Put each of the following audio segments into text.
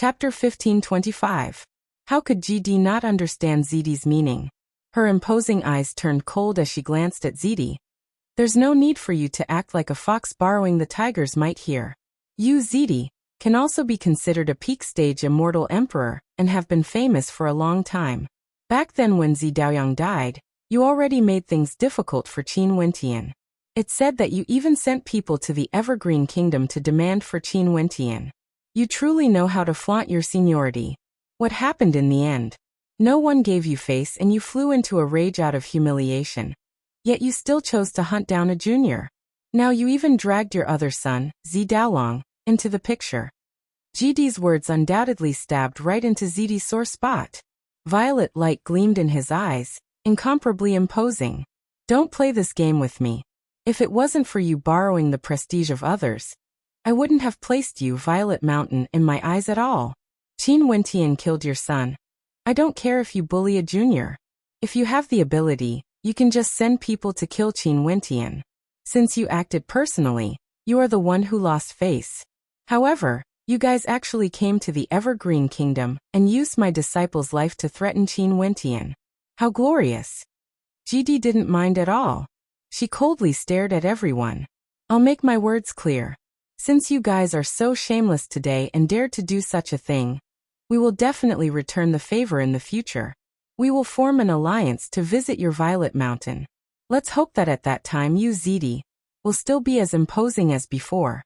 Chapter 1525. How could GD not understand ZD's meaning? Her imposing eyes turned cold as she glanced at ZD. There's no need for you to act like a fox borrowing the tiger's might here. You, ZD, can also be considered a peak-stage immortal emperor and have been famous for a long time. Back then when Zi Daoyang died, you already made things difficult for Qin Wentian. It's said that you even sent people to the Evergreen Kingdom to demand for Qin Wentian. You truly know how to flaunt your seniority. What happened in the end? No one gave you face and you flew into a rage out of humiliation. Yet you still chose to hunt down a junior. Now you even dragged your other son, Zi Daolong, into the picture. GD's words undoubtedly stabbed right into ZD's sore spot. Violet light gleamed in his eyes, incomparably imposing. Don't play this game with me. If it wasn't for you borrowing the prestige of others, I wouldn't have placed you, Violet Mountain, in my eyes at all. Qin Wentian killed your son. I don't care if you bully a junior. If you have the ability, you can just send people to kill Qin Wentian. Since you acted personally, you are the one who lost face. However, you guys actually came to the Evergreen Kingdom and used my disciple's life to threaten Qin Wentian. How glorious. GD didn't mind at all. She coldly stared at everyone. I'll make my words clear. Since you guys are so shameless today and dared to do such a thing, we will definitely return the favor in the future. We will form an alliance to visit your Violet Mountain. Let's hope that at that time you, ZD, will still be as imposing as before.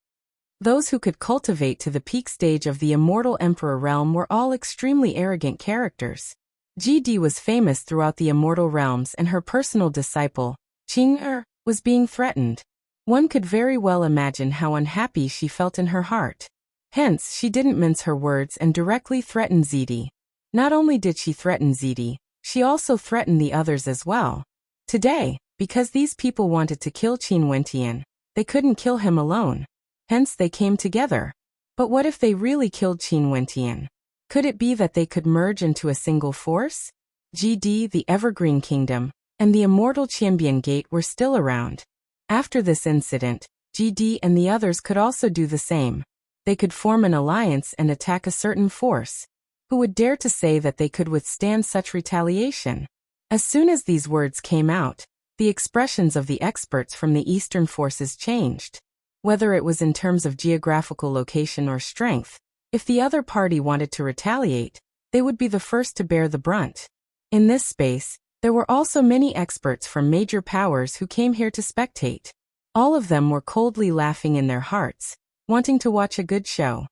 Those who could cultivate to the peak stage of the immortal emperor realm were all extremely arrogant characters. GD was famous throughout the immortal realms and her personal disciple, Qing was being threatened. One could very well imagine how unhappy she felt in her heart. Hence, she didn't mince her words and directly threatened ZD. Not only did she threaten ZD, she also threatened the others as well. Today, because these people wanted to kill Qin Wentian, they couldn't kill him alone. Hence they came together. But what if they really killed Qin Wentian? Could it be that they could merge into a single force? GD, the Evergreen Kingdom, and the Immortal Champion Gate were still around. After this incident, GD and the others could also do the same. They could form an alliance and attack a certain force. Who would dare to say that they could withstand such retaliation? As soon as these words came out, the expressions of the experts from the Eastern forces changed. Whether it was in terms of geographical location or strength, if the other party wanted to retaliate, they would be the first to bear the brunt. In this space, there were also many experts from major powers who came here to spectate. All of them were coldly laughing in their hearts, wanting to watch a good show.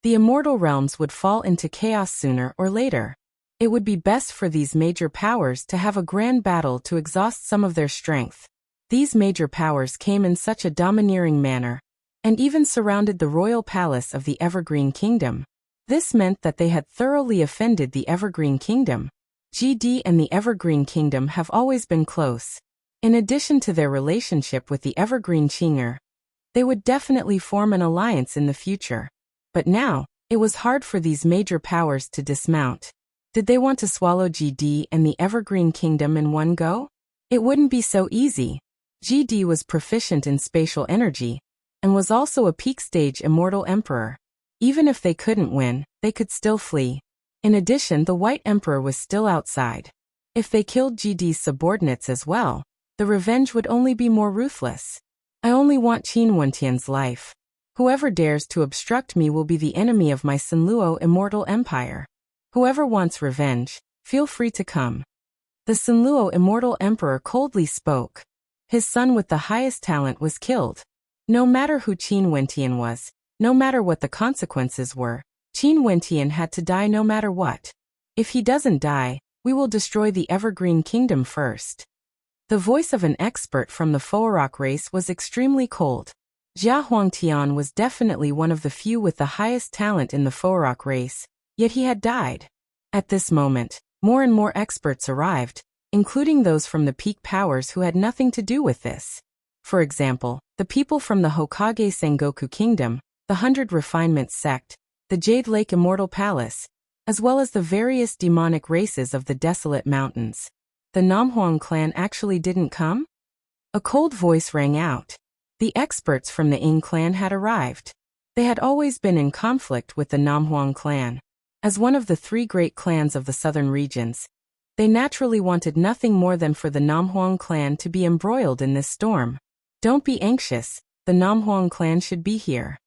The immortal realms would fall into chaos sooner or later. It would be best for these major powers to have a grand battle to exhaust some of their strength. These major powers came in such a domineering manner, and even surrounded the royal palace of the Evergreen Kingdom. This meant that they had thoroughly offended the Evergreen Kingdom. GD and the Evergreen Kingdom have always been close. In addition to their relationship with the Evergreen Qinger, they would definitely form an alliance in the future. But now, it was hard for these major powers to dismount. Did they want to swallow GD and the Evergreen Kingdom in one go? It wouldn't be so easy. GD was proficient in spatial energy, and was also a peak-stage immortal emperor. Even if they couldn't win, they could still flee. In addition, the White Emperor was still outside. If they killed GD's subordinates as well, the revenge would only be more ruthless. I only want Qin Wentian's life. Whoever dares to obstruct me will be the enemy of my Sinluo immortal empire. Whoever wants revenge, feel free to come. The Sinluo immortal emperor coldly spoke. His son with the highest talent was killed. No matter who Qin Wentian was, no matter what the consequences were, Qin Wentian had to die no matter what. If he doesn't die, we will destroy the Evergreen Kingdom first. The voice of an expert from the Foarok race was extremely cold. Jia Huangtian was definitely one of the few with the highest talent in the Foarok race, yet he had died. At this moment, more and more experts arrived, including those from the peak powers who had nothing to do with this. For example, the people from the Hokage Sengoku Kingdom, the 100 Refinements sect, the Jade Lake Immortal Palace, as well as the various demonic races of the Desolate Mountains. The Namhuang clan actually didn't come? A cold voice rang out. The experts from the Ing clan had arrived. They had always been in conflict with the Namhuang clan. As one of the three great clans of the southern regions, they naturally wanted nothing more than for the Namhuang clan to be embroiled in this storm. Don't be anxious, the Namhuang clan should be here.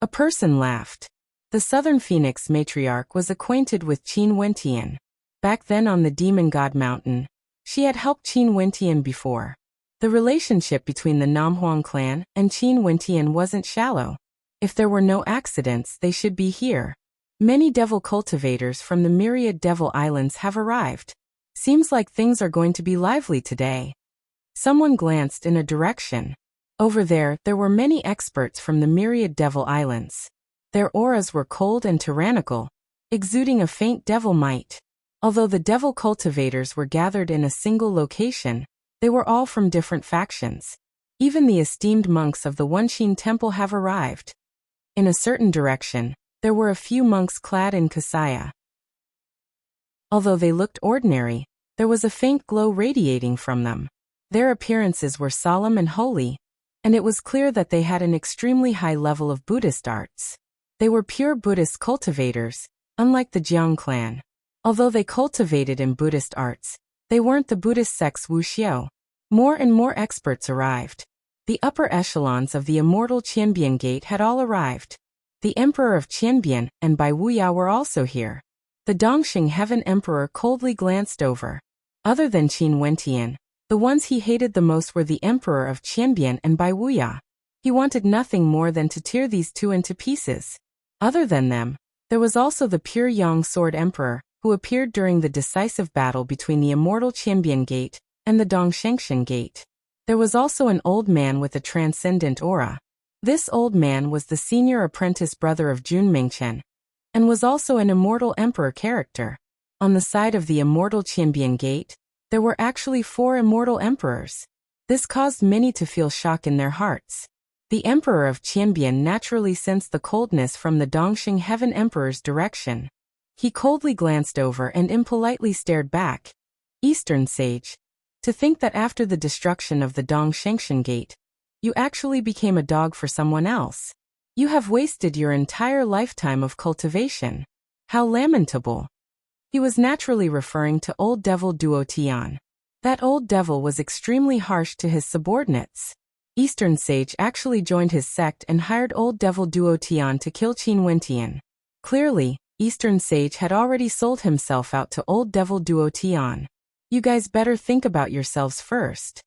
A person laughed. The Southern Phoenix matriarch was acquainted with Qin Wentian. Back then on the Demon God Mountain, she had helped Qin Wentian before. The relationship between the Namhuang clan and Qin Wentian wasn't shallow. If there were no accidents, they should be here. Many devil cultivators from the myriad devil islands have arrived. Seems like things are going to be lively today. Someone glanced in a direction. Over there were many experts from the myriad devil islands. Their auras were cold and tyrannical, exuding a faint devil might. Although the devil cultivators were gathered in a single location, they were all from different factions. Even the esteemed monks of the Wenqin temple have arrived. In a certain direction, there were a few monks clad in kasaya. Although they looked ordinary, there was a faint glow radiating from them. Their appearances were solemn and holy, and it was clear that they had an extremely high level of Buddhist arts. They were pure Buddhist cultivators, unlike the Jiang clan. Although they cultivated in Buddhist arts, they weren't the Buddhist sect's Wuxia. More and more experts arrived. The upper echelons of the immortal Qianbian Gate had all arrived. The Emperor of Qianbian and Bai Wuya were also here. The Dongxing Heaven Emperor coldly glanced over. Other than Qin Wentian, the ones he hated the most were the Emperor of Qianbian and Bai Wuya. He wanted nothing more than to tear these two into pieces. Other than them, there was also the Pure Yang Sword Emperor, who appeared during the decisive battle between the immortal Qianbian Gate and the Dongshengshan Gate. There was also an old man with a transcendent aura. This old man was the senior apprentice brother of Jun Mingchen, and was also an immortal emperor character. On the side of the immortal Qianbian Gate, there were actually 4 immortal emperors. This caused many to feel shock in their hearts. The emperor of Qianbian naturally sensed the coldness from the Dongxing Heaven Emperor's direction. He coldly glanced over and impolitely stared back. Eastern Sage. To think that after the destruction of the Dongshengshan Gate, you actually became a dog for someone else. You have wasted your entire lifetime of cultivation. How lamentable. He was naturally referring to old devil Duo Tian. That old devil was extremely harsh to his subordinates. Eastern Sage actually joined his sect and hired old devil Duo Tian to kill Qin Wentian. Clearly, Eastern Sage had already sold himself out to old devil Duo Tian. You guys better think about yourselves first.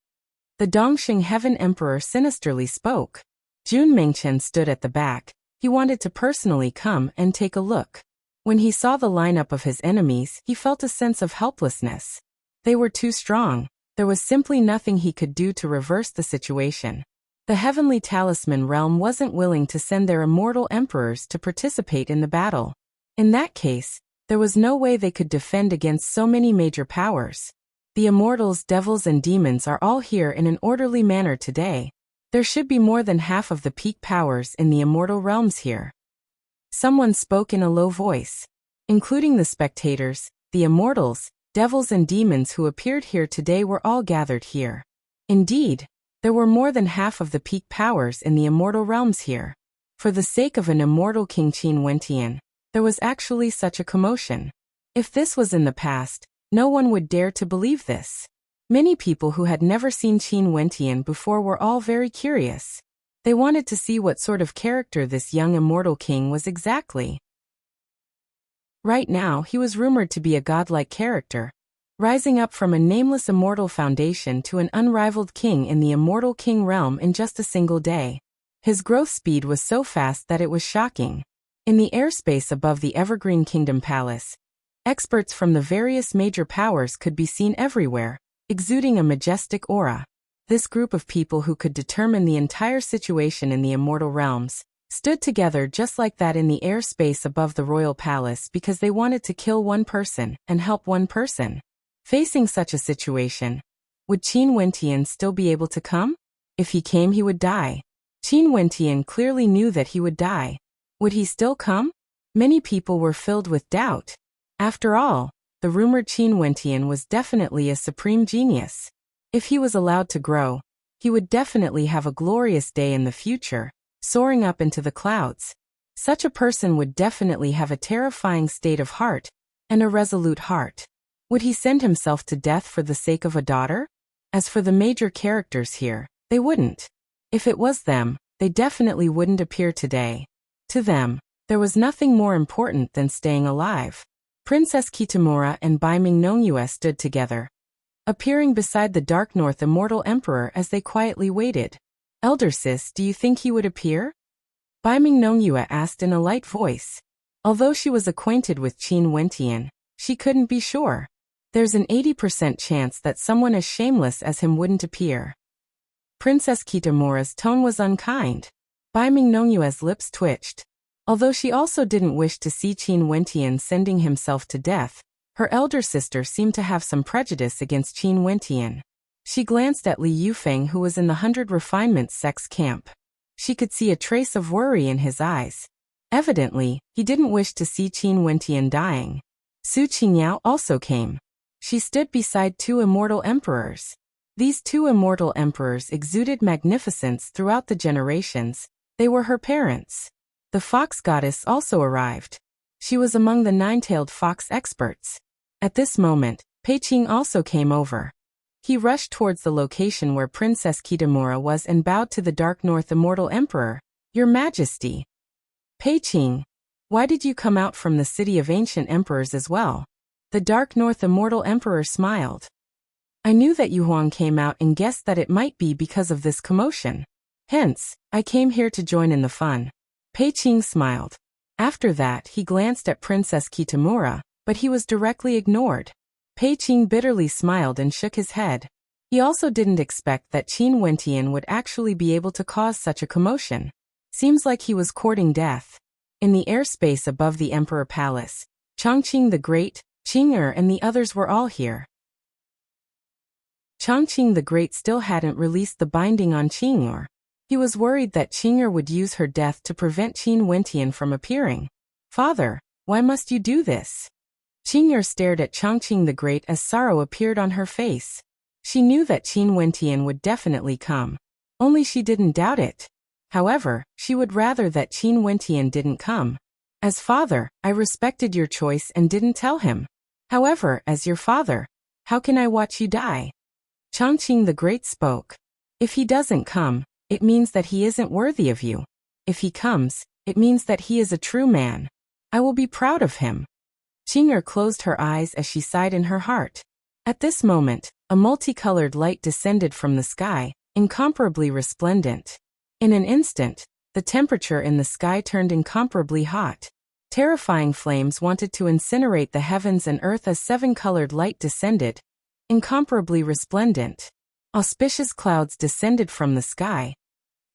The Dongxing Heaven Emperor sinisterly spoke. Jun Mingchen stood at the back. He wanted to personally come and take a look. When he saw the lineup of his enemies, he felt a sense of helplessness. They were too strong. There was simply nothing he could do to reverse the situation. The Heavenly Talisman Realm wasn't willing to send their immortal emperors to participate in the battle. In that case, there was no way they could defend against so many major powers. The immortals, devils and demons are all here in an orderly manner today. There should be more than half of the peak powers in the immortal realms here. Someone spoke in a low voice. Including the spectators, the immortals, devils and demons who appeared here today were all gathered here. Indeed, there were more than half of the peak powers in the immortal realms here. For the sake of an immortal King Qin Wentian, there was actually such a commotion. If this was in the past, no one would dare to believe this. Many people who had never seen Qin Wentian before were all very curious. They wanted to see what sort of character this young immortal king was exactly. Right now, he was rumored to be a godlike character, rising up from a nameless immortal foundation to an unrivaled king in the immortal king realm in just a single day. His growth speed was so fast that it was shocking. In the airspace above the Evergreen Kingdom Palace, experts from the various major powers could be seen everywhere, exuding a majestic aura. This group of people who could determine the entire situation in the immortal realms stood together just like that in the airspace above the royal palace because they wanted to kill one person and help one person. Facing such a situation, would Qin Wentian still be able to come? If he came, he would die. Qin Wentian clearly knew that he would die. Would he still come? Many people were filled with doubt. After all, the rumored Qin Wentian was definitely a supreme genius. If he was allowed to grow, he would definitely have a glorious day in the future. soaring up into the clouds. Such a person would definitely have a terrifying state of heart, and a resolute heart. Would he send himself to death for the sake of a daughter? As for the major characters here, they wouldn't. If it was them, they definitely wouldn't appear today. To them, there was nothing more important than staying alive. Princess Kitamura and Baiming Nongyue stood together, appearing beside the Dark North Immortal Emperor as they quietly waited. Elder sis, do you think he would appear? Baiming Nongyue asked in a light voice. Although she was acquainted with Qin Wentian, she couldn't be sure. There's an 80% chance that someone as shameless as him wouldn't appear. Princess Kitamura's tone was unkind. Baiming Nongyue's lips twitched. Although she also didn't wish to see Qin Wentian sending himself to death, her elder sister seemed to have some prejudice against Qin Wentian. She glanced at Li Yufeng, who was in the 100 Refinements sex camp. She could see a trace of worry in his eyes. Evidently, he didn't wish to see Qin Wentian dying. Su Qingyao also came. She stood beside two immortal emperors. These two immortal emperors exuded magnificence throughout the generations. They were her parents. The fox goddess also arrived. She was among the nine-tailed fox experts. At this moment, Peiqing also came over. He rushed towards the location where Princess Kitamura was and bowed to the Dark North Immortal Emperor. Your Majesty. Peiqing, why did you come out from the City of Ancient Emperors as well? The Dark North Immortal Emperor smiled. I knew that Yu Huang came out and guessed that it might be because of this commotion. Hence, I came here to join in the fun. Peiqing smiled. After that, he glanced at Princess Kitamura, but he was directly ignored. Peiqing bitterly smiled and shook his head. He also didn't expect that Qin Wentian would actually be able to cause such a commotion. Seems like he was courting death. In the airspace above the Emperor Palace, Chongqing the Great, Qing'er and the others were all here. Chongqing the Great still hadn't released the binding on Qing'er. He was worried that Qing'er would use her death to prevent Qin Wentian from appearing. Father, why must you do this? Qing'er stared at Chongqing the Great as sorrow appeared on her face. She knew that Qin Wentian would definitely come. Only she didn't doubt it. However, she would rather that Qin Wentian didn't come. As father, I respected your choice and didn't tell him. However, as your father, how can I watch you die? Chongqing the Great spoke. If he doesn't come, it means that he isn't worthy of you. If he comes, it means that he is a true man. I will be proud of him. Qing'er closed her eyes as she sighed in her heart. At this moment, a multicolored light descended from the sky, incomparably resplendent. In an instant, the temperature in the sky turned incomparably hot. Terrifying flames wanted to incinerate the heavens and earth as seven-colored light descended, incomparably resplendent. Auspicious clouds descended from the sky,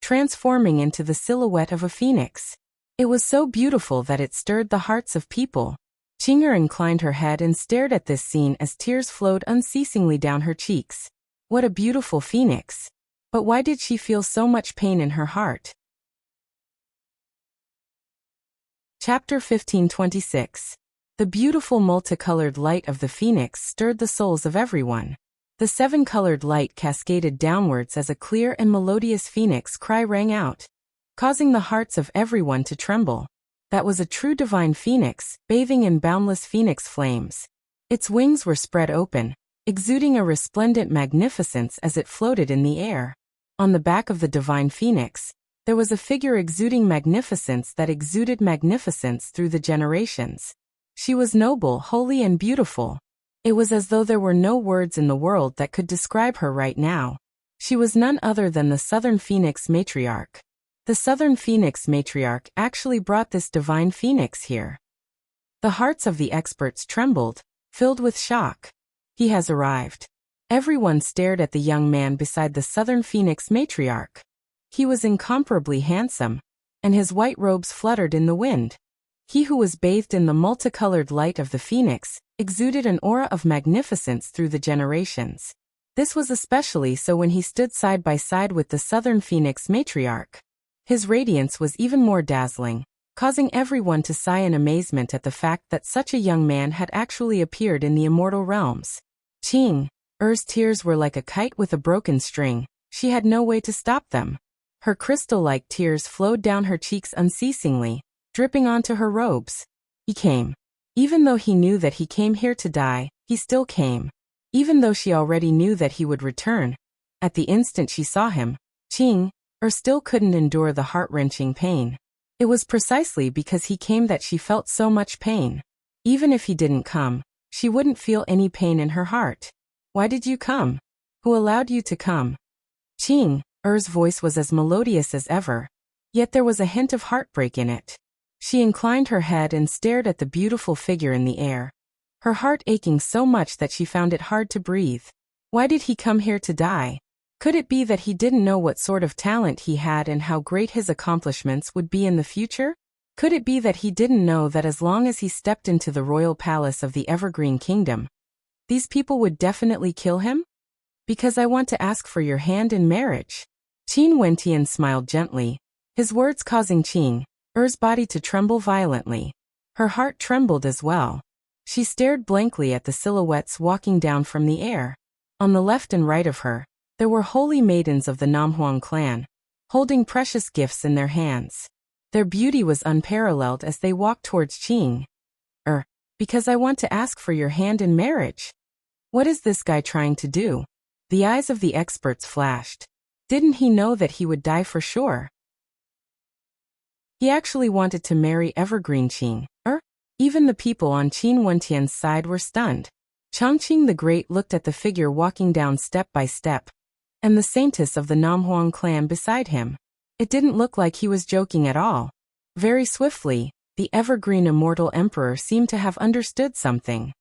transforming into the silhouette of a phoenix. It was so beautiful that it stirred the hearts of people. Qing'er inclined her head and stared at this scene as tears flowed unceasingly down her cheeks. What a beautiful phoenix! But why did she feel so much pain in her heart? Chapter 1526. The beautiful multicolored light of the phoenix stirred the souls of everyone. The seven-colored light cascaded downwards as a clear and melodious phoenix cry rang out, causing the hearts of everyone to tremble. That was a true divine phoenix, bathing in boundless phoenix flames. Its wings were spread open, exuding a resplendent magnificence as it floated in the air. On the back of the divine phoenix, there was a figure exuding magnificence that exuded magnificence through the generations. She was noble, holy, and beautiful. It was as though there were no words in the world that could describe her right now. She was none other than the Southern Phoenix Matriarch. The Southern Phoenix Matriarch actually brought this divine phoenix here. The hearts of the experts trembled, filled with shock. He has arrived. Everyone stared at the young man beside the Southern Phoenix Matriarch. He was incomparably handsome, and his white robes fluttered in the wind. He who was bathed in the multicolored light of the phoenix exuded an aura of magnificence through the generations. This was especially so when he stood side by side with the Southern Phoenix Matriarch. His radiance was even more dazzling, causing everyone to sigh in amazement at the fact that such a young man had actually appeared in the immortal realms. Qing'er's tears were like a kite with a broken string. She had no way to stop them. Her crystal-like tears flowed down her cheeks unceasingly, dripping onto her robes. He came. Even though he knew that he came here to die, he still came. Even though she already knew that he would return. At the instant she saw him, Qing still couldn't endure the heart-wrenching pain. It was precisely because he came that she felt so much pain. Even if he didn't come, she wouldn't feel any pain in her heart. Why did you come? Who allowed you to come? Qing Er's voice was as melodious as ever, yet there was a hint of heartbreak in it. She inclined her head and stared at the beautiful figure in the air, her heart aching so much that she found it hard to breathe. Why did he come here to die? Could it be that he didn't know what sort of talent he had and how great his accomplishments would be in the future? Could it be that he didn't know that as long as he stepped into the royal palace of the Evergreen Kingdom, these people would definitely kill him? Because I want to ask for your hand in marriage. Qin Wentian smiled gently, his words causing Qing Er's body to tremble violently. Her heart trembled as well. She stared blankly at the silhouettes walking down from the air. On the left and right of her, there were holy maidens of the Namhuang clan, holding precious gifts in their hands. Their beauty was unparalleled as they walked towards Qing. Because I want to ask for your hand in marriage. What is this guy trying to do? The eyes of the experts flashed. Didn't he know that he would die for sure? He actually wanted to marry Evergreen Qing. Even the people on Qin Wentian's side were stunned. Chongqing the Great looked at the figure walking down step by step, and the saintess of the Namhuang clan beside him. It didn't look like he was joking at all. Very swiftly, the Evergreen Immortal Emperor seemed to have understood something.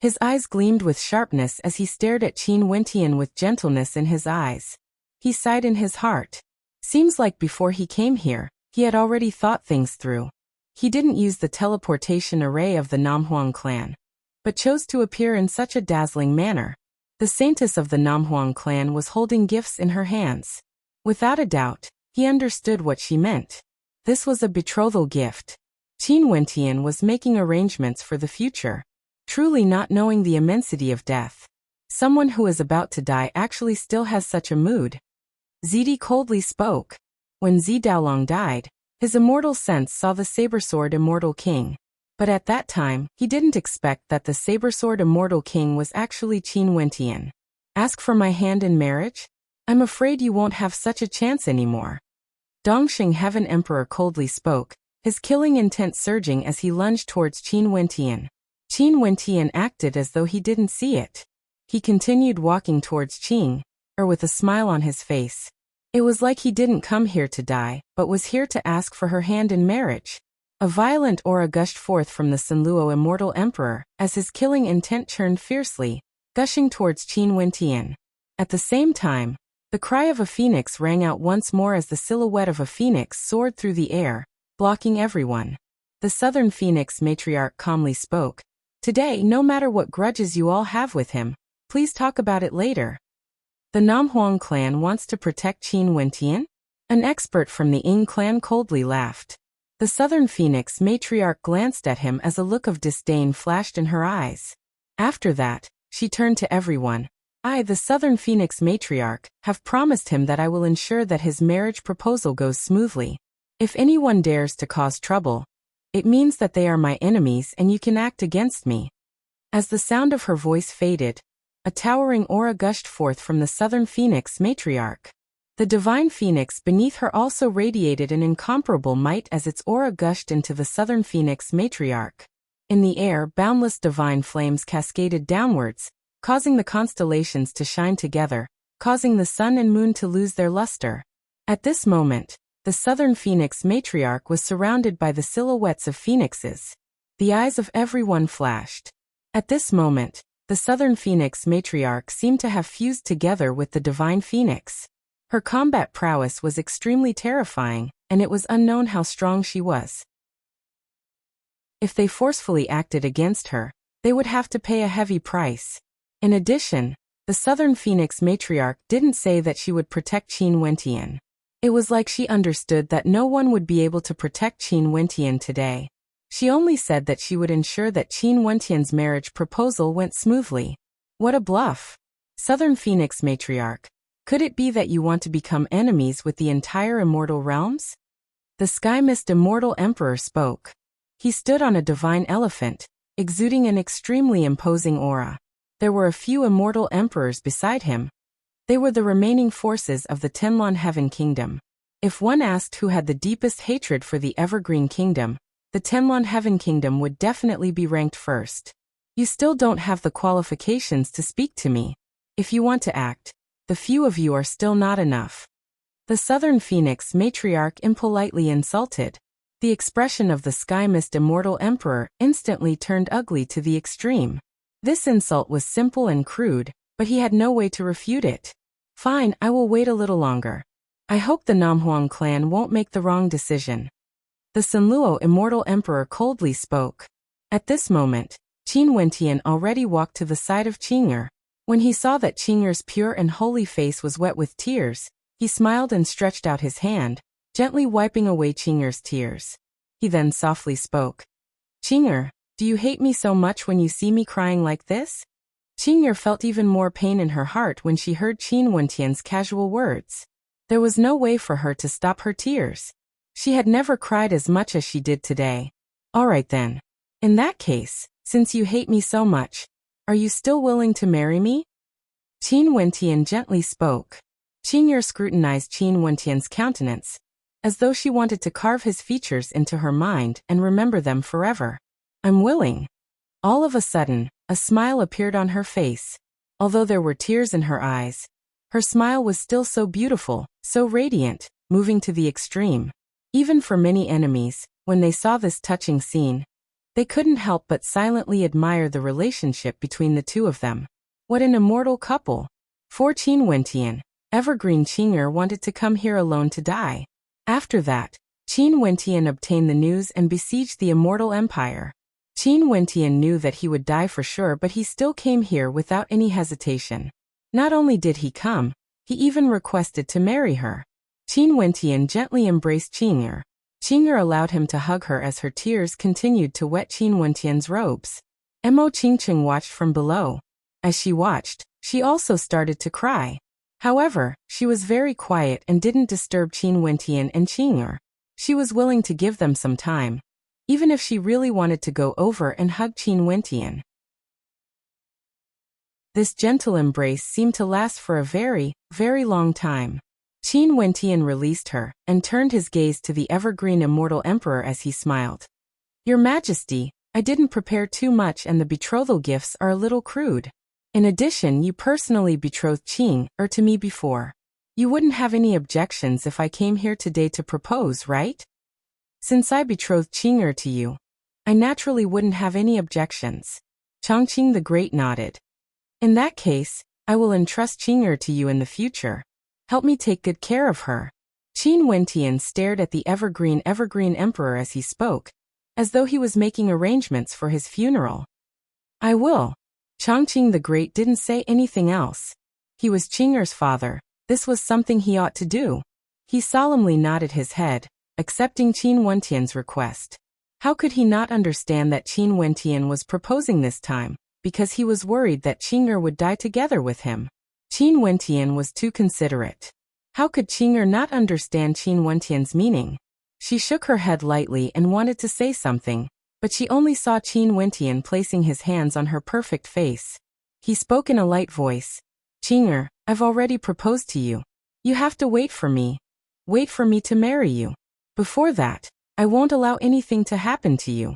His eyes gleamed with sharpness as he stared at Qin Wentian with gentleness in his eyes. He sighed in his heart. Seems like before he came here, he had already thought things through. He didn't use the teleportation array of the Namhuang clan, but chose to appear in such a dazzling manner. The saintess of the Namhuang clan was holding gifts in her hands. Without a doubt, he understood what she meant. This was a betrothal gift. Qin Wentian was making arrangements for the future, truly not knowing the immensity of death. Someone who is about to die actually still has such a mood. Zidi coldly spoke. When Zi Daolong died, his immortal sense saw the saber-sword Immortal King. But at that time, he didn't expect that the saber-sword Immortal King was actually Qin Wentian. Ask for my hand in marriage? I'm afraid you won't have such a chance anymore. Dongxing Heaven Emperor coldly spoke, his killing intent surging as he lunged towards Qin Wentian. Qin Wentian acted as though he didn't see it. He continued walking towards Qing, with a smile on his face. It was like he didn't come here to die, but was here to ask for her hand in marriage. A violent aura gushed forth from the Sanluo Immortal Emperor, as his killing intent churned fiercely, gushing towards Qin Wentian. At the same time, the cry of a phoenix rang out once more as the silhouette of a phoenix soared through the air, blocking everyone. The Southern Phoenix matriarch calmly spoke. Today, no matter what grudges you all have with him, please talk about it later. The Namhuang clan wants to protect Qin Wentian? An expert from the Ying clan coldly laughed. The Southern Phoenix matriarch glanced at him as a look of disdain flashed in her eyes. After that, she turned to everyone. I, the Southern Phoenix matriarch, have promised him that I will ensure that his marriage proposal goes smoothly. If anyone dares to cause trouble, it means that they are my enemies and you can act against me. As the sound of her voice faded, a towering aura gushed forth from the Southern Phoenix matriarch. The divine phoenix beneath her also radiated an incomparable might as its aura gushed into the Southern Phoenix matriarch. In the air, boundless divine flames cascaded downwards, causing the constellations to shine together, causing the sun and moon to lose their luster. At this moment, the Southern Phoenix matriarch was surrounded by the silhouettes of phoenixes. The eyes of everyone flashed. At this moment, the Southern Phoenix matriarch seemed to have fused together with the divine phoenix. Her combat prowess was extremely terrifying, and it was unknown how strong she was. If they forcefully acted against her, they would have to pay a heavy price. In addition, the Southern Phoenix matriarch didn't say that she would protect Qin Wentian. It was like she understood that no one would be able to protect Qin Wentian today. She only said that she would ensure that Qin Wentian's marriage proposal went smoothly. What a bluff! Southern Phoenix matriarch, Could it be that you want to become enemies with the entire immortal realms? The Sky Mist Immortal Emperor spoke. He stood on a divine elephant, exuding an extremely imposing aura. There were a few immortal emperors beside him. They were the remaining forces of the Tenlon Heaven Kingdom. If one asked who had the deepest hatred for the Evergreen Kingdom, the Tenlon Heaven Kingdom would definitely be ranked first. You still don't have the qualifications to speak to me. If you want to act, the few of you are still not enough. The Southern Phoenix matriarch impolitely insulted. The expression of the Sky Mist Immortal Emperor instantly turned ugly to the extreme. This insult was simple and crude, but he had no way to refute it. Fine, I will wait a little longer. I hope the Namhuang clan won't make the wrong decision. The Sunluo Immortal Emperor coldly spoke. At this moment, Qin Wentian already walked to the side of Qing'er. When he saw that Qing'er's pure and holy face was wet with tears, he smiled and stretched out his hand, gently wiping away Qing'er's tears. He then softly spoke. Qing'er, do you hate me so much when you see me crying like this? Qing'er felt even more pain in her heart when she heard Qin Wentian's casual words. There was no way for her to stop her tears. She had never cried as much as she did today. All right then. In that case, since you hate me so much, are you still willing to marry me? Qin Wentian gently spoke. Qing'er scrutinized Qin Wentian's countenance, as though she wanted to carve his features into her mind and remember them forever. I'm willing. All of a sudden, a smile appeared on her face. Although there were tears in her eyes, her smile was still so beautiful, so radiant, moving to the extreme. Even for many enemies, when they saw this touching scene, they couldn't help but silently admire the relationship between the two of them. What an immortal couple! For Qin Wentian, Evergreen Qing'er wanted to come here alone to die. After that, Qin Wentian obtained the news and besieged the immortal empire. Qin Wentian knew that he would die for sure, but he still came here without any hesitation. Not only did he come, he even requested to marry her. Qin Wentian gently embraced Qing'er. Qing'er allowed him to hug her as her tears continued to wet Qin Wentian's robes. Mo Qingqing watched from below. As she watched, she also started to cry. However, she was very quiet and didn't disturb Qin Wentian and Qing'er. She was willing to give them some time, even if she really wanted to go over and hug Qin Wentian. This gentle embrace seemed to last for a very, very long time. Qin Wentian released her and turned his gaze to the Evergreen Immortal Emperor as he smiled. Your Majesty, I didn't prepare too much and the betrothal gifts are a little crude. In addition, you personally betrothed Qing'er to me before. You wouldn't have any objections if I came here today to propose, right? Since I betrothed Qing'er to you, I naturally wouldn't have any objections. Chongqing the Great nodded. In that case, I will entrust Qing'er to you in the future. Help me take good care of her. Qin Wentian stared at the Evergreen Emperor as he spoke, as though he was making arrangements for his funeral. I will. Chongqing the Great didn't say anything else. He was Qing'er's father. This was something he ought to do. He solemnly nodded his head, accepting Qin Wentian's request. How could he not understand that Qin Wentian was proposing this time, because he was worried that Qing'er would die together with him? Qin Wentian was too considerate. How could Qing'er not understand Qin Wentian's meaning? She shook her head lightly and wanted to say something, but she only saw Qin Wentian placing his hands on her perfect face. He spoke in a light voice. Qing'er, I've already proposed to you. You have to wait for me. Wait for me to marry you. Before that, I won't allow anything to happen to you.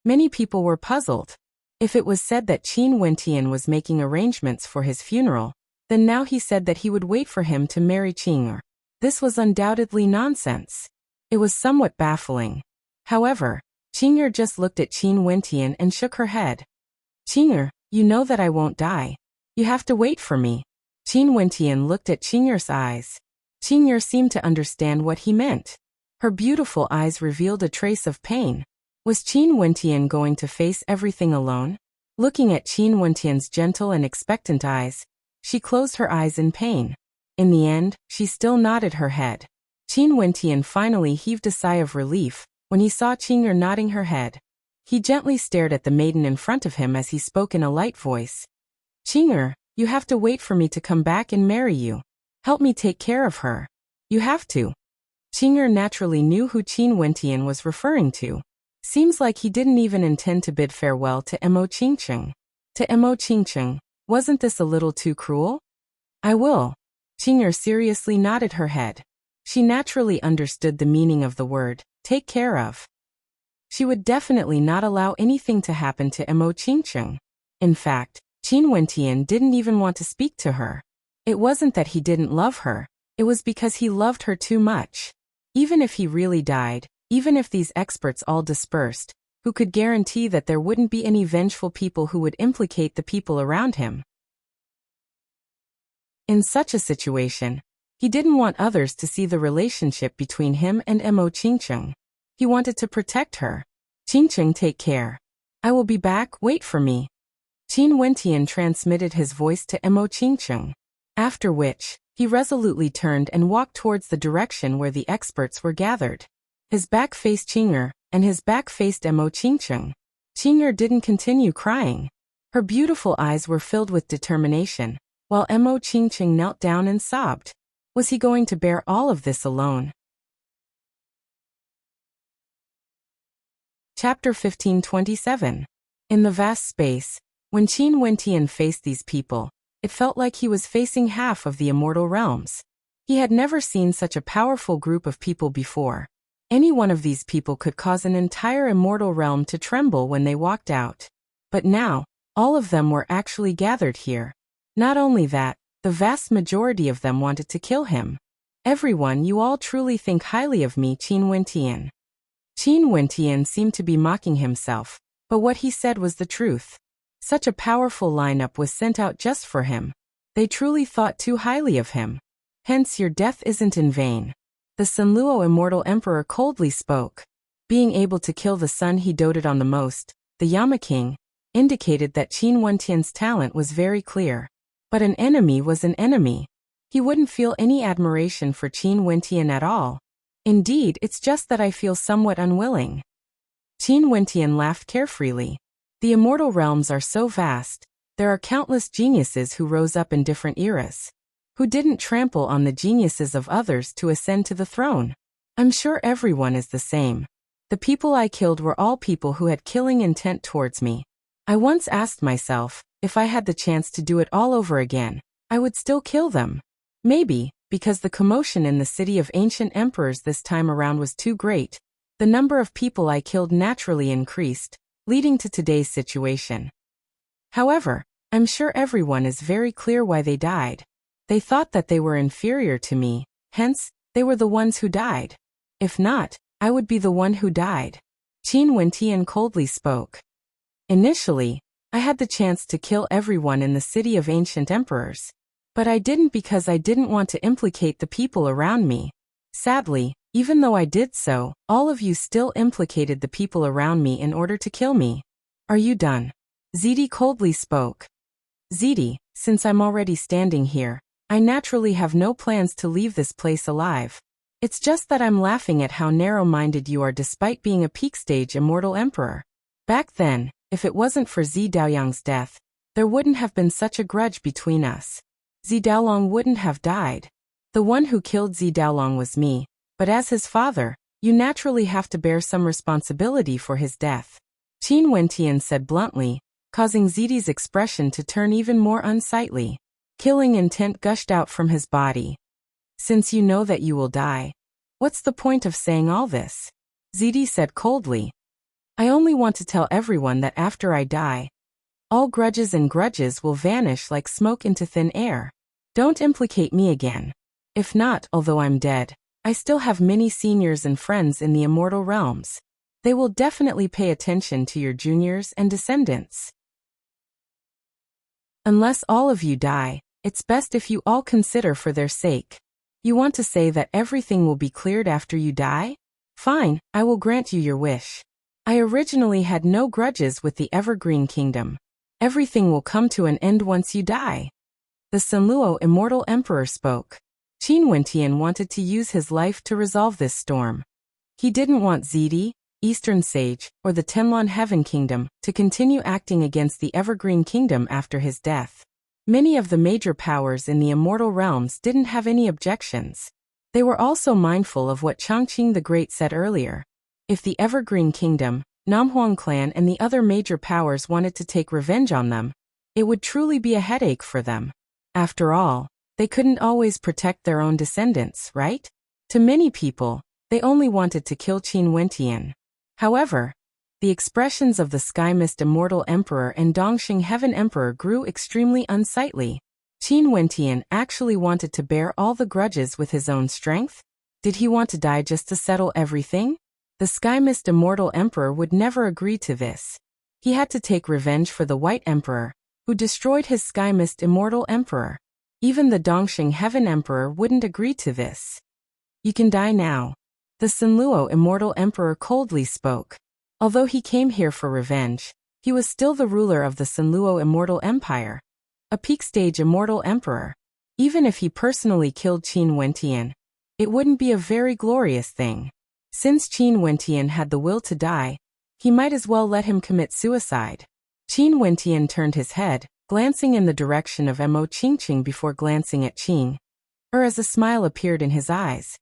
Many people were puzzled. If it was said that Qin Wentian was making arrangements for his funeral, then now he said that he would wait for him to marry Qing'er. This was undoubtedly nonsense. It was somewhat baffling. However, Qing'er just looked at Qin Wentian and shook her head. Qing'er, you know that I won't die. You have to wait for me. Qin Wentian looked at Qing'er's eyes. Qing'er seemed to understand what he meant. Her beautiful eyes revealed a trace of pain. Was Qin Wentian going to face everything alone? Looking at Qin Wentian's gentle and expectant eyes, she closed her eyes in pain. In the end, she still nodded her head. Qin Wentian finally heaved a sigh of relief when he saw Qing'er nodding her head. He gently stared at the maiden in front of him as he spoke in a light voice. Qing'er, you have to wait for me to come back and marry you. Help me take care of her. You have to. Qing'er naturally knew who Qin Wentian was referring to. Seems like he didn't even intend to bid farewell to Mo Qingcheng. To Mo Qingcheng, wasn't this a little too cruel? I will. Qing'er seriously nodded her head. She naturally understood the meaning of the word, take care of. She would definitely not allow anything to happen to Mo Qingcheng. In fact, Qin Wentian didn't even want to speak to her. It wasn't that he didn't love her, it was because he loved her too much. Even if he really died, even if these experts all dispersed, who could guarantee that there wouldn't be any vengeful people who would implicate the people around him? In such a situation, he didn't want others to see the relationship between him and Mo Qingcheng. He wanted to protect her. Qingcheng, take care. I will be back, wait for me. Qin Wentian transmitted his voice to Mo Qingcheng. After which, he resolutely turned and walked towards the direction where the experts were gathered. His back faced Qing'er, and his back faced Mo Qingcheng. Qing'er didn't continue crying. Her beautiful eyes were filled with determination, while Mo Qingcheng knelt down and sobbed. Was he going to bear all of this alone? Chapter 1527. In the vast space, when Qin Wentian faced these people, it felt like he was facing half of the immortal realms. He had never seen such a powerful group of people before. Any one of these people could cause an entire immortal realm to tremble when they walked out. But now, all of them were actually gathered here. Not only that, the vast majority of them wanted to kill him. Everyone, you all truly think highly of me, Qin Wentian. Qin Wentian seemed to be mocking himself, but what he said was the truth. Such a powerful lineup was sent out just for him. They truly thought too highly of him. Hence your death isn't in vain. The Sunluo immortal emperor coldly spoke. Being able to kill the son he doted on the most, the Yama King, indicated that Qin Wentian's talent was very clear. But an enemy was an enemy. He wouldn't feel any admiration for Qin Wentian at all. Indeed, it's just that I feel somewhat unwilling. Qin Wentian laughed carefreely. The immortal realms are so vast, there are countless geniuses who rose up in different eras. Who didn't trample on the geniuses of others to ascend to the throne? I'm sure everyone is the same. The people I killed were all people who had killing intent towards me. I once asked myself, if I had the chance to do it all over again, I would still kill them. Maybe, because the commotion in the city of ancient emperors this time around was too great, the number of people I killed naturally increased, leading to today's situation. However, I'm sure everyone is very clear why they died. They thought that they were inferior to me, hence, they were the ones who died. If not, I would be the one who died. Qin Wentian coldly spoke. Initially, I had the chance to kill everyone in the city of ancient emperors. But I didn't because I didn't want to implicate the people around me. Sadly, even though I did so, all of you still implicated the people around me in order to kill me. Are you done? Zidi coldly spoke. Zidi, since I'm already standing here, I naturally have no plans to leave this place alive. It's just that I'm laughing at how narrow-minded you are despite being a peak-stage immortal emperor. Back then, if it wasn't for Zi Daoyang's death, there wouldn't have been such a grudge between us. Zi Daolong wouldn't have died. The one who killed Zi Daolong was me, but as his father, you naturally have to bear some responsibility for his death. Qin Wentian said bluntly, causing Zidi's expression to turn even more unsightly. Killing intent gushed out from his body. Since you know that you will die, what's the point of saying all this? Zidi said coldly. I only want to tell everyone that after I die, all grudges and grudges will vanish like smoke into thin air. Don't implicate me again. If not, although I'm dead, I still have many seniors and friends in the immortal realms. They will definitely pay attention to your juniors and descendants. Unless all of you die, it's best if you all consider for their sake. You want to say that everything will be cleared after you die? Fine, I will grant you your wish. I originally had no grudges with the Evergreen Kingdom. Everything will come to an end once you die. The Sunluo immortal emperor spoke. Qin Wentian wanted to use his life to resolve this storm. He didn't want Zidi, Eastern Sage, or the Tenlon Heaven Kingdom to continue acting against the Evergreen Kingdom after his death. Many of the major powers in the immortal realms didn't have any objections. They were also mindful of what Changqing the Great said earlier. If the Evergreen Kingdom, Namhuang clan and the other major powers wanted to take revenge on them, it would truly be a headache for them. After all, they couldn't always protect their own descendants, right? To many people, they only wanted to kill Qin Wentian. However, the expressions of the Sky Mist Immortal Emperor and Dongxing Heaven Emperor grew extremely unsightly. Qin Wentian actually wanted to bear all the grudges with his own strength? Did he want to die just to settle everything? The Sky Mist Immortal Emperor would never agree to this. He had to take revenge for the White Emperor, who destroyed his Sky Mist Immortal Emperor. Even the Dongxing Heaven Emperor wouldn't agree to this. You can die now. The Sinluo Immortal Emperor coldly spoke. Although he came here for revenge, he was still the ruler of the Sinluo Immortal Empire, a peak-stage immortal emperor. Even if he personally killed Qin Wentian, it wouldn't be a very glorious thing. Since Qin Wentian had the will to die, he might as well let him commit suicide. Qin Wentian turned his head, glancing in the direction of Mo Qingqing before glancing at Qing, as a smile appeared in his eyes.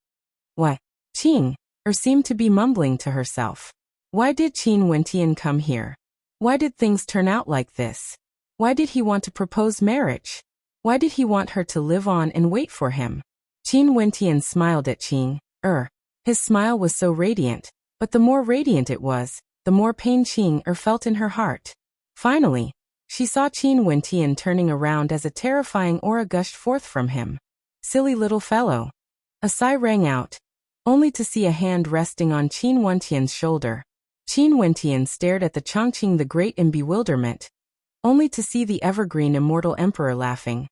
What? Qing, seemed to be mumbling to herself. Why did Qin Wentian come here? Why did things turn out like this? Why did he want to propose marriage? Why did he want her to live on and wait for him? Qin Wentian smiled at Qing. His smile was so radiant, but the more radiant it was, the more pain Qing felt in her heart. Finally, she saw Qin Wentian turning around as a terrifying aura gushed forth from him. Silly little fellow. A sigh rang out, only to see a hand resting on Qin Wentian's shoulder. Qin Wentian stared at the Changqing the Great in bewilderment, only to see the Evergreen Immortal Emperor laughing.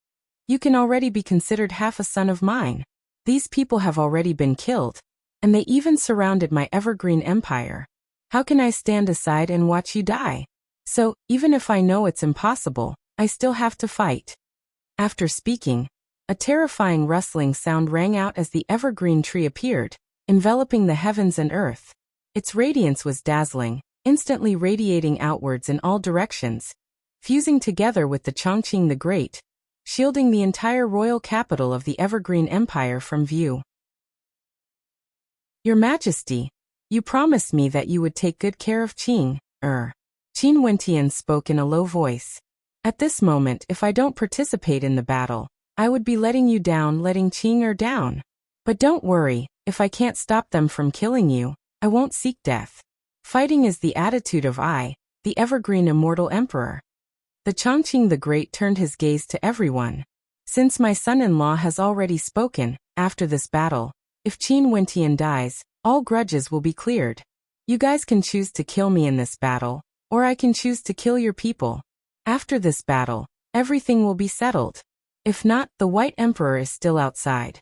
You can already be considered half a son of mine. These people have already been killed, and they even surrounded my Evergreen Empire. How can I stand aside and watch you die? So, even if I know it's impossible, I still have to fight. After speaking, a terrifying rustling sound rang out as the evergreen tree appeared, enveloping the heavens and earth. Its radiance was dazzling, instantly radiating outwards in all directions, fusing together with the Changqing the Great, shielding the entire royal capital of the Evergreen Empire from view. Your Majesty, you promised me that you would take good care of Qin. Qin Wentian spoke in a low voice. At this moment, if I don't participate in the battle, I would be letting you down, letting Qing down. But don't worry, if I can't stop them from killing you, I won't seek death. Fighting is the attitude of I, the Evergreen Immortal Emperor. The Changqing the Great turned his gaze to everyone. Since my son-in-law has already spoken, after this battle, if Qin Wentian dies, all grudges will be cleared. You guys can choose to kill me in this battle, or I can choose to kill your people. After this battle, everything will be settled. If not, the White Emperor is still outside.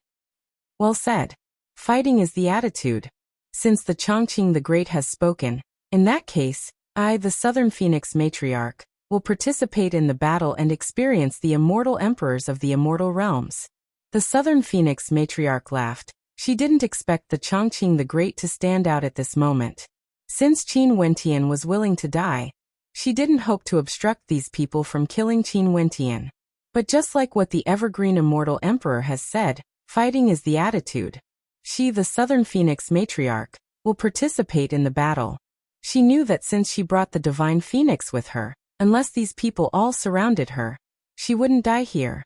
Well said. Fighting is the attitude. Since the Changqing the Great has spoken, in that case, I, the Southern Phoenix Matriarch, will participate in the battle and experience the immortal emperors of the immortal realms. The Southern Phoenix Matriarch laughed. She didn't expect the Changqing the Great to stand out at this moment. Since Qin Wentian was willing to die, she didn't hope to obstruct these people from killing Qin Wentian. But just like what the Evergreen Immortal Emperor has said, fighting is the attitude. She, the Southern Phoenix Matriarch, will participate in the battle. She knew that since she brought the Divine Phoenix with her, unless these people all surrounded her, she wouldn't die here.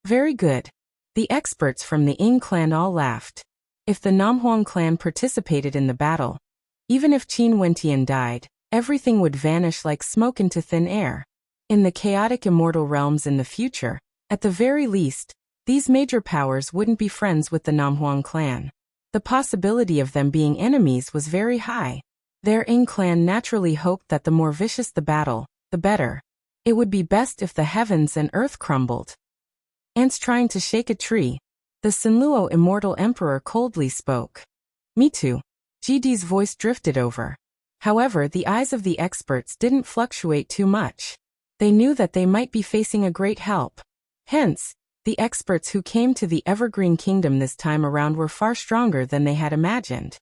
Very good. The experts from the Ying clan all laughed. If the Namhuang clan participated in the battle, even if Qin Wentian died, everything would vanish like smoke into thin air. In the chaotic immortal realms in the future, at the very least, these major powers wouldn't be friends with the Namhuang clan. The possibility of them being enemies was very high. Their Ying clan naturally hoped that the more vicious the battle, the better. It would be best if the heavens and earth crumbled. Ants trying to shake a tree. The Sinluo Immortal Emperor coldly spoke. Me too. GD's voice drifted over. However, the eyes of the experts didn't fluctuate too much. They knew that they might be facing a great help. Hence, the experts who came to the Evergreen Kingdom this time around were far stronger than they had imagined.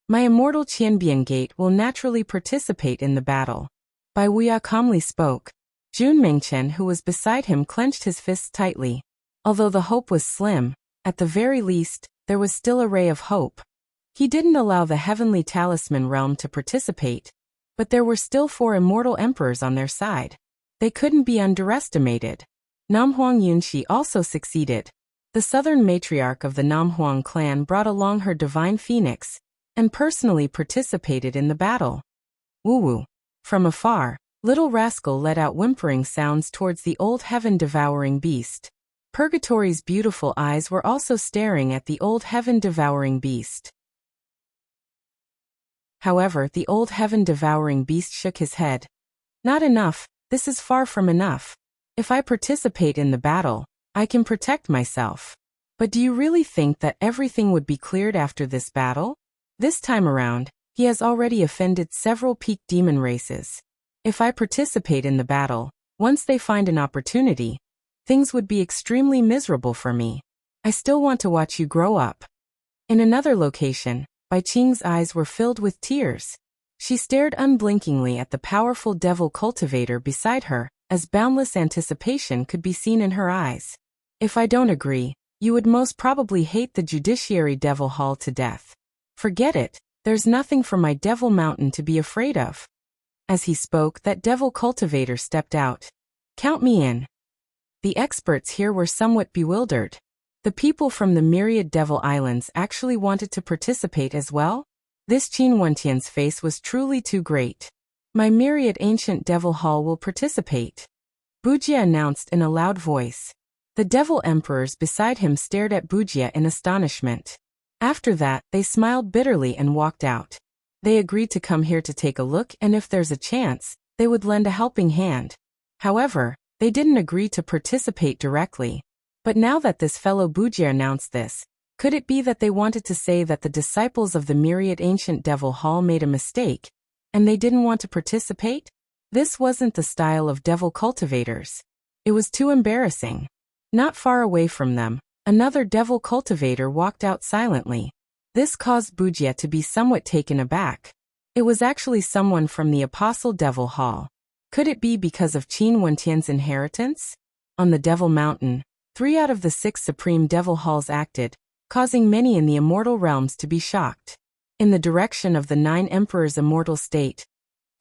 My immortal Qianbian Gate will naturally participate in the battle. Bai Wuya calmly spoke. Jun Mengchen, who was beside him, clenched his fists tightly. Although the hope was slim, at the very least, there was still a ray of hope. He didn't allow the Heavenly Talisman realm to participate, but there were still 4 immortal emperors on their side. They couldn't be underestimated. Namhuang Yunxi also succeeded. The southern matriarch of the Namhuang clan brought along her divine phoenix, and personally participated in the battle. Woo-woo. From afar, Little Rascal let out whimpering sounds towards the old heaven-devouring beast. Purgatory's beautiful eyes were also staring at the old heaven-devouring beast. However, the old heaven-devouring beast shook his head. Not enough, this is far from enough. If I participate in the battle, I can protect myself. But do you really think that everything would be cleared after this battle? This time around, he has already offended several peak demon races. If I participate in the battle, once they find an opportunity, things would be extremely miserable for me. I still want to watch you grow up. In another location, Bai Qing's eyes were filled with tears. She stared unblinkingly at the powerful devil cultivator beside her, as boundless anticipation could be seen in her eyes. If I don't agree, you would most probably hate the Judiciary Devil Hall to death. Forget it, there's nothing for my Devil Mountain to be afraid of. As he spoke, that devil cultivator stepped out. Count me in. The experts here were somewhat bewildered. The people from the myriad devil islands actually wanted to participate as well? This Qin Wentian's face was truly too great. My myriad ancient devil hall will participate. Bujia announced in a loud voice. The devil emperors beside him stared at Bujia in astonishment. After that, they smiled bitterly and walked out. They agreed to come here to take a look, and if there's a chance, they would lend a helping hand. However, they didn't agree to participate directly. But now that this fellow Bujia announced this, could it be that they wanted to say that the disciples of the myriad ancient devil hall made a mistake, and they didn't want to participate? This wasn't the style of devil cultivators. It was too embarrassing. Not far away from them, another devil cultivator walked out silently. This caused Bujia to be somewhat taken aback. It was actually someone from the Apostle Devil Hall. Could it be because of Qin Wentian's inheritance? On the Devil Mountain, 3 out of the 6 supreme devil halls acted, causing many in the immortal realms to be shocked. In the direction of the 9 emperors' immortal state,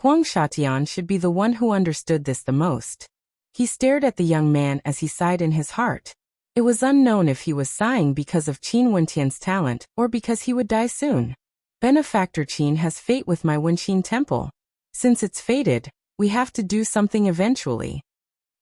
Huang Shatian should be the one who understood this the most. He stared at the young man as he sighed in his heart. It was unknown if he was sighing because of Qin Wentian's talent or because he would die soon. Benefactor Qin has fate with my Wenqin temple. Since it's fated, we have to do something eventually.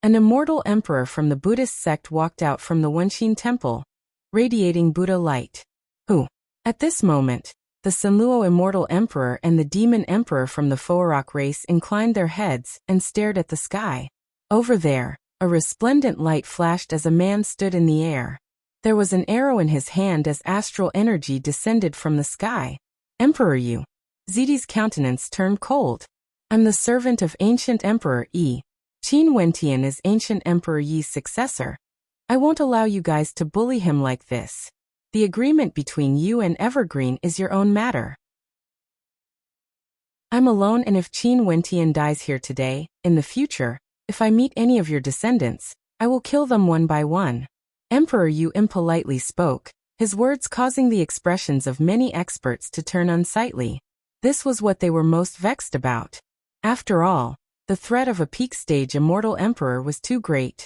An immortal emperor from the Buddhist sect walked out from the Wenqin temple, radiating Buddha light. Who? At this moment, the Sanluo immortal emperor and the demon emperor from the Foarok race inclined their heads and stared at the sky. Over there, a resplendent light flashed as a man stood in the air. There was an arrow in his hand as astral energy descended from the sky. Emperor Yu. Zidi's countenance turned cold. I'm the servant of ancient Emperor Yi. Qin Wentian is ancient Emperor Yi's successor. I won't allow you guys to bully him like this. The agreement between you and Evergreen is your own matter. I'm alone, and if Qin Wentian dies here today, in the future, if I meet any of your descendants, I will kill them one by one. Emperor Yu impolitely spoke, his words causing the expressions of many experts to turn unsightly. This was what they were most vexed about. After all, the threat of a peak stage immortal emperor was too great.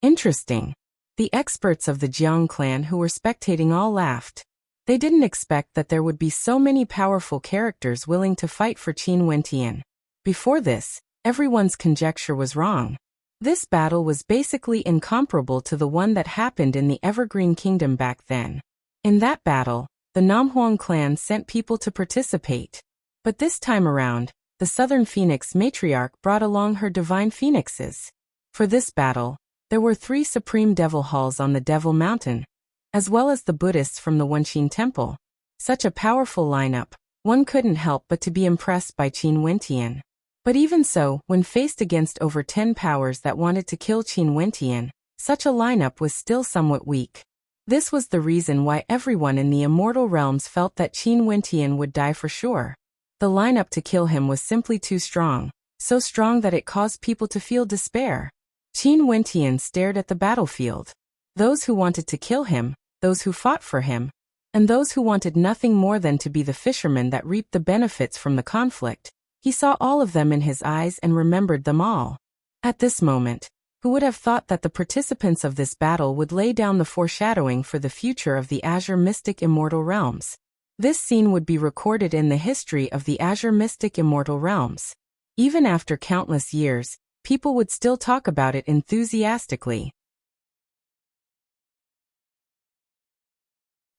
Interesting. The experts of the Jiang clan who were spectating all laughed. They didn't expect that there would be so many powerful characters willing to fight for Qin Wentian. Before this, everyone's conjecture was wrong. This battle was basically incomparable to the one that happened in the Evergreen Kingdom back then. In that battle, the Namhuang clan sent people to participate. But this time around, the Southern Phoenix matriarch brought along her divine phoenixes. For this battle, there were 3 supreme devil halls on the Devil Mountain, as well as the Buddhists from the Wenqin temple. Such a powerful lineup, one couldn't help but to be impressed by Qin Wentian. But even so, when faced against over 10 powers that wanted to kill Qin Wentian, such a lineup was still somewhat weak. This was the reason why everyone in the immortal realms felt that Qin Wentian would die for sure. The lineup to kill him was simply too strong, so strong that it caused people to feel despair. Qin Wentian stared at the battlefield. Those who wanted to kill him, those who fought for him, and those who wanted nothing more than to be the fisherman that reaped the benefits from the conflict. He saw all of them in his eyes and remembered them all. At this moment, who would have thought that the participants of this battle would lay down the foreshadowing for the future of the Azure Mystic Immortal Realms? This scene would be recorded in the history of the Azure Mystic Immortal Realms. Even after countless years, people would still talk about it enthusiastically.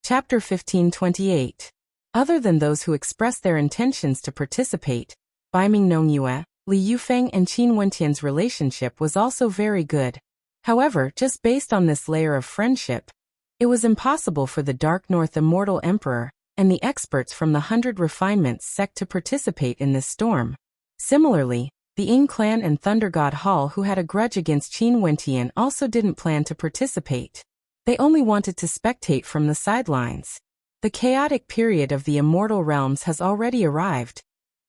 Chapter 1528. Other than those who expressed their intentions to participate, Baiming Nongyue, Li Yufeng and Qin Wentian's relationship was also very good. However, just based on this layer of friendship, it was impossible for the Dark North Immortal Emperor and the experts from the 100 Refinements sect to participate in this storm. Similarly, the Ying clan and Thunder God Hall, who had a grudge against Qin Wentian, also didn't plan to participate. They only wanted to spectate from the sidelines. The chaotic period of the Immortal Realms has already arrived.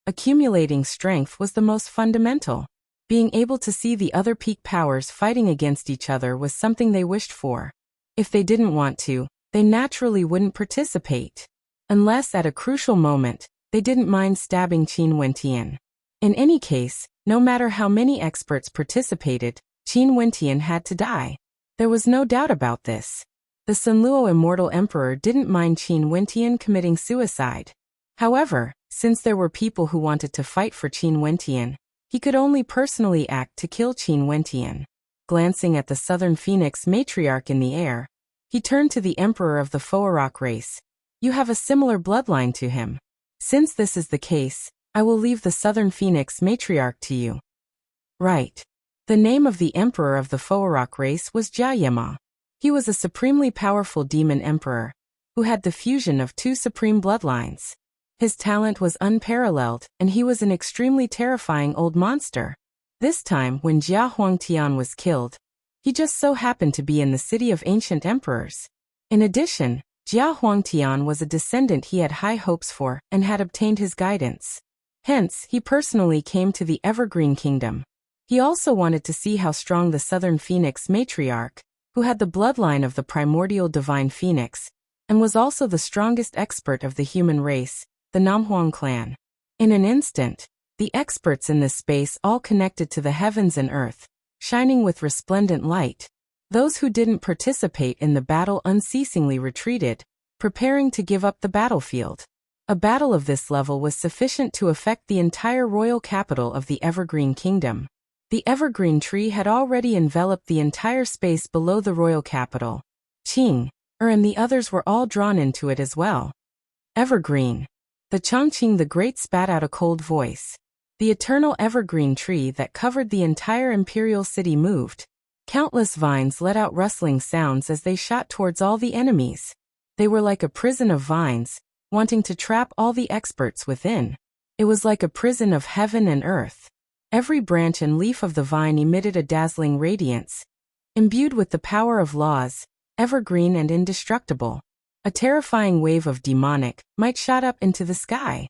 Accumulating strength was the most fundamental. Being able to see the other peak powers fighting against each other was something they wished for. If they didn't want to, they naturally wouldn't participate. Unless at a crucial moment, they didn't mind stabbing Qin Wentian. In any case, no matter how many experts participated, Qin Wentian had to die. There was no doubt about this. The Sunluo Immortal Emperor didn't mind Qin Wentian committing suicide. However, since there were people who wanted to fight for Qin Wentian, he could only personally act to kill Qin Wentian. Glancing at the Southern Phoenix matriarch in the air, he turned to the Emperor of the Foarok race. You have a similar bloodline to him. Since this is the case, I will leave the Southern Phoenix matriarch to you. Right. The name of the Emperor of the Foarok race was Jia Yema. He was a supremely powerful demon emperor, who had the fusion of two supreme bloodlines. His talent was unparalleled, and he was an extremely terrifying old monster. This time, when Jia Huangtian was killed, he just so happened to be in the city of ancient emperors. In addition, Jia Huangtian was a descendant he had high hopes for and had obtained his guidance. Hence, he personally came to the Evergreen Kingdom. He also wanted to see how strong the Southern Phoenix matriarch, who had the bloodline of the primordial divine phoenix, and was also the strongest expert of the human race, the Namhuang clan. In an instant, the experts in this space all connected to the heavens and earth, shining with resplendent light. Those who didn't participate in the battle unceasingly retreated, preparing to give up the battlefield. A battle of this level was sufficient to affect the entire royal capital of the Evergreen Kingdom. The evergreen tree had already enveloped the entire space below the royal capital. Qing, and the others were all drawn into it as well. Evergreen. The Chongqing the Great spat out a cold voice. The eternal evergreen tree that covered the entire imperial city moved. Countless vines let out rustling sounds as they shot towards all the enemies. They were like a prison of vines, wanting to trap all the experts within. It was like a prison of heaven and earth. Every branch and leaf of the vine emitted a dazzling radiance. Imbued with the power of laws, evergreen and indestructible. A terrifying wave of demonic might shot up into the sky.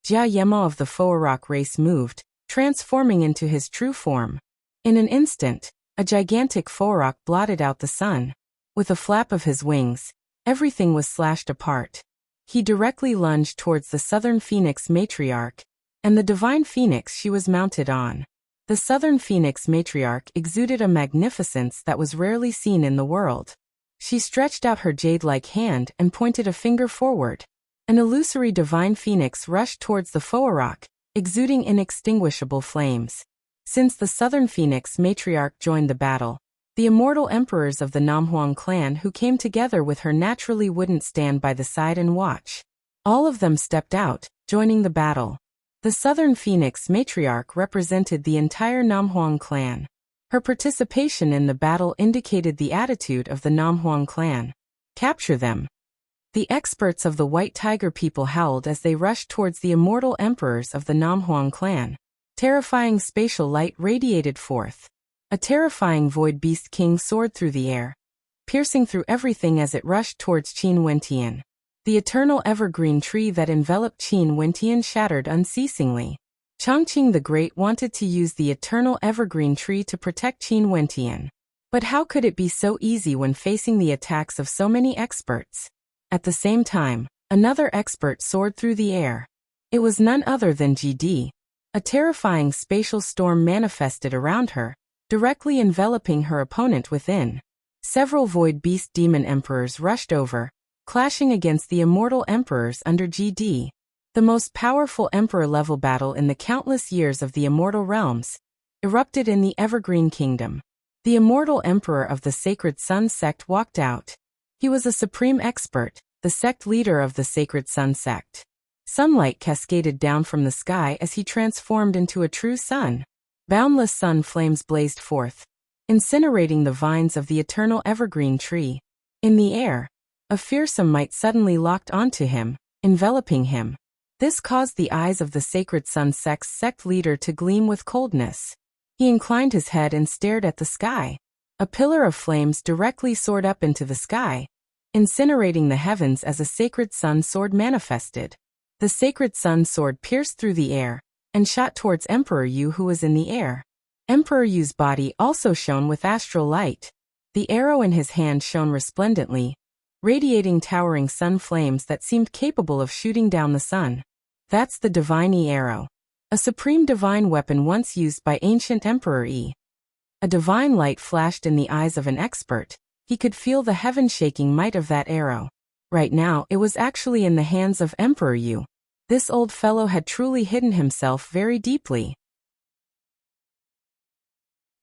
Jia Yema of the Foarok race moved, transforming into his true form. In an instant, a gigantic Foarok blotted out the sun. With a flap of his wings, everything was slashed apart. He directly lunged towards the Southern Phoenix matriarch, and the divine phoenix she was mounted on. The Southern Phoenix matriarch exuded a magnificence that was rarely seen in the world. She stretched out her jade-like hand and pointed a finger forward. An illusory divine phoenix rushed towards the Foarok, exuding inextinguishable flames. Since the Southern Phoenix matriarch joined the battle, the immortal emperors of the Namhuang clan who came together with her naturally wouldn't stand by the side and watch. All of them stepped out, joining the battle. The Southern Phoenix matriarch represented the entire Namhuang clan. Her participation in the battle indicated the attitude of the Namhuang clan. Capture them. The experts of the White Tiger people howled as they rushed towards the immortal emperors of the Namhuang clan. Terrifying spatial light radiated forth. A terrifying void beast king soared through the air, piercing through everything as it rushed towards Qin Wentian. The eternal evergreen tree that enveloped Qin Wentian shattered unceasingly. Chongqing the Great wanted to use the eternal evergreen tree to protect Qin Wentian. But how could it be so easy when facing the attacks of so many experts? At the same time, another expert soared through the air. It was none other than GD. A terrifying spatial storm manifested around her, directly enveloping her opponent within. Several void beast demon emperors rushed over, clashing against the immortal emperors under GD. The most powerful emperor-level battle in the countless years of the immortal realms erupted in the Evergreen Kingdom. The immortal emperor of the Sacred Sun sect walked out. He was a supreme expert, the sect leader of the Sacred Sun sect. Sunlight cascaded down from the sky as he transformed into a true sun. Boundless sun flames blazed forth, incinerating the vines of the eternal evergreen tree. In the air, a fearsome might suddenly locked onto him, enveloping him. This caused the eyes of the Sacred Sun sect's sect leader to gleam with coldness. He inclined his head and stared at the sky. A pillar of flames directly soared up into the sky, incinerating the heavens as a sacred sun sword manifested. The sacred sun sword pierced through the air and shot towards Emperor Yu, who was in the air. Emperor Yu's body also shone with astral light. The arrow in his hand shone resplendently, radiating towering sun flames that seemed capable of shooting down the sun. That's the Divine E arrow. A supreme divine weapon once used by ancient Emperor E. A divine light flashed in the eyes of an expert. He could feel the heaven-shaking might of that arrow. Right now, it was actually in the hands of Emperor Yu. This old fellow had truly hidden himself very deeply.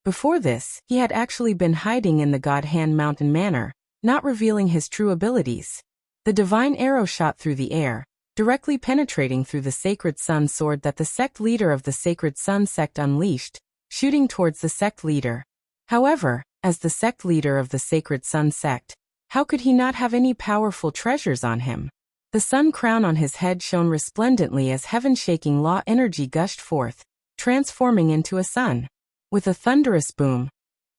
Before this, he had actually been hiding in the God Hand Mountain Manor, not revealing his true abilities. The divine arrow shot through the air, directly penetrating through the sacred sun sword that the sect leader of the Sacred Sun sect unleashed, shooting towards the sect leader. However, as the sect leader of the Sacred Sun sect, how could he not have any powerful treasures on him? The sun crown on his head shone resplendently as heaven-shaking law energy gushed forth, transforming into a sun. With a thunderous boom,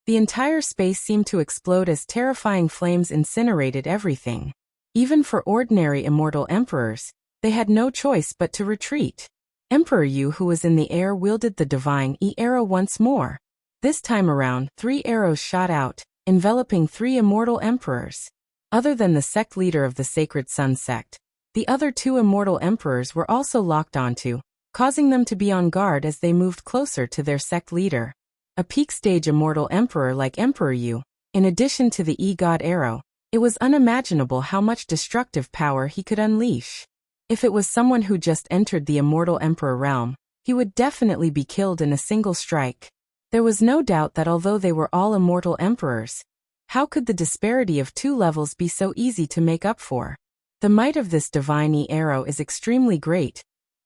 the entire space seemed to explode as terrifying flames incinerated everything. Even for ordinary immortal emperors, they had no choice but to retreat. Emperor Yu, who was in the air, wielded the Divine E arrow once more. This time around, 3 arrows shot out, enveloping 3 immortal emperors. Other than the sect leader of the Sacred Sun sect, the other 2 immortal emperors were also locked onto, causing them to be on guard as they moved closer to their sect leader. A peak-stage immortal emperor like Emperor Yu, in addition to the E-God arrow, it was unimaginable how much destructive power he could unleash. If it was someone who just entered the immortal emperor realm, he would definitely be killed in a single strike. There was no doubt that although they were all immortal emperors, how could the disparity of 2 levels be so easy to make up for? The might of this Divine E arrow is extremely great.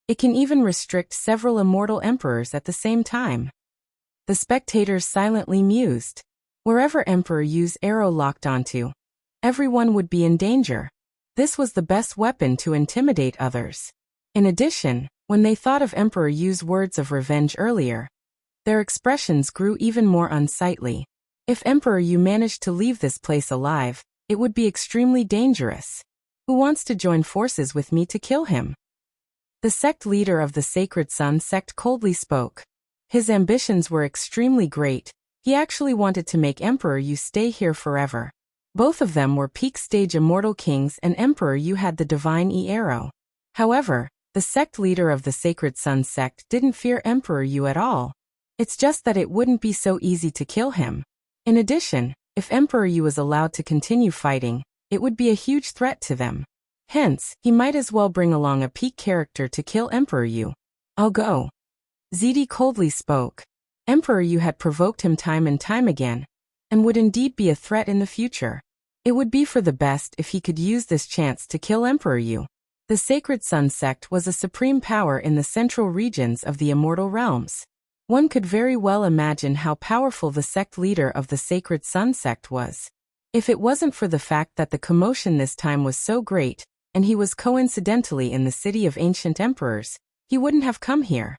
It can even restrict several immortal emperors at the same time. The spectators silently mused. Wherever Emperor Yu's arrow locked onto, everyone would be in danger. This was the best weapon to intimidate others. In addition, when they thought of Emperor Yu's words of revenge earlier, their expressions grew even more unsightly. If Emperor Yu managed to leave this place alive, it would be extremely dangerous. Who wants to join forces with me to kill him? The sect leader of the Sacred Sun sect coldly spoke. His ambitions were extremely great. He actually wanted to make Emperor Yu stay here forever. Both of them were peak-stage immortal kings, and Emperor Yu had the Divine E arrow. However, the sect leader of the Sacred Sun sect didn't fear Emperor Yu at all. It's just that it wouldn't be so easy to kill him. In addition, if Emperor Yu was allowed to continue fighting, it would be a huge threat to them. Hence, he might as well bring along a peak character to kill Emperor Yu. I'll go. ZD coldly spoke. Emperor Yu had provoked him time and time again, and would indeed be a threat in the future. It would be for the best if he could use this chance to kill Emperor Yu. The Sacred Sun sect was a supreme power in the central regions of the immortal realms. One could very well imagine how powerful the sect leader of the Sacred Sun sect was. If it wasn't for the fact that the commotion this time was so great, and he was coincidentally in the city of ancient emperors, he wouldn't have come here.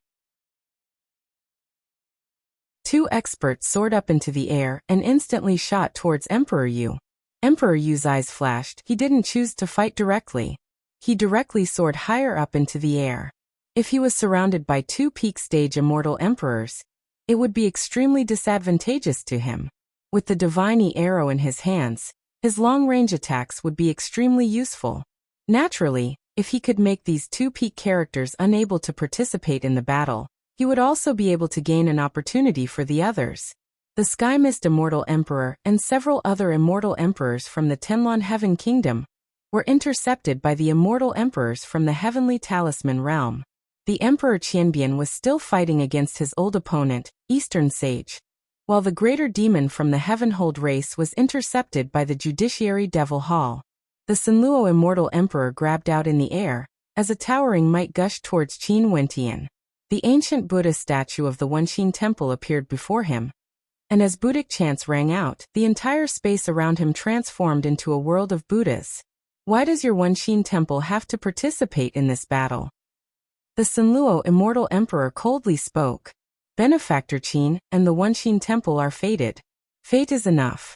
2 experts soared up into the air and instantly shot towards Emperor Yu. Emperor Yu's eyes flashed. He didn't choose to fight directly. He directly soared higher up into the air. If he was surrounded by 2 peak stage immortal emperors, it would be extremely disadvantageous to him. With the Divine arrow in his hands, his long-range attacks would be extremely useful. Naturally, if he could make these 2 peak characters unable to participate in the battle, he would also be able to gain an opportunity for the others. The Sky Mist Immortal Emperor and several other immortal emperors from the Tenlon Heaven Kingdom were intercepted by the immortal emperors from the Heavenly Talisman Realm. The Emperor Qianbian was still fighting against his old opponent, Eastern Sage, while the Greater Demon from the Heavenhold race was intercepted by the Judiciary Devil Hall. The Sinluo Immortal Emperor grabbed out in the air, as a towering might gushed towards Qin Wentian. The ancient Buddha statue of the Wenqin Temple appeared before him, and as Buddhic chants rang out, the entire space around him transformed into a world of Buddhas. Why does your Wenqin Temple have to participate in this battle? The Sinluo Immortal Emperor coldly spoke. Benefactor Qin and the Wenqin Temple are fated. Fate is enough.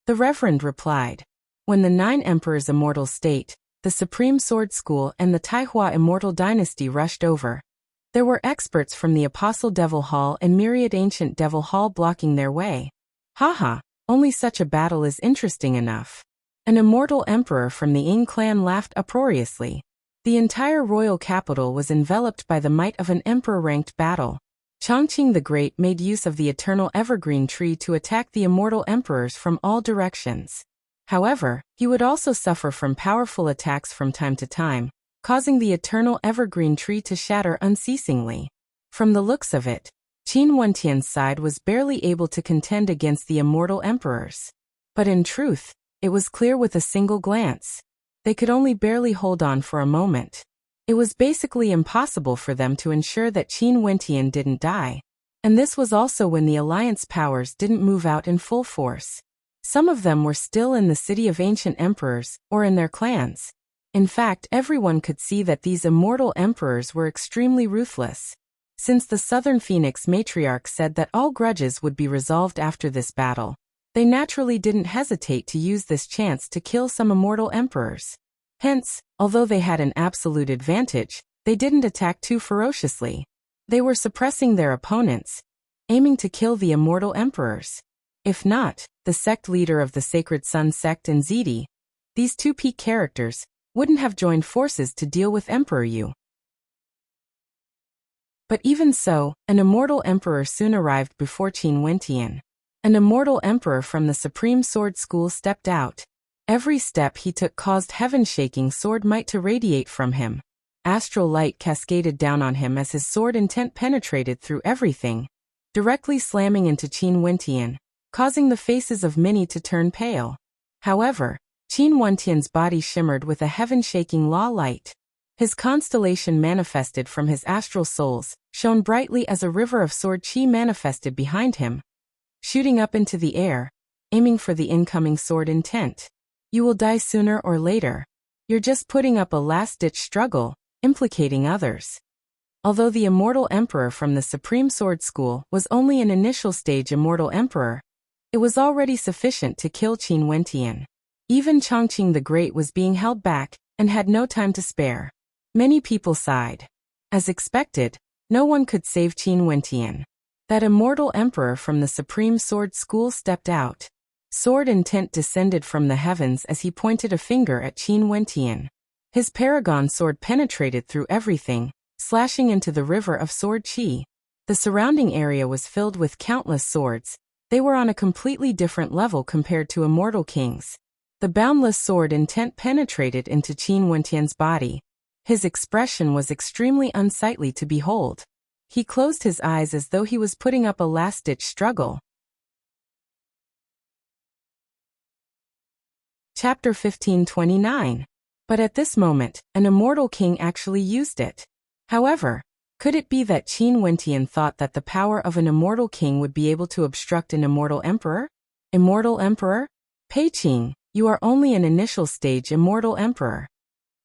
The Reverend replied. When the 9 Emperors Immortal State, the Supreme Sword School and the Taihua Immortal Dynasty rushed over, there were experts from the Apostle Devil Hall and myriad Ancient Devil Hall blocking their way. Haha, only such a battle is interesting enough. An immortal emperor from the Ying clan laughed uproariously. The entire royal capital was enveloped by the might of an emperor-ranked battle. Chongqing the Great made use of the eternal evergreen tree to attack the immortal emperors from all directions. However, he would also suffer from powerful attacks from time to time, causing the eternal evergreen tree to shatter unceasingly. From the looks of it, Qin Wentian's side was barely able to contend against the immortal emperors. But in truth, it was clear with a single glance. They could only barely hold on for a moment. It was basically impossible for them to ensure that Qin Wentian didn't die. And this was also when the alliance powers didn't move out in full force. Some of them were still in the city of ancient emperors, or in their clans. In fact, everyone could see that these immortal emperors were extremely ruthless. Since the Southern Phoenix matriarch said that all grudges would be resolved after this battle, they naturally didn't hesitate to use this chance to kill some immortal emperors. Hence, although they had an absolute advantage, they didn't attack too ferociously. They were suppressing their opponents, aiming to kill the immortal emperors. If not, the sect leader of the Sacred Sun sect and Zidi, these 2 peak characters, wouldn't have joined forces to deal with Emperor Yu. But even so, an immortal emperor soon arrived before Qin Wentian. An immortal emperor from the Supreme Sword School stepped out. Every step he took caused heaven-shaking sword might to radiate from him. Astral light cascaded down on him as his sword intent penetrated through everything, directly slamming into Qin Wentian, causing the faces of many to turn pale. However, Qin Wentian's body shimmered with a heaven-shaking law light. His constellation manifested from his astral souls, shone brightly as a river of sword chi manifested behind him, shooting up into the air, aiming for the incoming sword intent. You will die sooner or later. You're just putting up a last-ditch struggle, implicating others. Although the Immortal Emperor from the Supreme Sword School was only an initial stage Immortal Emperor, it was already sufficient to kill Qin Wentian. Even Chongqing the Great was being held back, and had no time to spare. Many people sighed. As expected, no one could save Qin Wentian. That immortal emperor from the Supreme Sword School stepped out. Sword intent descended from the heavens as he pointed a finger at Qin Wentian. His paragon sword penetrated through everything, slashing into the river of sword chi. The surrounding area was filled with countless swords. They were on a completely different level compared to immortal kings. The boundless sword intent penetrated into Qin Wentian's body. His expression was extremely unsightly to behold. He closed his eyes as though he was putting up a last-ditch struggle. Chapter 1529. But at this moment, an immortal king actually used it. However, could it be that Qin Wentian thought that the power of an immortal king would be able to obstruct an immortal emperor? Immortal emperor? Pei Qing, you are only an initial stage immortal emperor.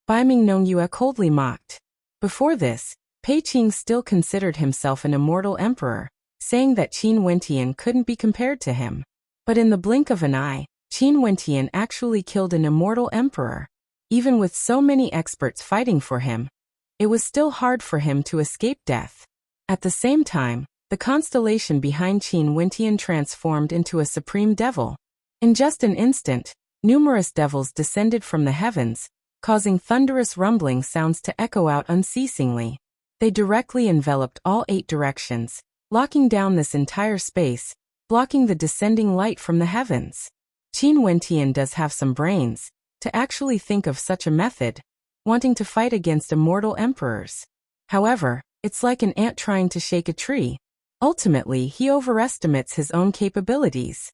Bai Ming Nongyue coldly mocked. Before this, Pei Qing still considered himself an immortal emperor, saying that Qin Wentian couldn't be compared to him. But in the blink of an eye, Qin Wentian actually killed an immortal emperor. Even with so many experts fighting for him, it was still hard for him to escape death. At the same time, the constellation behind Qin Wentian transformed into a supreme devil. In just an instant, numerous devils descended from the heavens, causing thunderous rumbling sounds to echo out unceasingly. They directly enveloped all 8 directions, locking down this entire space, blocking the descending light from the heavens. Qin Wentian does have some brains to actually think of such a method, wanting to fight against immortal emperors. However, it's like an ant trying to shake a tree. Ultimately, he overestimates his own capabilities.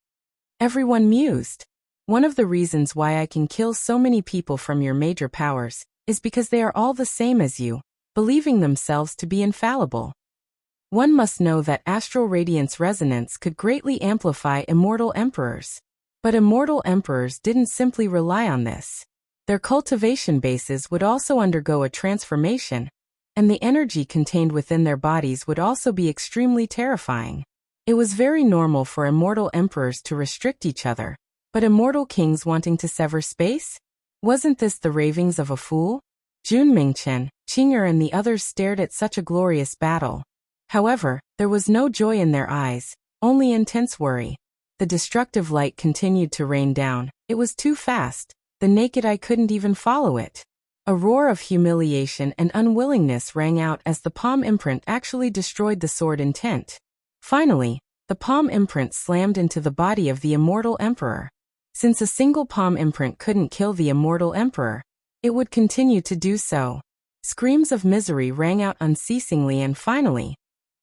Everyone mused. One of the reasons why I can kill so many people from your major powers is because they are all the same as you, believing themselves to be infallible. One must know that astral radiance resonance could greatly amplify immortal emperors. But immortal emperors didn't simply rely on this. Their cultivation bases would also undergo a transformation, and the energy contained within their bodies would also be extremely terrifying. It was very normal for immortal emperors to restrict each other, but immortal kings wanting to sever space? Wasn't this the ravings of a fool? Jun Mingchen, Qing'er and the others stared at such a glorious battle. However, there was no joy in their eyes, only intense worry. The destructive light continued to rain down. It was too fast. The naked eye couldn't even follow it. A roar of humiliation and unwillingness rang out as the palm imprint actually destroyed the sword intent. Finally, the palm imprint slammed into the body of the immortal emperor. Since a single palm imprint couldn't kill the immortal emperor, it would continue to do so. Screams of misery rang out unceasingly and finally,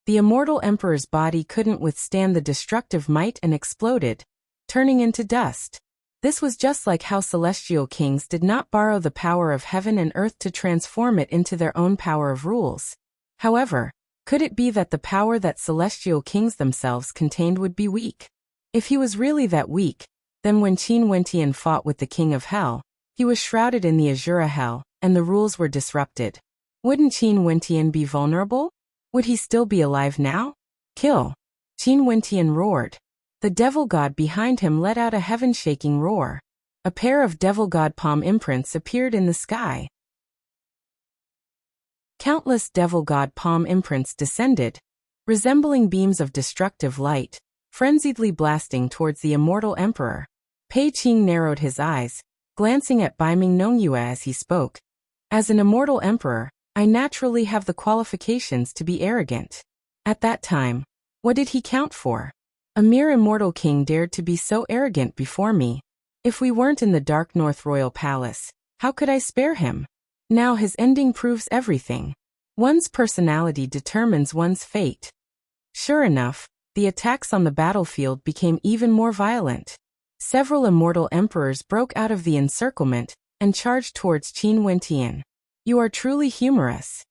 the immortal emperor's body couldn't withstand the destructive might and exploded, turning into dust. This was just like how celestial kings did not borrow the power of heaven and earth to transform it into their own power of rules. However, could it be that the power that celestial kings themselves contained would be weak? If he was really that weak, then when Qin Wentian fought with the King of Hell, he was shrouded in the Azura Hell, and the rules were disrupted. Wouldn't Qin Wentian be vulnerable? Would he still be alive now? Kill! Qin Wentian roared. The devil god behind him let out a heaven-shaking roar. A pair of devil god palm imprints appeared in the sky. Countless devil god palm imprints descended, resembling beams of destructive light, frenziedly blasting towards the immortal emperor. Pei Qing narrowed his eyes, glancing at Bai Ming Nongyue as he spoke. As an immortal emperor, I naturally have the qualifications to be arrogant. At that time, what did he count for? A mere immortal king dared to be so arrogant before me. If we weren't in the Dark North Royal Palace, how could I spare him? Now his ending proves everything. One's personality determines one's fate. Sure enough, the attacks on the battlefield became even more violent. Several immortal emperors broke out of the encirclement and charged towards Qin Wentian. You are truly humorous.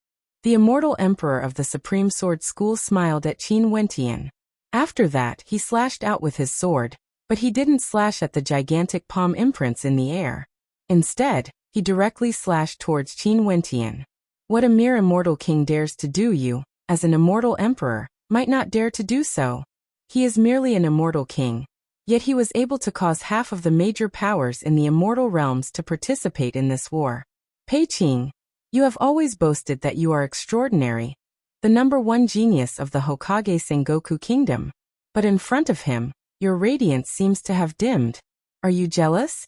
The immortal emperor of the Supreme Sword School smiled at Qin Wentian. After that, he slashed out with his sword, but he didn't slash at the gigantic palm imprints in the air. Instead, he directly slashed towards Qin Wentian. What a mere immortal king dares to do, you, as an immortal emperor, might not dare to do so. He is merely an immortal king. Yet he was able to cause half of the major powers in the immortal realms to participate in this war. Pei Qing, you have always boasted that you are extraordinary, the #1 genius of the Hokage Sengoku Kingdom. But in front of him, your radiance seems to have dimmed. Are you jealous?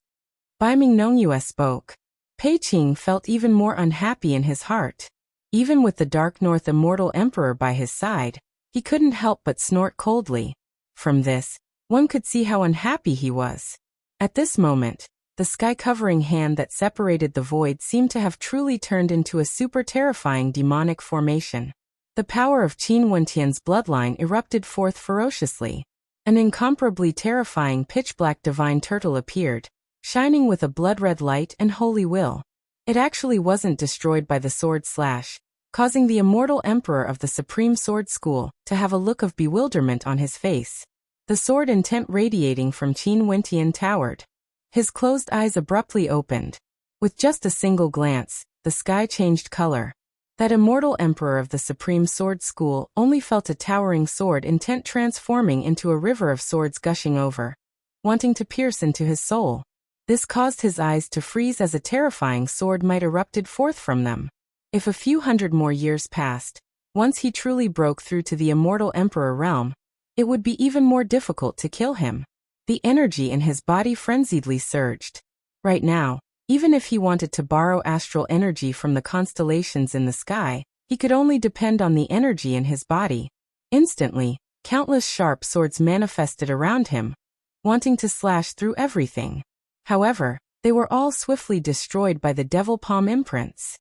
Bai Ming Nongyue spoke. Pei Qing felt even more unhappy in his heart. Even with the Dark North Immortal Emperor by his side, he couldn't help but snort coldly. From this, one could see how unhappy he was. At this moment, the sky-covering hand that separated the void seemed to have truly turned into a super terrifying demonic formation. The power of Qin Wentian's bloodline erupted forth ferociously. An incomparably terrifying pitch-black divine turtle appeared, shining with a blood-red light and holy will. It actually wasn't destroyed by the sword slash, causing the immortal emperor of the Supreme Sword School to have a look of bewilderment on his face. The sword intent radiating from Qin Wentian towered. His closed eyes abruptly opened. With just a single glance, the sky changed color. That immortal emperor of the Supreme Sword School only felt a towering sword intent transforming into a river of swords gushing over, wanting to pierce into his soul. This caused his eyes to freeze as a terrifying sword might erupted forth from them. If a few hundred more years passed, once he truly broke through to the immortal emperor realm, it would be even more difficult to kill him. The energy in his body frenziedly surged. Right now, even if he wanted to borrow astral energy from the constellations in the sky, he could only depend on the energy in his body. Instantly, countless sharp swords manifested around him, wanting to slash through everything. However, they were all swiftly destroyed by the devil palm imprints.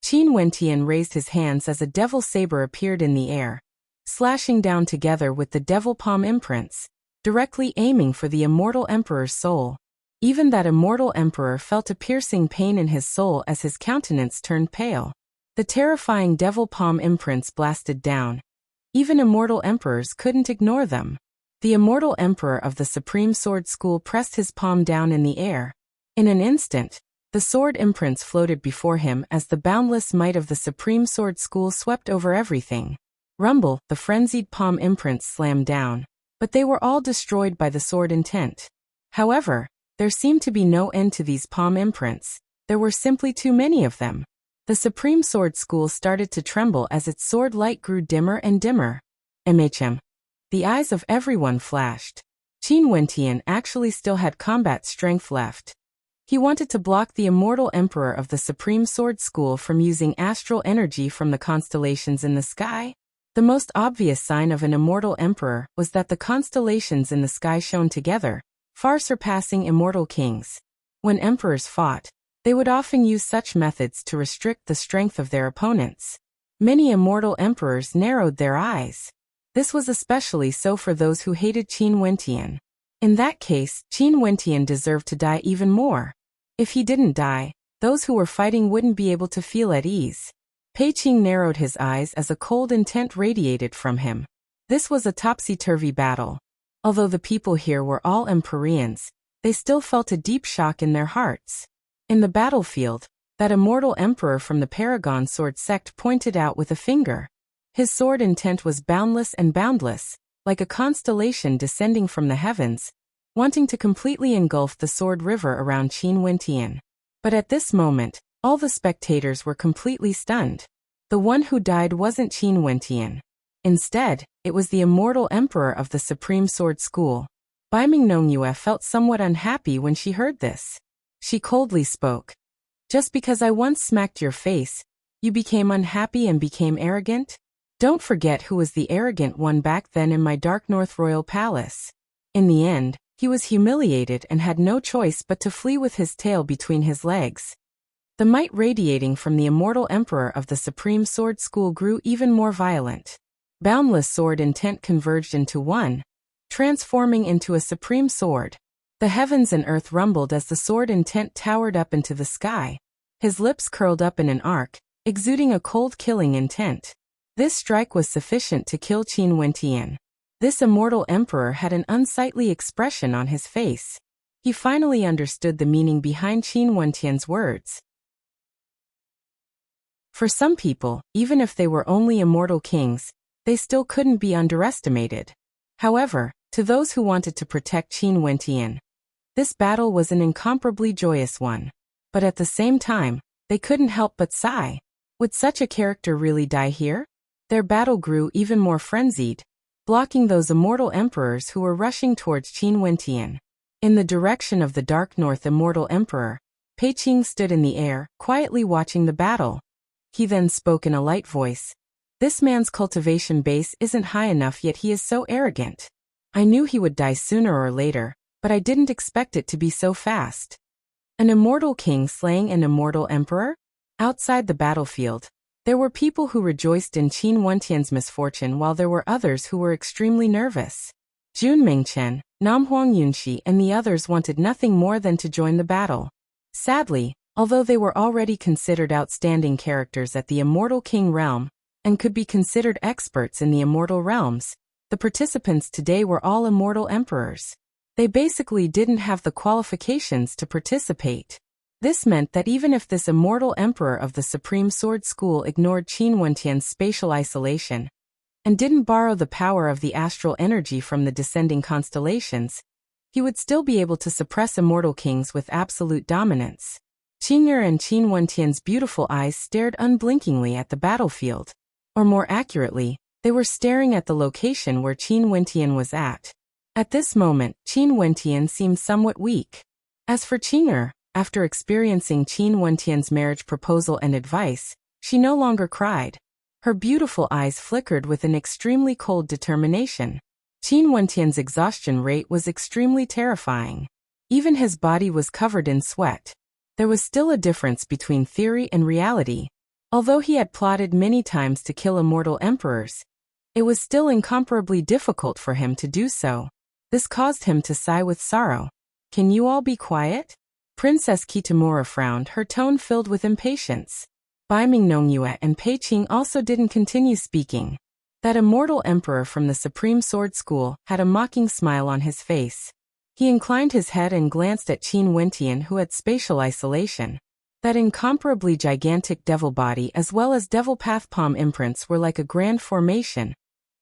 Qin Wentian raised his hands as a devil saber appeared in the air, slashing down together with the devil palm imprints, directly aiming for the immortal emperor's soul. Even that immortal emperor felt a piercing pain in his soul as his countenance turned pale. The terrifying devil palm imprints blasted down. Even immortal emperors couldn't ignore them. The immortal emperor of the Supreme Sword School pressed his palm down in the air. In an instant, the sword imprints floated before him as the boundless might of the Supreme Sword School swept over everything. Rumble, the frenzied palm imprints slammed down, but they were all destroyed by the sword intent. However, there seemed to be no end to these palm imprints. There were simply too many of them. The Supreme Sword School started to tremble as its sword light grew dimmer and dimmer. MHM. The eyes of everyone flashed. Qin Wentian actually still had combat strength left. He wanted to block the immortal emperor of the Supreme Sword School from using astral energy from the constellations in the sky. The most obvious sign of an immortal emperor was that the constellations in the sky shone together, far surpassing immortal kings. When emperors fought, they would often use such methods to restrict the strength of their opponents. Many immortal emperors narrowed their eyes. This was especially so for those who hated Qin Wentian. In that case, Qin Wentian deserved to die even more. If he didn't die, those who were fighting wouldn't be able to feel at ease. Pei Qing narrowed his eyes as a cold intent radiated from him. This was a topsy-turvy battle. Although the people here were all Empyreans, they still felt a deep shock in their hearts. In the battlefield, that immortal emperor from the Paragon Sword sect pointed out with a finger. His sword intent was boundless and boundless, like a constellation descending from the heavens, wanting to completely engulf the sword river around Qin Wentian. But at this moment, all the spectators were completely stunned. The one who died wasn't Qin Wentian. Instead, it was the immortal emperor of the Supreme Sword School. Bai Mingnongyue felt somewhat unhappy when she heard this. She coldly spoke. Just because I once smacked your face, you became unhappy and became arrogant? Don't forget who was the arrogant one back then in my Dark North Royal Palace. In the end, he was humiliated and had no choice but to flee with his tail between his legs. The might radiating from the immortal emperor of the Supreme Sword School grew even more violent. Boundless sword intent converged into one, transforming into a supreme sword. The heavens and earth rumbled as the sword intent towered up into the sky. His lips curled up in an arc, exuding a cold killing intent. This strike was sufficient to kill Qin Wentian. This immortal emperor had an unsightly expression on his face. He finally understood the meaning behind Qin Wentian's words. For some people, even if they were only immortal kings, they still couldn't be underestimated. However, to those who wanted to protect Qin Wentian, this battle was an incomparably joyous one. But at the same time, they couldn't help but sigh. Would such a character really die here? Their battle grew even more frenzied, blocking those immortal emperors who were rushing towards Qin Wentian. In the direction of the Dark North immortal emperor, Pei Qing stood in the air, quietly watching the battle. He then spoke in a light voice. This man's cultivation base isn't high enough, yet he is so arrogant. I knew he would die sooner or later, but I didn't expect it to be so fast. An immortal king slaying an immortal emperor? Outside the battlefield, there were people who rejoiced in Qin Wentian's misfortune while there were others who were extremely nervous. Jun Mingchen, Nam Huang Yunxi and the others wanted nothing more than to join the battle. Sadly, although they were already considered outstanding characters at the Immortal King realm, and could be considered experts in the immortal realms, the participants today were all immortal emperors. They basically didn't have the qualifications to participate. This meant that even if this immortal emperor of the Supreme Sword School ignored Qin Wentian's spatial isolation, and didn't borrow the power of the astral energy from the descending constellations, he would still be able to suppress immortal kings with absolute dominance. Qing'er and Qin Wentian's beautiful eyes stared unblinkingly at the battlefield. Or more accurately, they were staring at the location where Qin Wentian was at. At this moment, Qin Wentian seemed somewhat weak. As for Qing'er, after experiencing Qin Wentian's marriage proposal and advice, she no longer cried. Her beautiful eyes flickered with an extremely cold determination. Qin Wentian's exhaustion rate was extremely terrifying. Even his body was covered in sweat. There was still a difference between theory and reality. Although he had plotted many times to kill immortal emperors, it was still incomparably difficult for him to do so. This caused him to sigh with sorrow. "Can you all be quiet?" Princess Kitamura frowned, her tone filled with impatience. Bai Mingnongyue and Pei Qing also didn't continue speaking. That immortal emperor from the Supreme Sword School had a mocking smile on his face. He inclined his head and glanced at Qin Wentian, who had spatial isolation. That incomparably gigantic devil body as well as devil path palm imprints were like a grand formation,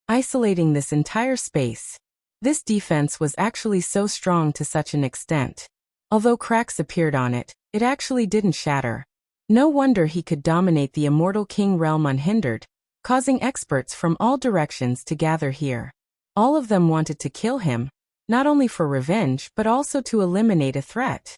isolating this entire space. This defense was actually so strong to such an extent. Although cracks appeared on it, it actually didn't shatter. No wonder he could dominate the immortal king realm unhindered, causing experts from all directions to gather here. All of them wanted to kill him, not only for revenge but also to eliminate a threat.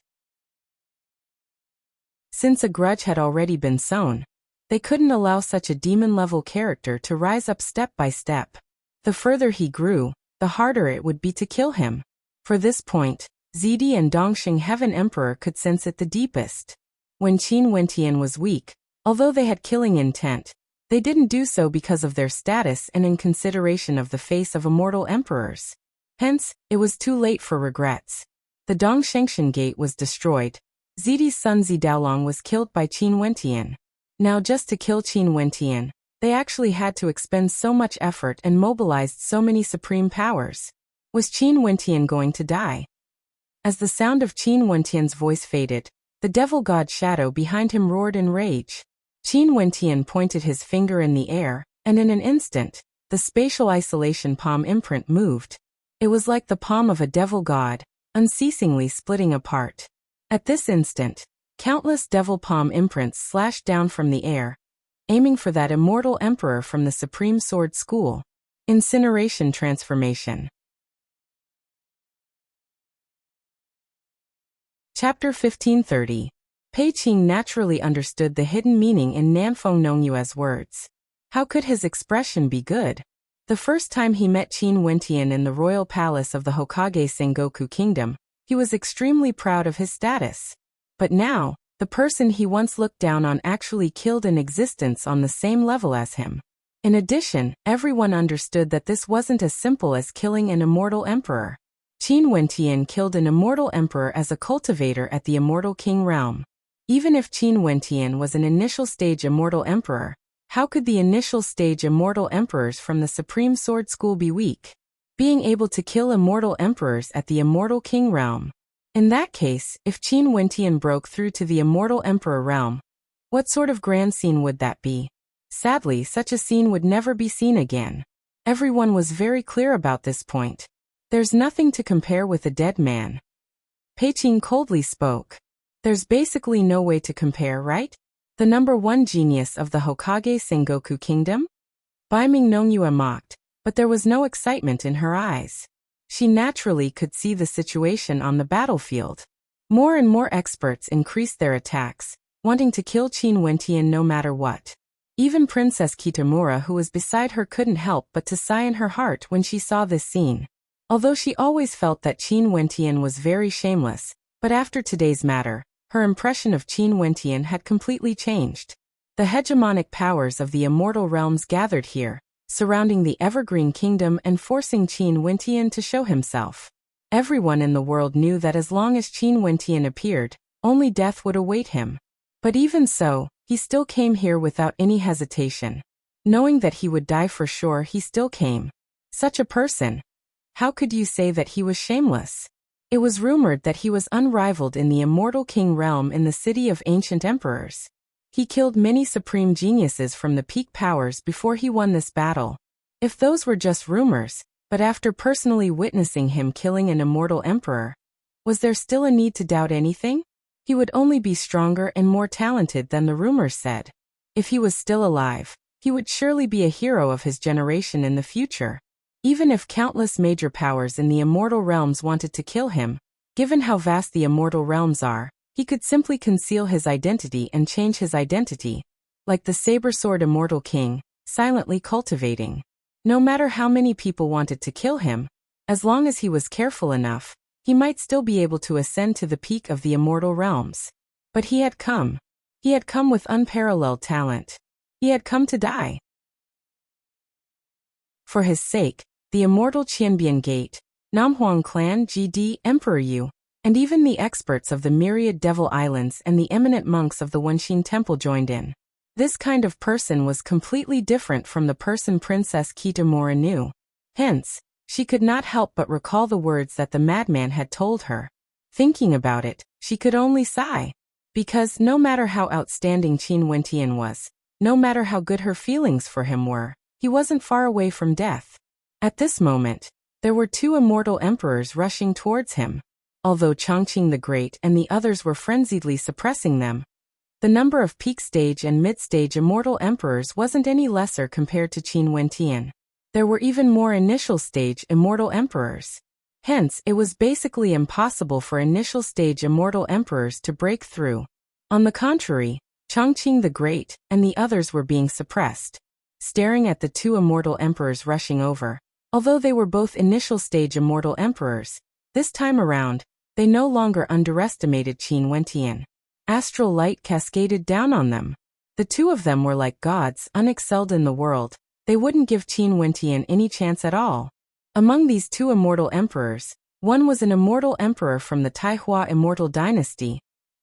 Since a grudge had already been sown, they couldn't allow such a demon-level character to rise up step by step. The further he grew, the harder it would be to kill him. For this point, Zidi and Dongxing Heaven Emperor could sense it the deepest. When Qin Wentian was weak, although they had killing intent, they didn't do so because of their status and in consideration of the face of immortal emperors. Hence, it was too late for regrets. The Dongshengshan Gate was destroyed. Zidi's son Zidaolong was killed by Qin Wentian. Now just to kill Qin Wentian, they actually had to expend so much effort and mobilized so many supreme powers. Was Qin Wentian going to die? As the sound of Qin Wentian's voice faded, the devil god shadow behind him roared in rage. Qin Wentian pointed his finger in the air, and in an instant, the spatial isolation palm imprint moved. It was like the palm of a devil god, unceasingly splitting apart. At this instant, countless devil palm imprints slashed down from the air, aiming for that immortal emperor from the Supreme Sword School. Incineration transformation. Chapter 1530. Pei Qing naturally understood the hidden meaning in Nanfeng Nongyue's words. How could his expression be good? The first time he met Qin Wentian in the royal palace of the Hokage Sengoku Kingdom, he was extremely proud of his status. But now, the person he once looked down on actually killed an existence on the same level as him. In addition, everyone understood that this wasn't as simple as killing an immortal emperor. Qin Wentian killed an immortal emperor as a cultivator at the immortal king realm. Even if Qin Wentian was an initial stage immortal emperor, how could the initial stage immortal emperors from the Supreme Sword School be weak? Being able to kill immortal emperors at the immortal king realm. In that case, if Qin Wentian broke through to the immortal emperor realm, what sort of grand scene would that be? Sadly, such a scene would never be seen again. Everyone was very clear about this point. There's nothing to compare with a dead man. Pei Qing coldly spoke. There's basically no way to compare, right? The number one genius of the Hokage Sengoku Kingdom? Bai Mingnongyue mocked, but there was no excitement in her eyes. She naturally could see the situation on the battlefield. More and more experts increased their attacks, wanting to kill Qin Wentian no matter what. Even Princess Kitamura, who was beside her, couldn't help but to sigh in her heart when she saw this scene. Although she always felt that Qin Wentian was very shameless, but after today's matter, her impression of Qin Wentian had completely changed. The hegemonic powers of the immortal realms gathered here, surrounding the Evergreen Kingdom and forcing Qin Wentian to show himself. Everyone in the world knew that as long as Qin Wentian appeared, only death would await him. But even so, he still came here without any hesitation. Knowing that he would die for sure, he still came. Such a person. How could you say that he was shameless? It was rumored that he was unrivaled in the immortal king realm in the city of ancient emperors. He killed many supreme geniuses from the peak powers before he won this battle. If those were just rumors, but after personally witnessing him killing an immortal emperor, was there still a need to doubt anything? He would only be stronger and more talented than the rumors said. If he was still alive, he would surely be a hero of his generation in the future. Even if countless major powers in the immortal realms wanted to kill him, given how vast the immortal realms are, he could simply conceal his identity and change his identity, like the saber-sword immortal king, silently cultivating. No matter how many people wanted to kill him, as long as he was careful enough, he might still be able to ascend to the peak of the immortal realms. But he had come. He had come with unparalleled talent. He had come to die. For his sake, the immortal Qianbian Gate, Namhuang Clan GD Emperor Yu, and even the experts of the myriad Devil Islands and the eminent monks of the Wenxin Temple joined in. This kind of person was completely different from the person Princess Kitamura knew. Hence, she could not help but recall the words that the madman had told her. Thinking about it, she could only sigh. Because no matter how outstanding Qin Wentian was, no matter how good her feelings for him were, he wasn't far away from death. At this moment, there were two immortal emperors rushing towards him. Although Chongqing the Great and the others were frenziedly suppressing them, the number of peak stage and mid-stage immortal emperors wasn't any lesser compared to Qin Wentian. There were even more initial stage immortal emperors. Hence, it was basically impossible for initial stage immortal emperors to break through. On the contrary, Chongqing the Great and the others were being suppressed. Staring at the two immortal emperors rushing over, although they were both initial stage immortal emperors, this time around, they no longer underestimated Qin Wentian. Astral light cascaded down on them. The two of them were like gods, unexcelled in the world. They wouldn't give Qin Wentian any chance at all. Among these two immortal emperors, one was an immortal emperor from the Taihua immortal dynasty.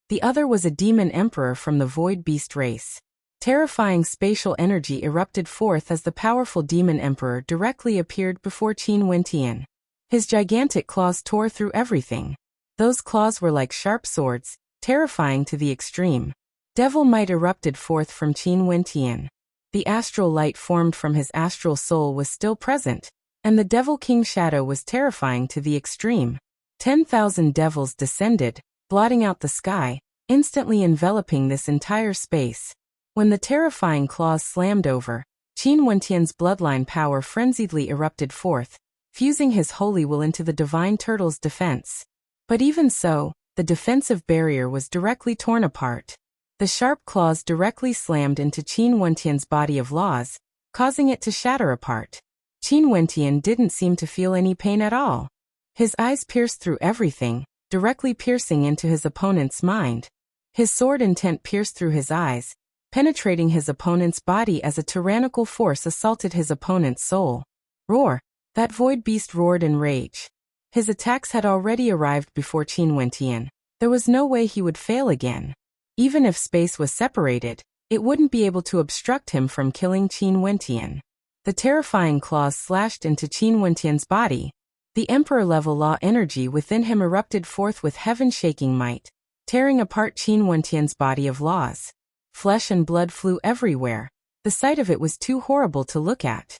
The other was a demon emperor from the void beast race. Terrifying spatial energy erupted forth as the powerful demon emperor directly appeared before Qin Wentian. His gigantic claws tore through everything. Those claws were like sharp swords, terrifying to the extreme. Devil might erupted forth from Qin Wentian. The astral light formed from his astral soul was still present, and the Devil King shadow was terrifying to the extreme. 10,000 devils descended, blotting out the sky, instantly enveloping this entire space. When the terrifying claws slammed over, Qin Wentian's bloodline power frenziedly erupted forth, fusing his holy will into the divine turtle's defense. But even so, the defensive barrier was directly torn apart. The sharp claws directly slammed into Qin Wentian's body of laws, causing it to shatter apart. Qin Wentian didn't seem to feel any pain at all. His eyes pierced through everything, directly piercing into his opponent's mind. His sword intent pierced through his eyes, penetrating his opponent's body as a tyrannical force assaulted his opponent's soul. Roar! That void beast roared in rage. His attacks had already arrived before Qin Wentian. There was no way he would fail again. Even if space was separated, it wouldn't be able to obstruct him from killing Qin Wentian. The terrifying claws slashed into Qin Wentian's body. The emperor-level law energy within him erupted forth with heaven-shaking might, tearing apart Qin Wentian's body of laws. Flesh and blood flew everywhere. The sight of it was too horrible to look at.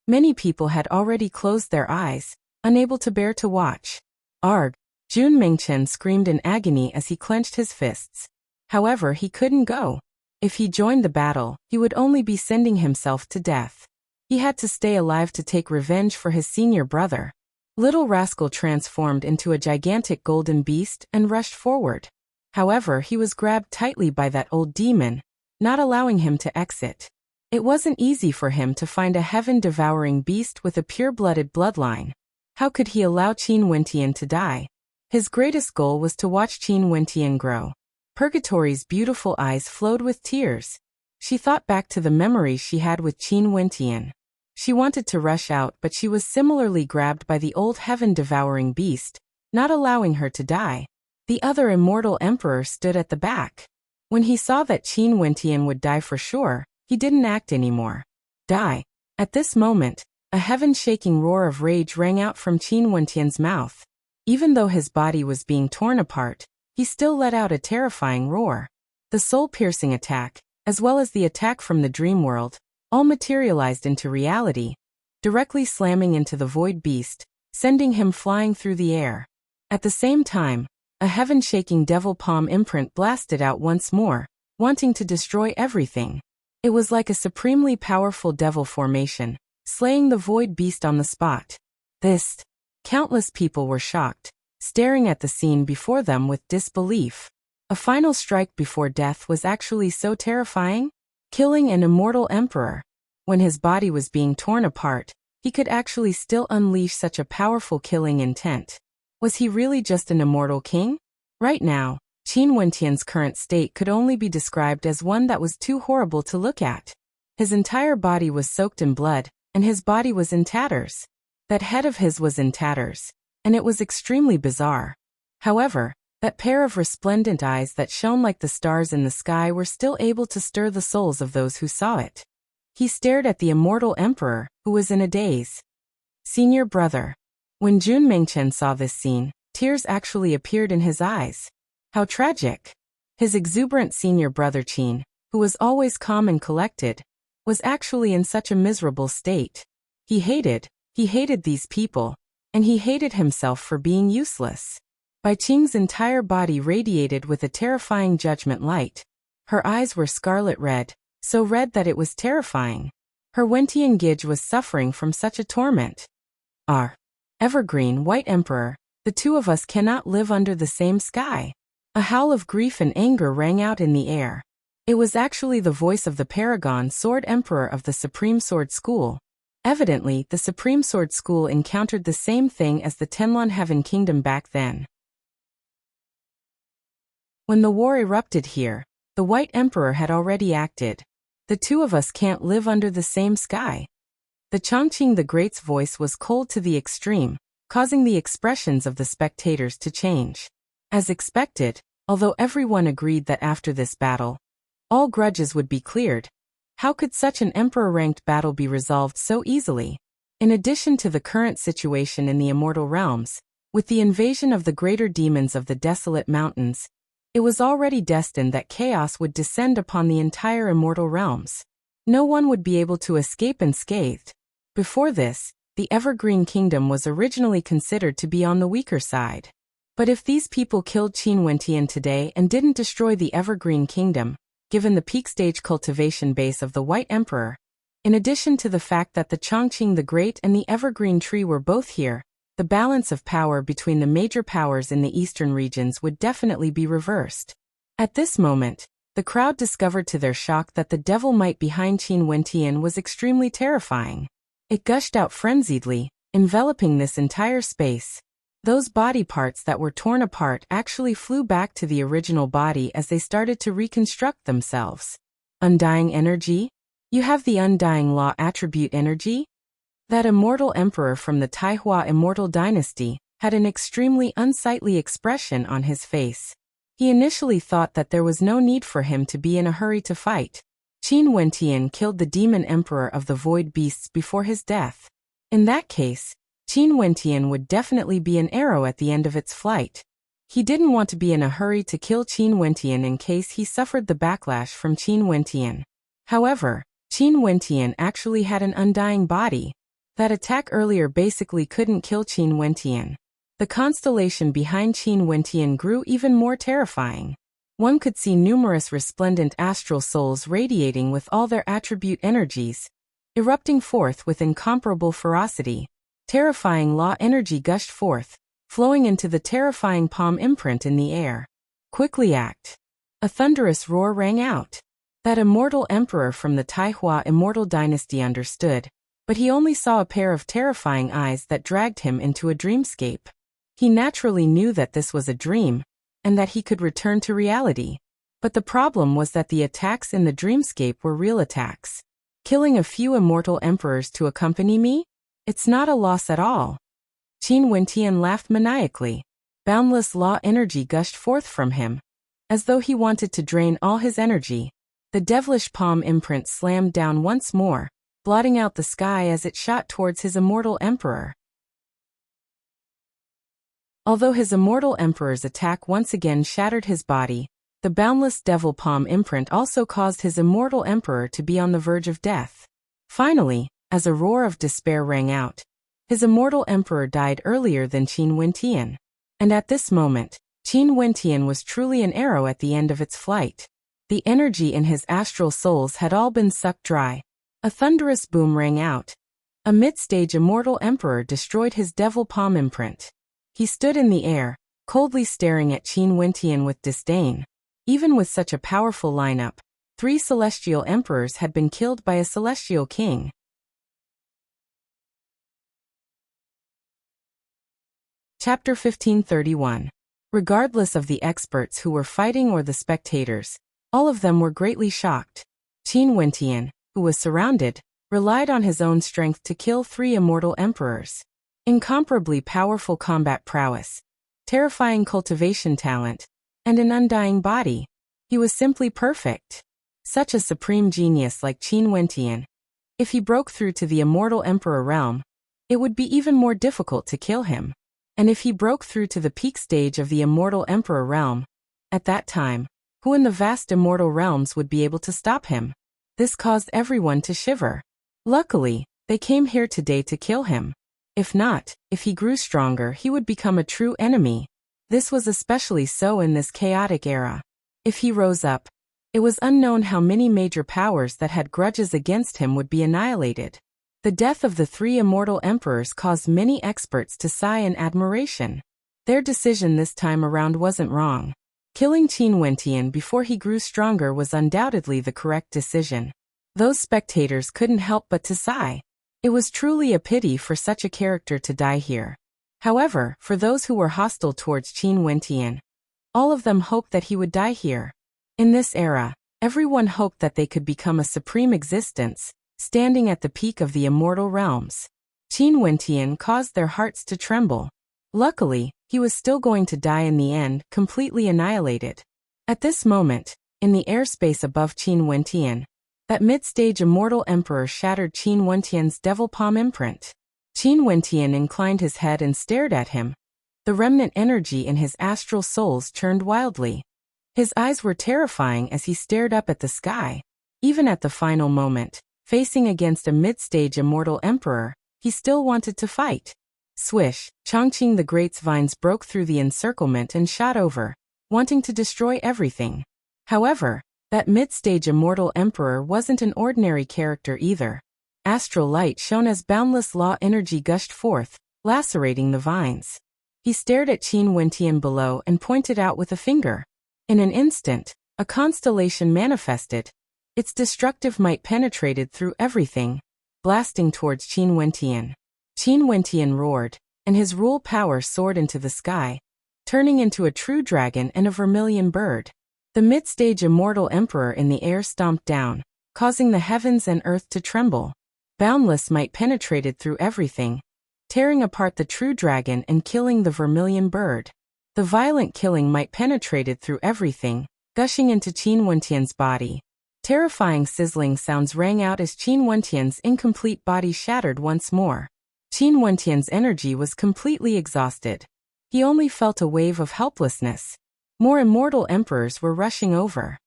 Many people had already closed their eyes, unable to bear to watch. Arg! Jun Mingchen screamed in agony as he clenched his fists. However, he couldn't go. If he joined the battle, he would only be sending himself to death. He had to stay alive to take revenge for his senior brother. Little Rascal transformed into a gigantic golden beast and rushed forward. However, he was grabbed tightly by that old demon, not allowing him to exit. It wasn't easy for him to find a heaven-devouring beast with a pure-blooded bloodline. How could he allow Qin Wentian to die? His greatest goal was to watch Qin Wentian grow. Purgatory's beautiful eyes flowed with tears. She thought back to the memories she had with Qin Wentian. She wanted to rush out, but she was similarly grabbed by the old heaven-devouring beast, not allowing her to die. The other immortal emperor stood at the back. When he saw that Qin Wentian would die for sure, he didn't act anymore. Die. At this moment, a heaven-shaking roar of rage rang out from Qin Wentian's mouth. Even though his body was being torn apart, he still let out a terrifying roar. The soul-piercing attack, as well as the attack from the dream world, all materialized into reality, directly slamming into the void beast, sending him flying through the air. At the same time, A heaven-shaking devil palm imprint blasted out once more, wanting to destroy everything. It was like a supremely powerful devil formation, slaying the void beast on the spot. Countless people were shocked, staring at the scene before them with disbelief. A final strike before death was actually so terrifying? Killing an immortal emperor. When his body was being torn apart, he could actually still unleash such a powerful killing intent. Was he really just an immortal king? Right now, Qin Wentian's current state could only be described as one that was too horrible to look at. His entire body was soaked in blood, and his body was in tatters. That head of his was in tatters, and it was extremely bizarre. However, that pair of resplendent eyes that shone like the stars in the sky were still able to stir the souls of those who saw it. He stared at the immortal emperor, who was in a daze. Senior brother. When Jun Mengchen saw this scene, tears actually appeared in his eyes. How tragic. His exuberant senior brother Qin, who was always calm and collected, was actually in such a miserable state. He hated these people, and he hated himself for being useless. Bai Qing's entire body radiated with a terrifying judgment light. Her eyes were scarlet red, so red that it was terrifying. Her Wentian Gige was suffering from such a torment. Evergreen White Emperor, the two of us cannot live under the same sky. A howl of grief and anger rang out in the air. It was actually the voice of the Paragon Sword Emperor of the Supreme Sword School. Evidently, the Supreme Sword School encountered the same thing as the Tenlon Heaven Kingdom back then. When the war erupted here, the White Emperor had already acted. The two of us can't live under the same sky. The Chongqing the Great's voice was cold to the extreme, causing the expressions of the spectators to change. As expected, although everyone agreed that after this battle, all grudges would be cleared, how could such an emperor-ranked battle be resolved so easily? In addition to the current situation in the Immortal Realms, with the invasion of the greater demons of the Desolate Mountains, it was already destined that chaos would descend upon the entire Immortal Realms. No one would be able to escape unscathed. Before this, the Evergreen Kingdom was originally considered to be on the weaker side. But if these people killed Qin Wentian today and didn't destroy the Evergreen Kingdom, given the peak stage cultivation base of the White Emperor, in addition to the fact that the Chongqing the Great and the Evergreen Tree were both here, the balance of power between the major powers in the eastern regions would definitely be reversed. At this moment, the crowd discovered to their shock that the devil might behind Qin Wentian was extremely terrifying. It gushed out frenziedly, enveloping this entire space. Those body parts that were torn apart actually flew back to the original body as they started to reconstruct themselves. Undying energy? You have the Undying Law attribute energy? That immortal emperor from the Taihua Immortal Dynasty had an extremely unsightly expression on his face. He initially thought that there was no need for him to be in a hurry to fight. Qin Wentian killed the demon emperor of the void beasts before his death. In that case, Qin Wentian would definitely be an arrow at the end of its flight. He didn't want to be in a hurry to kill Qin Wentian in case he suffered the backlash from Qin Wentian. However, Qin Wentian actually had an undying body. That attack earlier basically couldn't kill Qin Wentian. The constellation behind Qin Wentian grew even more terrifying. One could see numerous resplendent astral souls radiating with all their attribute energies, erupting forth with incomparable ferocity. Terrifying law energy gushed forth, flowing into the terrifying palm imprint in the air. Quickly act. A thunderous roar rang out. That immortal emperor from the Taihua Immortal Dynasty understood, but he only saw a pair of terrifying eyes that dragged him into a dreamscape. He naturally knew that this was a dream, and that he could return to reality. But the problem was that the attacks in the dreamscape were real attacks. Killing a few immortal emperors to accompany me? It's not a loss at all. Qin Wentian laughed maniacally. Boundless law energy gushed forth from him, as though he wanted to drain all his energy. The devilish palm imprint slammed down once more, blotting out the sky as it shot towards his immortal emperor. Although his immortal emperor's attack once again shattered his body, the boundless devil palm imprint also caused his immortal emperor to be on the verge of death. Finally, as a roar of despair rang out, his immortal emperor died earlier than Qin Wentian. And at this moment, Qin Wentian was truly an arrow at the end of its flight. The energy in his astral souls had all been sucked dry. A thunderous boom rang out. A mid-stage immortal emperor destroyed his devil palm imprint. He stood in the air, coldly staring at Qin Wentian with disdain. Even with such a powerful lineup, 3 celestial emperors had been killed by a celestial king. Chapter 1531. Regardless of the experts who were fighting or the spectators, all of them were greatly shocked. Qin Wentian, who was surrounded, relied on his own strength to kill 3 immortal emperors. Incomparably powerful combat prowess, terrifying cultivation talent, and an undying body. He was simply perfect. Such a supreme genius like Qin Wentian. If he broke through to the immortal emperor realm, it would be even more difficult to kill him. And if he broke through to the peak stage of the immortal emperor realm, at that time, who in the vast immortal realms would be able to stop him? This caused everyone to shiver. Luckily, they came here today to kill him. If not, if he grew stronger, he would become a true enemy. This was especially so in this chaotic era. If he rose up, it was unknown how many major powers that had grudges against him would be annihilated. The death of the 3 immortal emperors caused many experts to sigh in admiration. Their decision this time around wasn't wrong. Killing Qin Wentian before he grew stronger was undoubtedly the correct decision. Those spectators couldn't help but to sigh. It was truly a pity for such a character to die here. However, for those who were hostile towards Qin Wentian, all of them hoped that he would die here. In this era, everyone hoped that they could become a supreme existence, standing at the peak of the immortal realms. Qin Wentian caused their hearts to tremble. Luckily, he was still going to die in the end, completely annihilated. At this moment, in the airspace above Qin Wentian, that mid-stage immortal emperor shattered Qin Wentian's devil palm imprint. Qin Wentian inclined his head and stared at him. The remnant energy in his astral souls churned wildly. His eyes were terrifying as he stared up at the sky. Even at the final moment, facing against a mid-stage immortal emperor, he still wanted to fight. Swish, Chongqing the Great's vines broke through the encirclement and shot over, wanting to destroy everything. However, that mid-stage immortal emperor wasn't an ordinary character either. Astral light shown as boundless law energy gushed forth, lacerating the vines. He stared at Qin Wentian below and pointed out with a finger. In an instant, a constellation manifested. Its destructive might penetrated through everything, blasting towards Qin Wentian. Qin Wentian roared, and his rule power soared into the sky, turning into a true dragon and a vermilion bird. The mid-stage immortal emperor in the air stomped down, causing the heavens and earth to tremble. Boundless might penetrated through everything, tearing apart the true dragon and killing the vermilion bird. The violent killing might penetrated through everything, gushing into Qin Wentian's body. Terrifying sizzling sounds rang out as Qin Wentian's incomplete body shattered once more. Qin Wentian's energy was completely exhausted. He only felt a wave of helplessness. More immortal emperors were rushing over.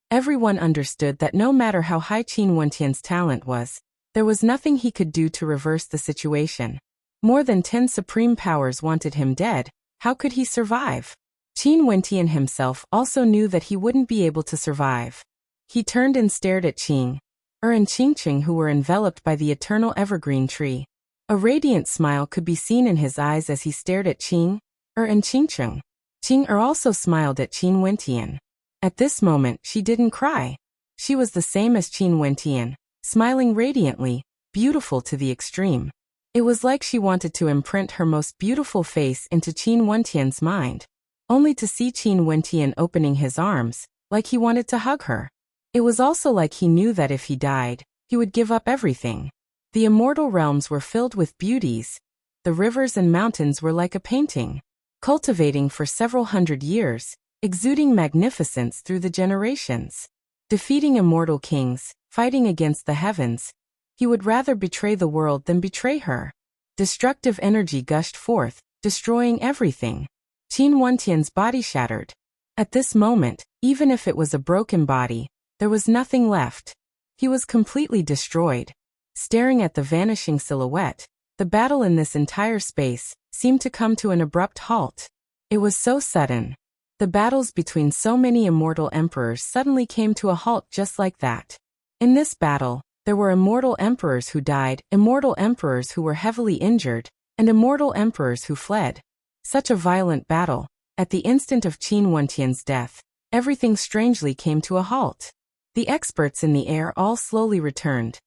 Everyone understood that no matter how high Qin Wentian's talent was, there was nothing he could do to reverse the situation. More than 10 supreme powers wanted him dead. How could he survive? Qin Wentian himself also knew that he wouldn't be able to survive. He turned and stared at Qing and Qingqing, who were enveloped by the eternal evergreen tree. A radiant smile could be seen in his eyes as he stared at Qing and Qingqing. Qing also smiled at Qin Wentian. At this moment, she didn't cry. She was the same as Qin Wentian, smiling radiantly, beautiful to the extreme. It was like she wanted to imprint her most beautiful face into Qin Wentian's mind, only to see Qin Wentian opening his arms, like he wanted to hug her. It was also like he knew that if he died, he would give up everything. The immortal realms were filled with beauties. The rivers and mountains were like a painting, cultivating for several hundred years, exuding magnificence through the generations. Defeating immortal kings, fighting against the heavens, he would rather betray the world than betray her. Destructive energy gushed forth, destroying everything. Qin Wentian's body shattered. At this moment, even if it was a broken body, there was nothing left. He was completely destroyed. Staring at the vanishing silhouette, the battle in this entire space seemed to come to an abrupt halt. It was so sudden. The battles between so many immortal emperors suddenly came to a halt just like that. In this battle, there were immortal emperors who died, immortal emperors who were heavily injured, and immortal emperors who fled. Such a violent battle. At the instant of Qin Wentian's death, everything strangely came to a halt. The experts in the air all slowly returned,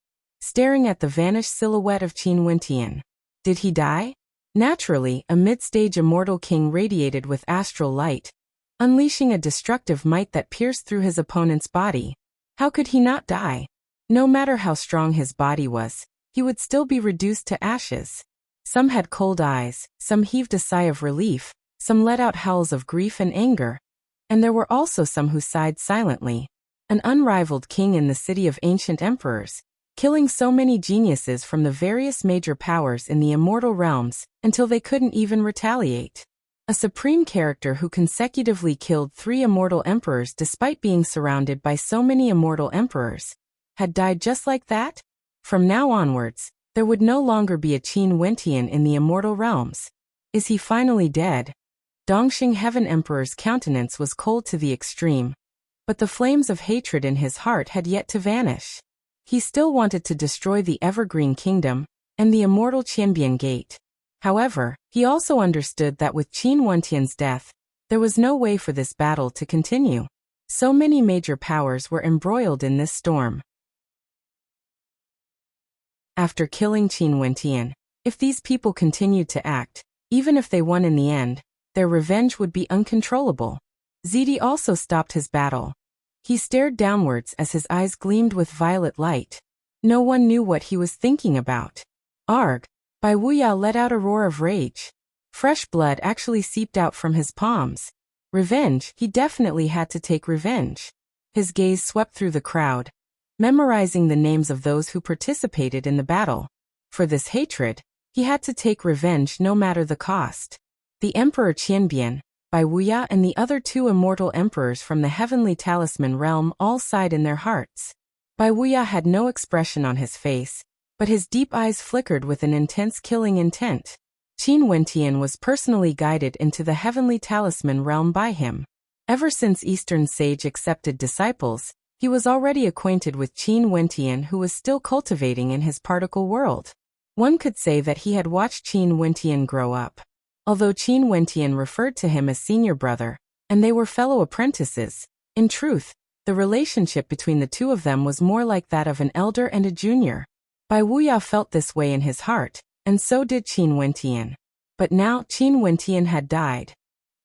staring at the vanished silhouette of Qin Wentian. Did he die? Naturally, a mid-stage immortal king radiated with astral light, unleashing a destructive might that pierced through his opponent's body. How could he not die? No matter how strong his body was, he would still be reduced to ashes. Some had cold eyes, some heaved a sigh of relief, some let out howls of grief and anger. And there were also some who sighed silently. An unrivaled king in the city of ancient emperors, killing so many geniuses from the various major powers in the immortal realms until they couldn't even retaliate. A supreme character who consecutively killed 3 immortal emperors despite being surrounded by so many immortal emperors, had died just like that? From now onwards, there would no longer be a Qin Wentian in the immortal realms. Is he finally dead? Dongxing Heaven Emperor's countenance was cold to the extreme, but the flames of hatred in his heart had yet to vanish. He still wanted to destroy the Evergreen Kingdom and the immortal Qianbian Gate. However, he also understood that with Qin Wentian's death, there was no way for this battle to continue. So many major powers were embroiled in this storm. After killing Qin Wentian, if these people continued to act, even if they won in the end, their revenge would be uncontrollable. Zidi also stopped his battle. He stared downwards as his eyes gleamed with violet light. No one knew what he was thinking about. Arg! Bai Wuya let out a roar of rage. Fresh blood actually seeped out from his palms. Revenge, he definitely had to take revenge. His gaze swept through the crowd, memorizing the names of those who participated in the battle. For this hatred, he had to take revenge no matter the cost. The Emperor Qianbian, Bai Wuya and the other 2 immortal emperors from the Heavenly Talisman realm all sighed in their hearts. Bai Wuya had no expression on his face, but his deep eyes flickered with an intense killing intent. Qin Wentian was personally guided into the Heavenly Talisman realm by him. Ever since Eastern Sage accepted disciples, he was already acquainted with Qin Wentian, who was still cultivating in his particle world. One could say that he had watched Qin Wentian grow up. Although Qin Wentian referred to him as senior brother, and they were fellow apprentices, in truth, the relationship between the 2 of them was more like that of an elder and a junior. Bai Wuya felt this way in his heart, and so did Qin Wentian. But now Qin Wentian had died.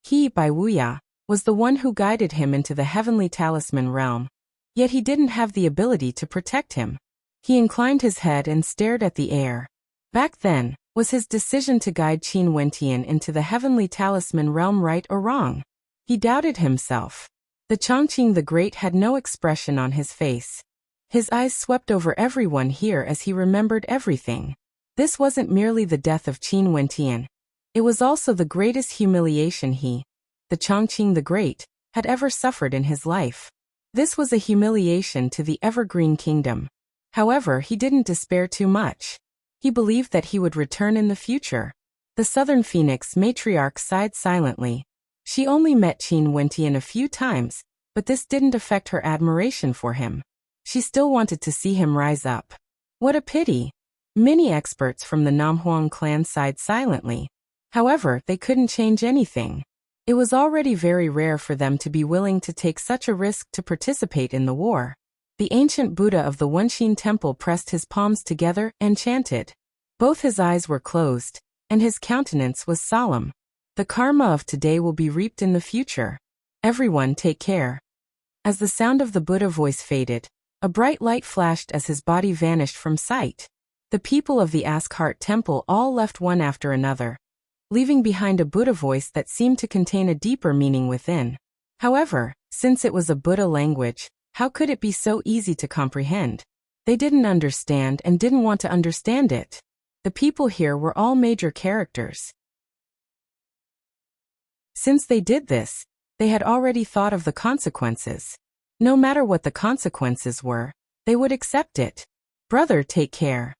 He, Bai Wuya, was the one who guided him into the Heavenly Talisman realm. Yet he didn't have the ability to protect him. He inclined his head and stared at the air. Back then, was his decision to guide Qin Wentian into the Heavenly Talisman realm right or wrong? He doubted himself. The Chongqing the Great had no expression on his face. His eyes swept over everyone here as he remembered everything. This wasn't merely the death of Qin Wentian. It was also the greatest humiliation he, the Chongqing the Great, had ever suffered in his life. This was a humiliation to the Evergreen Kingdom. However, he didn't despair too much. He believed that he would return in the future. The Southern Phoenix matriarch sighed silently. She only met Qin Wentian a few times, but this didn't affect her admiration for him. She still wanted to see him rise up. What a pity! Many experts from the Namhuang clan sighed silently. However, they couldn't change anything. It was already very rare for them to be willing to take such a risk to participate in the war. The ancient Buddha of the Wenshin temple pressed his palms together and chanted. Both his eyes were closed, and his countenance was solemn. The karma of today will be reaped in the future. Everyone take care. As the sound of the Buddha voice faded, a bright light flashed as his body vanished from sight. The people of the Askhart temple all left one after another, leaving behind a Buddha voice that seemed to contain a deeper meaning within. However, since it was a Buddha language, how could it be so easy to comprehend? They didn't understand and didn't want to understand it. The people here were all major characters. Since they did this, they had already thought of the consequences. No matter what the consequences were, they would accept it. Brother, take care.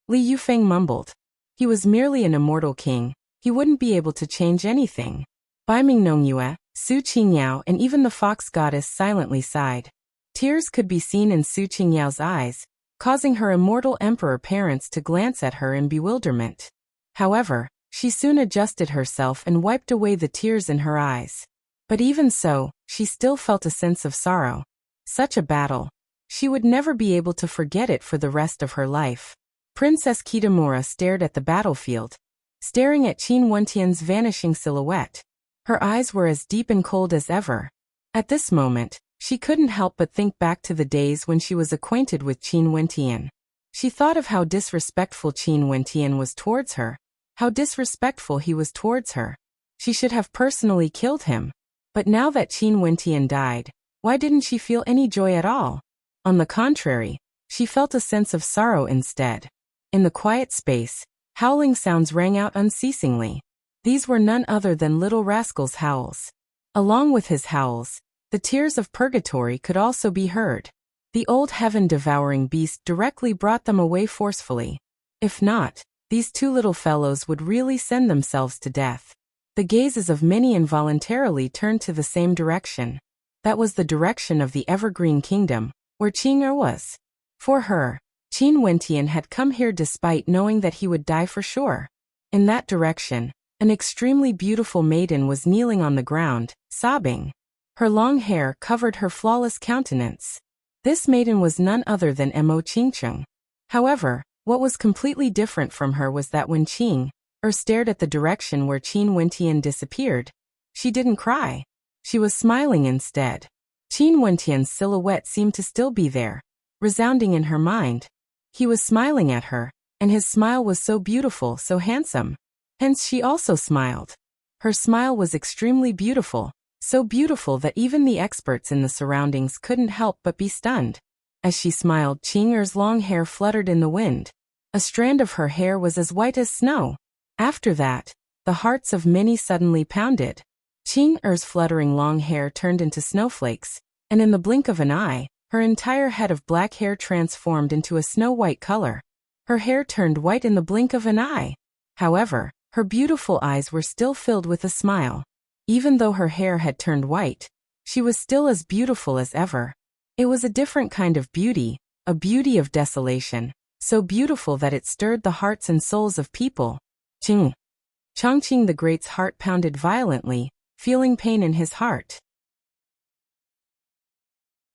Li Yufeng mumbled. He was merely an immortal king, He wouldn't be able to change anything. Bai Mingnongyue, Su Qingyao and even the fox goddess silently sighed. Tears could be seen in Su Qingyao's eyes, causing her immortal emperor parents to glance at her in bewilderment. However, she soon adjusted herself and wiped away the tears in her eyes. But even so, she still felt a sense of sorrow. Such a battle. She would never be able to forget it for the rest of her life. Princess Kitamura stared at the battlefield, staring at Qin Wentian's vanishing silhouette. Her eyes were as deep and cold as ever. At this moment, she couldn't help but think back to the days when she was acquainted with Qin Wentian. She thought of how disrespectful Qin Wentian was towards her, how disrespectful he was towards her. She should have personally killed him. But now that Qin Wentian died, why didn't she feel any joy at all? On the contrary, she felt a sense of sorrow instead. In the quiet space, howling sounds rang out unceasingly. These were none other than Little Rascal's howls. Along with his howls, the tears of purgatory could also be heard. The old heaven-devouring beast directly brought them away forcefully. If not, these two little fellows would really send themselves to death. The gazes of many involuntarily turned to the same direction. That was the direction of the Evergreen Kingdom, where Qing'er was. For her, Qin Wentian had come here despite knowing that he would die for sure. In that direction, an extremely beautiful maiden was kneeling on the ground, sobbing. Her long hair covered her flawless countenance. This maiden was none other than Mo Qingcheng. However, what was completely different from her was that when Qing'er stared at the direction where Qin Wentian disappeared, she didn't cry. She was smiling instead. Qin Wentian's silhouette seemed to still be there, resounding in her mind. He was smiling at her, and his smile was so beautiful, so handsome. Hence she also smiled. Her smile was extremely beautiful, so beautiful that even the experts in the surroundings couldn't help but be stunned. As she smiled, Qing'er's long hair fluttered in the wind. A strand of her hair was as white as snow. After that, the hearts of many suddenly pounded. Qing'er's fluttering long hair turned into snowflakes, and in the blink of an eye, her entire head of black hair transformed into a snow-white color. Her hair turned white in the blink of an eye. However, her beautiful eyes were still filled with a smile. Even though her hair had turned white, she was still as beautiful as ever. It was a different kind of beauty, a beauty of desolation, so beautiful that it stirred the hearts and souls of people. Chongqing the Great's heart pounded violently, feeling pain in his heart.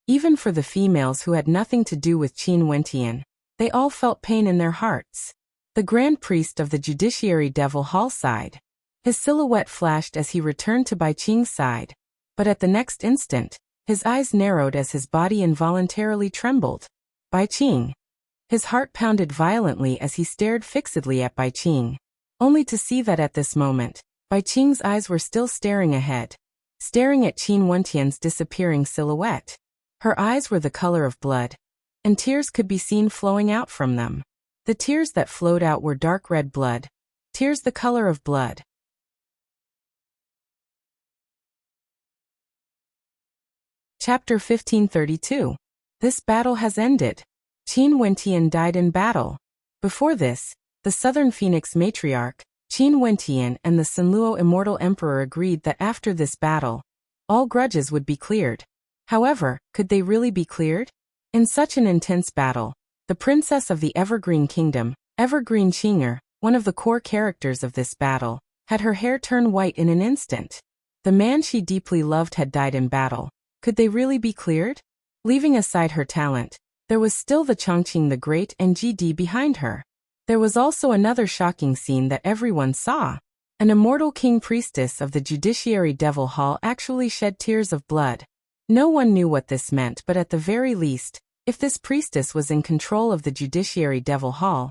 Even for the females who had nothing to do with Qin Wentian, they all felt pain in their hearts. The Grand Priest of the Judiciary Devil Hall sighed. His silhouette flashed as he returned to Bai Qing's side, but at the next instant, his eyes narrowed as his body involuntarily trembled. Bai Qing. His heart pounded violently as he stared fixedly at Bai Qing, only to see that at this moment, Bai Qing's eyes were still staring ahead, staring at Qin Wentian's disappearing silhouette. Her eyes were the color of blood, and tears could be seen flowing out from them. The tears that flowed out were dark red blood, tears the color of blood. Chapter 1532. This battle has ended. Qin Wentian died in battle. Before this, the Southern Phoenix matriarch, Qin Wentian and the Sinluo Immortal Emperor agreed that after this battle, all grudges would be cleared. However, could they really be cleared? In such an intense battle, the princess of the Evergreen Kingdom, Evergreen Qing'er, one of the core characters of this battle, had her hair turn white in an instant. The man she deeply loved had died in battle. Could they really be cleared? Leaving aside her talent, there was still the Chongqing the Great and GD behind her. There was also another shocking scene that everyone saw. An immortal king priestess of the Judiciary Devil Hall actually shed tears of blood. No one knew what this meant, but at the very least, if this priestess was in control of the Judiciary Devil Hall,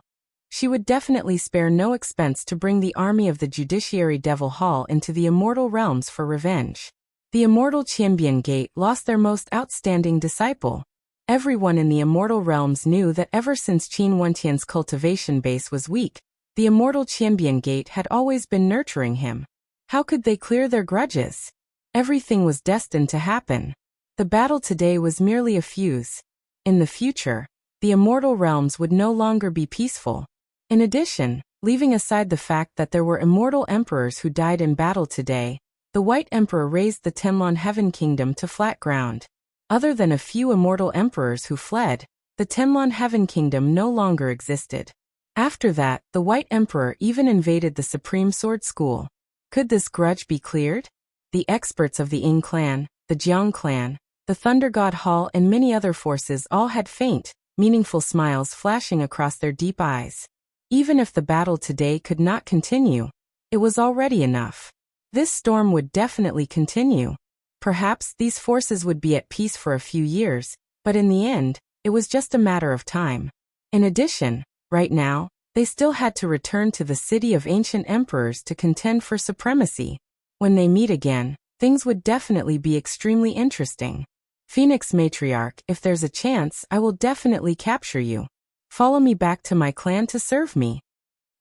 she would definitely spare no expense to bring the army of the Judiciary Devil Hall into the immortal realms for revenge. The immortal Qianbian Gate lost their most outstanding disciple. Everyone in the immortal realms knew that ever since Qin Wentian's cultivation base was weak, the immortal Qianbian Gate had always been nurturing him. How could they clear their grudges? Everything was destined to happen. The battle today was merely a fuse. In the future, the immortal realms would no longer be peaceful. In addition, Leaving aside the fact that there were immortal emperors who died in battle today, the White Emperor razed the Tenlon Heaven Kingdom to flat ground. Other than a few immortal emperors who fled, the Tenlon Heaven Kingdom no longer existed. After that, the White Emperor even invaded the Supreme Sword School. Could this grudge be cleared? The experts of the Ying clan, the Jiang clan, the Thunder God Hall and many other forces all had faint, meaningful smiles flashing across their deep eyes. Even if the battle today could not continue, it was already enough. This storm would definitely continue. Perhaps these forces would be at peace for a few years, but in the end, it was just a matter of time. In addition, right now, they still had to return to the city of ancient emperors to contend for supremacy. When they meet again, things would definitely be extremely interesting. Phoenix Matriarch, if there's a chance, I will definitely capture you. Follow me back to my clan to serve me.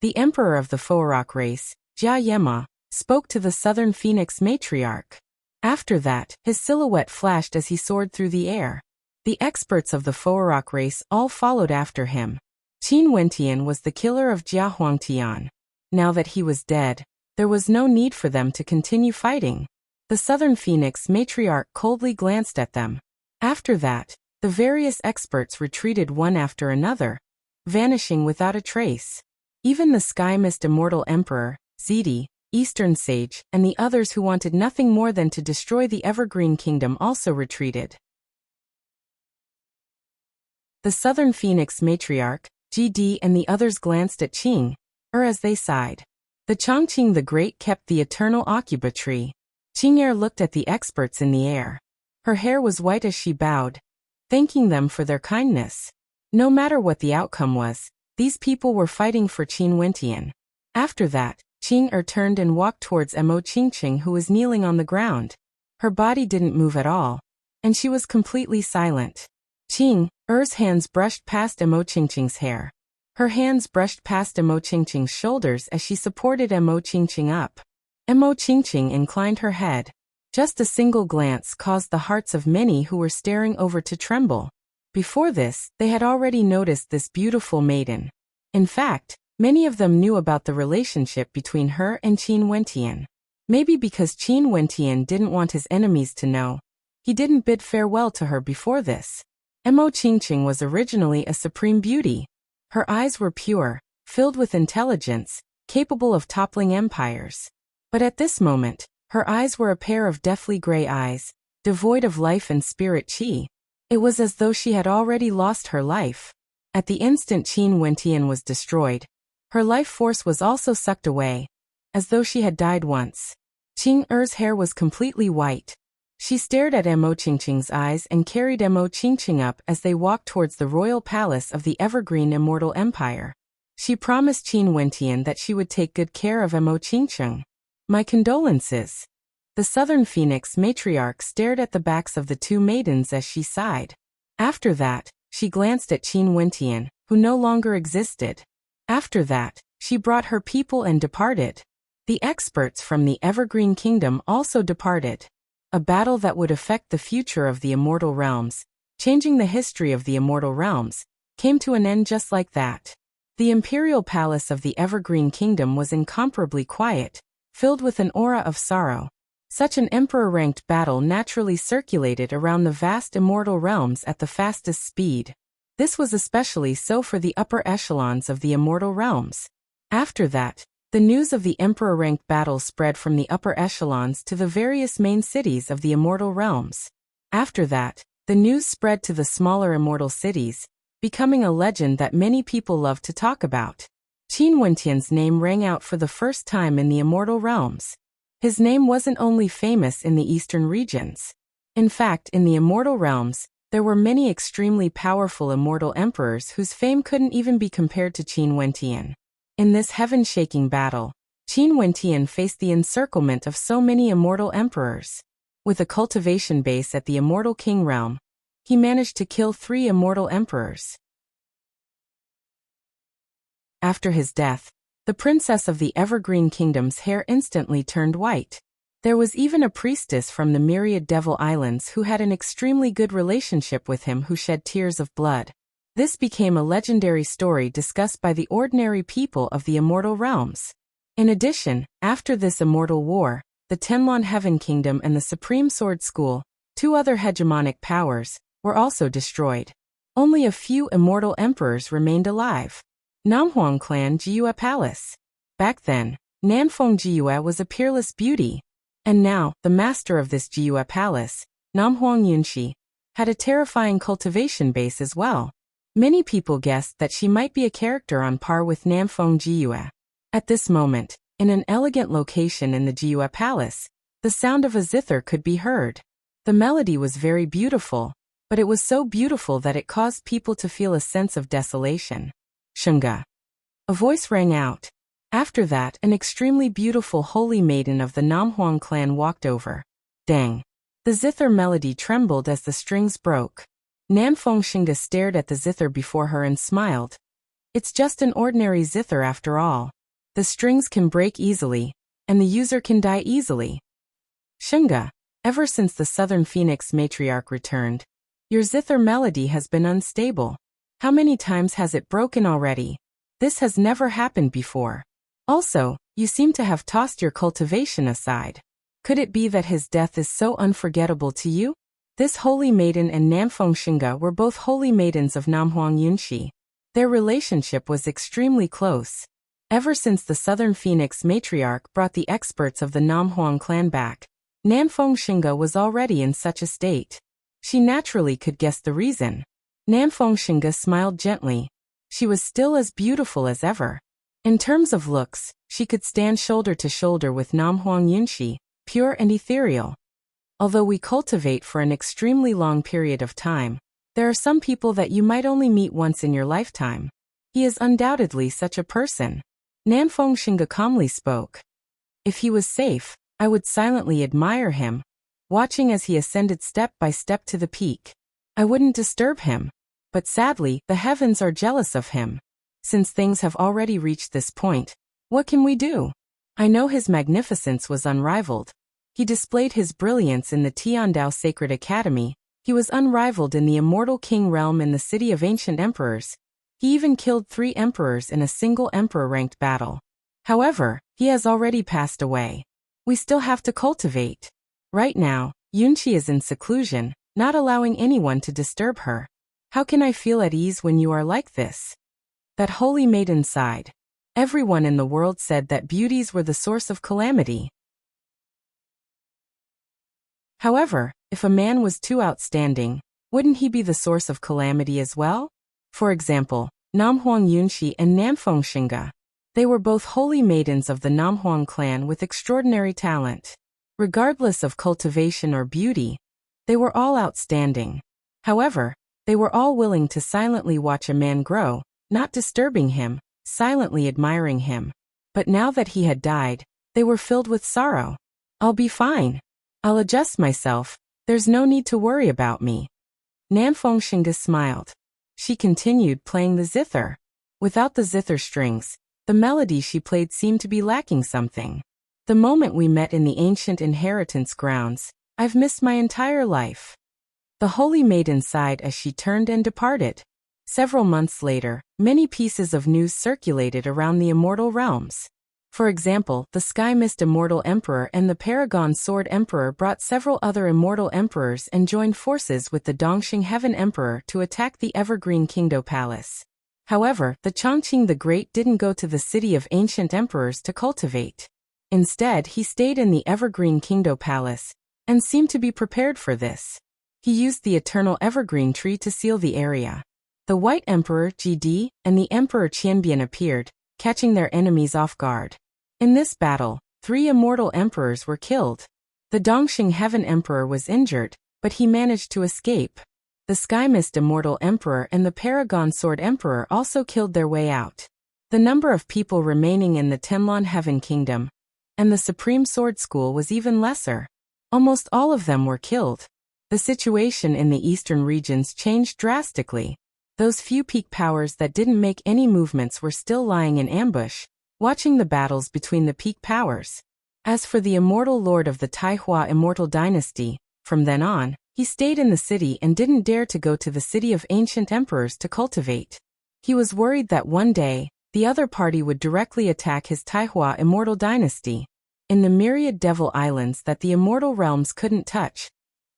The emperor of the Foarok race, Jia Yema, spoke to the southern Phoenix Matriarch. After that, his silhouette flashed as he soared through the air. The experts of the Foarok race all followed after him. Qin Wentian was the killer of Jia Huangtian. Now that he was dead, there was no need for them to continue fighting. The southern Phoenix Matriarch coldly glanced at them. After that, the various experts retreated one after another, vanishing without a trace. Even the Sky Mist Immortal Emperor, Zidi, Eastern Sage, and the others who wanted nothing more than to destroy the Evergreen Kingdom also retreated. The southern Phoenix Matriarch, GD and the others glanced at Qing, as they sighed. The Chongqing the Great kept the eternal Aucuba tree. Qing'er looked at the experts in the air. Her hair was white as she bowed, thanking them for their kindness. No matter what the outcome was, these people were fighting for Qin Wentian. After that, Qing'er turned and walked towards Mo Qingqing, who was kneeling on the ground. Her body didn't move at all, and she was completely silent. Qing'er's hands brushed past Mo Qingqing's hair. Her hands brushed past Mo Qingqing's shoulders as she supported Mo Qingqing up. Mo Qingqing inclined her head. Just a single glance caused the hearts of many who were staring over to tremble. Before this, they had already noticed this beautiful maiden. In fact, many of them knew about the relationship between her and Qin Wentian. Maybe because Qin Wentian didn't want his enemies to know, he didn't bid farewell to her before this. Mo Qingqing was originally a supreme beauty. Her eyes were pure, filled with intelligence, capable of toppling empires. But at this moment, her eyes were a pair of deathly gray eyes, devoid of life and spirit qi. It was as though she had already lost her life. At the instant Qin Wentian was destroyed, her life force was also sucked away, as though she had died once. Qing'er's hair was completely white. She stared at Mo Qingqing's eyes and carried Mo Qingqing up as they walked towards the royal palace of the Evergreen Immortal Empire. She promised Qin Wentian that she would take good care of Mo Qingqing. My condolences. The southern Phoenix Matriarch stared at the backs of the two maidens as she sighed. After that, she glanced at Qin Wentian, who no longer existed. After that, she brought her people and departed. The experts from the Evergreen Kingdom also departed. A battle that would affect the future of the Immortal Realms, changing the history of the Immortal Realms, came to an end just like that. The Imperial Palace of the Evergreen Kingdom was incomparably quiet, filled with an aura of sorrow. Such an emperor-ranked battle naturally circulated around the vast immortal realms at the fastest speed. This was especially so for the upper echelons of the immortal realms. After that, the news of the emperor-ranked battle spread from the upper echelons to the various main cities of the immortal realms. After that, the news spread to the smaller immortal cities, becoming a legend that many people loved to talk about. Qin Wentian's name rang out for the first time in the immortal realms. His name wasn't only famous in the eastern regions. In fact, in the immortal realms, there were many extremely powerful immortal emperors whose fame couldn't even be compared to Qin Wentian. In this heaven-shaking battle, Qin Wentian faced the encirclement of so many immortal emperors. With a cultivation base at the Immortal King realm, he managed to kill 3 immortal emperors. After his death, the princess of the Evergreen Kingdom's hair instantly turned white. There was even a priestess from the Myriad Devil Islands who had an extremely good relationship with him who shed tears of blood. This became a legendary story discussed by the ordinary people of the immortal realms. In addition, after this immortal war, the Tenlon Heaven Kingdom and the Supreme Sword School, two other hegemonic powers, were also destroyed. Only a few immortal emperors remained alive. Namhuang Clan Jiyue Palace. Back then, Nanfeng Jiyue was a peerless beauty. And now, the master of this Jiyue Palace, Namhuang Yunxi, had a terrifying cultivation base as well. Many people guessed that she might be a character on par with Nanfeng Jiyue. At this moment, in an elegant location in the Jiyue Palace, the sound of a zither could be heard. The melody was very beautiful, but it was so beautiful that it caused people to feel a sense of desolation. Shunga. A voice rang out. After that, an extremely beautiful holy maiden of the Namhuang clan walked over. Dang. The zither melody trembled as the strings broke. Nanfeng Shunga stared at the zither before her and smiled. It's just an ordinary zither after all. The strings can break easily, and the user can die easily. Shunga, ever since the Southern Phoenix matriarch returned, your zither melody has been unstable. How many times has it broken already? This has never happened before. Also, you seem to have tossed your cultivation aside. Could it be that his death is so unforgettable to you? This holy maiden and Nanfeng Shunga were both holy maidens of Namhuang Yunxi. Their relationship was extremely close. Ever since the Southern Phoenix matriarch brought the experts of the Namhuang clan back, Nanfeng Shunga was already in such a state. She naturally could guess the reason. Nanfeng Shunga smiled gently. She was still as beautiful as ever. In terms of looks, she could stand shoulder to shoulder with Namhuang Yunxi, pure and ethereal. Although we cultivate for an extremely long period of time, there are some people that you might only meet once in your lifetime. He is undoubtedly such a person. Nanfeng Shunga calmly spoke. If he was safe, I would silently admire him, watching as he ascended step by step to the peak. I wouldn't disturb him. But sadly, the heavens are jealous of him. Since things have already reached this point, what can we do? I know his magnificence was unrivaled. He displayed his brilliance in the Tiandao Sacred Academy. He was unrivaled in the Immortal King realm in the City of Ancient Emperors. He even killed 3 emperors in a single emperor-ranked battle. However, he has already passed away. We still have to cultivate. Right now, Yunxi is in seclusion, not allowing anyone to disturb her. How can I feel at ease when you are like this? That holy maiden sighed. Everyone in the world said that beauties were the source of calamity. However, if a man was too outstanding, wouldn't he be the source of calamity as well? For example, Namhuang Yunxi and Nanfeng Shunga. They were both holy maidens of the Namhuang clan with extraordinary talent. Regardless of cultivation or beauty, they were all outstanding. However, they were all willing to silently watch a man grow, not disturbing him, silently admiring him. But now that he had died, they were filled with sorrow. I'll be fine. I'll adjust myself. There's no need to worry about me. Nanfeng Shunga smiled. She continued playing the zither. Without the zither strings, the melody she played seemed to be lacking something. The moment we met in the ancient inheritance grounds, I've missed my entire life. The holy maiden sighed as she turned and departed. Several months later, many pieces of news circulated around the immortal realms. For example, the Sky Mist Immortal Emperor and the Paragon Sword Emperor brought several other immortal emperors and joined forces with the Dongxing Heaven Emperor to attack the Evergreen Kingdo Palace. However, the Chongqing the Great didn't go to the City of Ancient Emperors to cultivate. Instead, he stayed in the Evergreen Kingdo Palace, and seemed to be prepared for this. He used the Eternal Evergreen Tree to seal the area. The White Emperor GD and the Emperor Qianbian appeared, catching their enemies off guard. In this battle, 3 immortal emperors were killed. The Dongxing Heaven Emperor was injured, but he managed to escape. The Sky Mist Immortal Emperor and the Paragon Sword Emperor also killed their way out. The number of people remaining in the Tenlon Heaven Kingdom and the Supreme Sword School was even lesser. Almost all of them were killed. The situation in the eastern regions changed drastically. Those few peak powers that didn't make any movements were still lying in ambush, watching the battles between the peak powers. As for the immortal lord of the Taihua Immortal Dynasty, from then on, He stayed in the city and didn't dare to go to the city of ancient emperors to cultivate. He was worried that one day, the other party would directly attack his Taihua immortal dynasty. In the myriad devil islands that the immortal realms couldn't touch,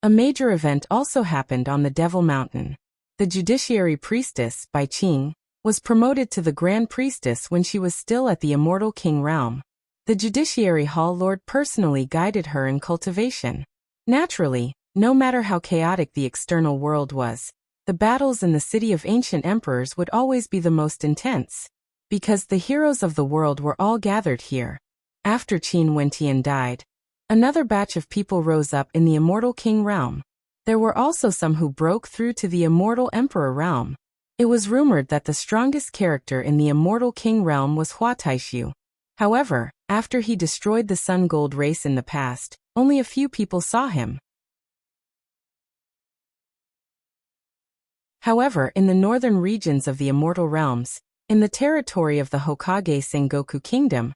a major event also happened on the Devil Mountain. The judiciary priestess, Bai Qing, was promoted to the Grand Priestess when she was still at the immortal king realm. The judiciary hall lord personally guided her in cultivation. Naturally, no matter how chaotic the external world was, the battles in the city of ancient emperors would always be the most intense, because the heroes of the world were all gathered here. After Qin Wentian died, another batch of people rose up in the immortal king realm. There were also some who broke through to the immortal emperor realm. It was rumored that the strongest character in the immortal king realm was Hua Taishu. However, after he destroyed the Sun Gold race in the past, only a few people saw him. However, in the northern regions of the immortal realms, in the territory of the Hokage Sengoku Kingdom,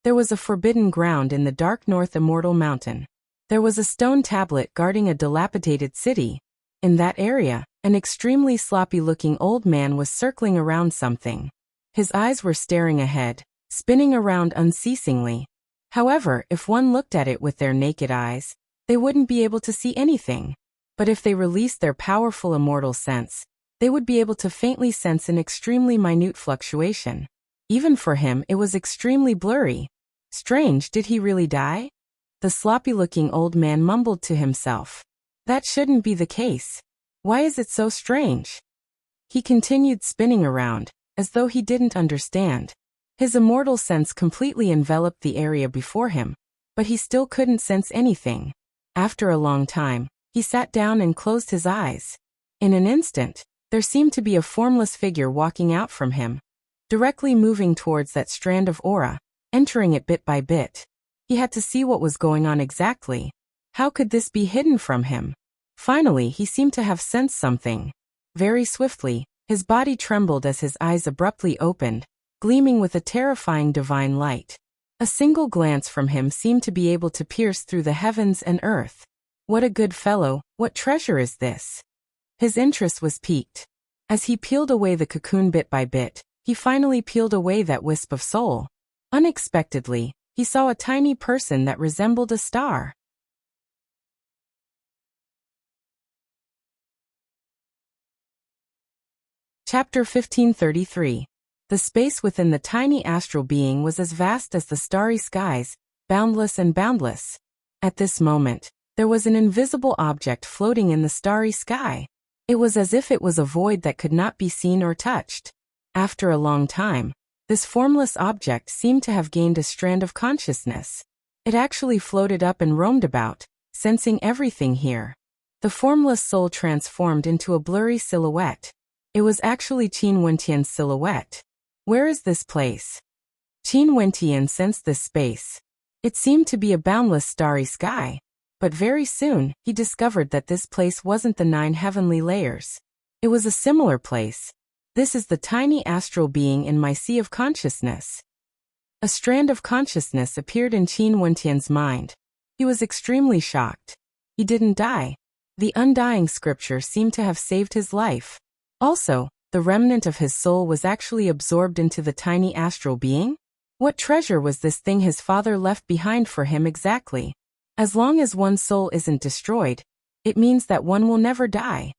there was a forbidden ground in the dark north immortal mountain. There was a stone tablet guarding a dilapidated city. In that area, an extremely sloppy-looking old man was circling around something. His eyes were staring ahead, spinning around unceasingly. However, if one looked at it with their naked eyes, they wouldn't be able to see anything. But if they released their powerful immortal sense, they would be able to faintly sense an extremely minute fluctuation. Even for him, it was extremely blurry. Strange, did he really die? The sloppy-looking old man mumbled to himself. That shouldn't be the case. Why is it so strange? He continued spinning around, as though he didn't understand. His immortal sense completely enveloped the area before him, but he still couldn't sense anything. After a long time, he sat down and closed his eyes. In an instant, there seemed to be a formless figure walking out from him, directly moving towards that strand of aura, entering it bit by bit. He had to see what was going on exactly. How could this be hidden from him? Finally, he seemed to have sensed something. Very swiftly, his body trembled as his eyes abruptly opened, gleaming with a terrifying divine light. A single glance from him seemed to be able to pierce through the heavens and earth. What a good fellow, what treasure is this? His interest was piqued. As he peeled away the cocoon bit by bit, he finally peeled away that wisp of soul. Unexpectedly, he saw a tiny person that resembled a star. Chapter 1533. The space within the tiny astral being was as vast as the starry skies, boundless and boundless. At this moment, there was an invisible object floating in the starry sky. It was as if it was a void that could not be seen or touched. After a long time, this formless object seemed to have gained a strand of consciousness. It actually floated up and roamed about, sensing everything here. The formless soul transformed into a blurry silhouette. It was actually Qin Wentian's silhouette. Where is this place? Qin Wentian sensed this space. It seemed to be a boundless starry sky. But very soon, he discovered that this place wasn't the 9 heavenly layers. It was a similar place. This is the tiny astral being in my sea of consciousness. A strand of consciousness appeared in Qin Wentian's mind. He was extremely shocked. He didn't die. The undying scripture seemed to have saved his life. Also, the remnant of his soul was actually absorbed into the tiny astral being? What treasure was this thing his father left behind for him exactly? As long as one's soul isn't destroyed, it means that one will never die.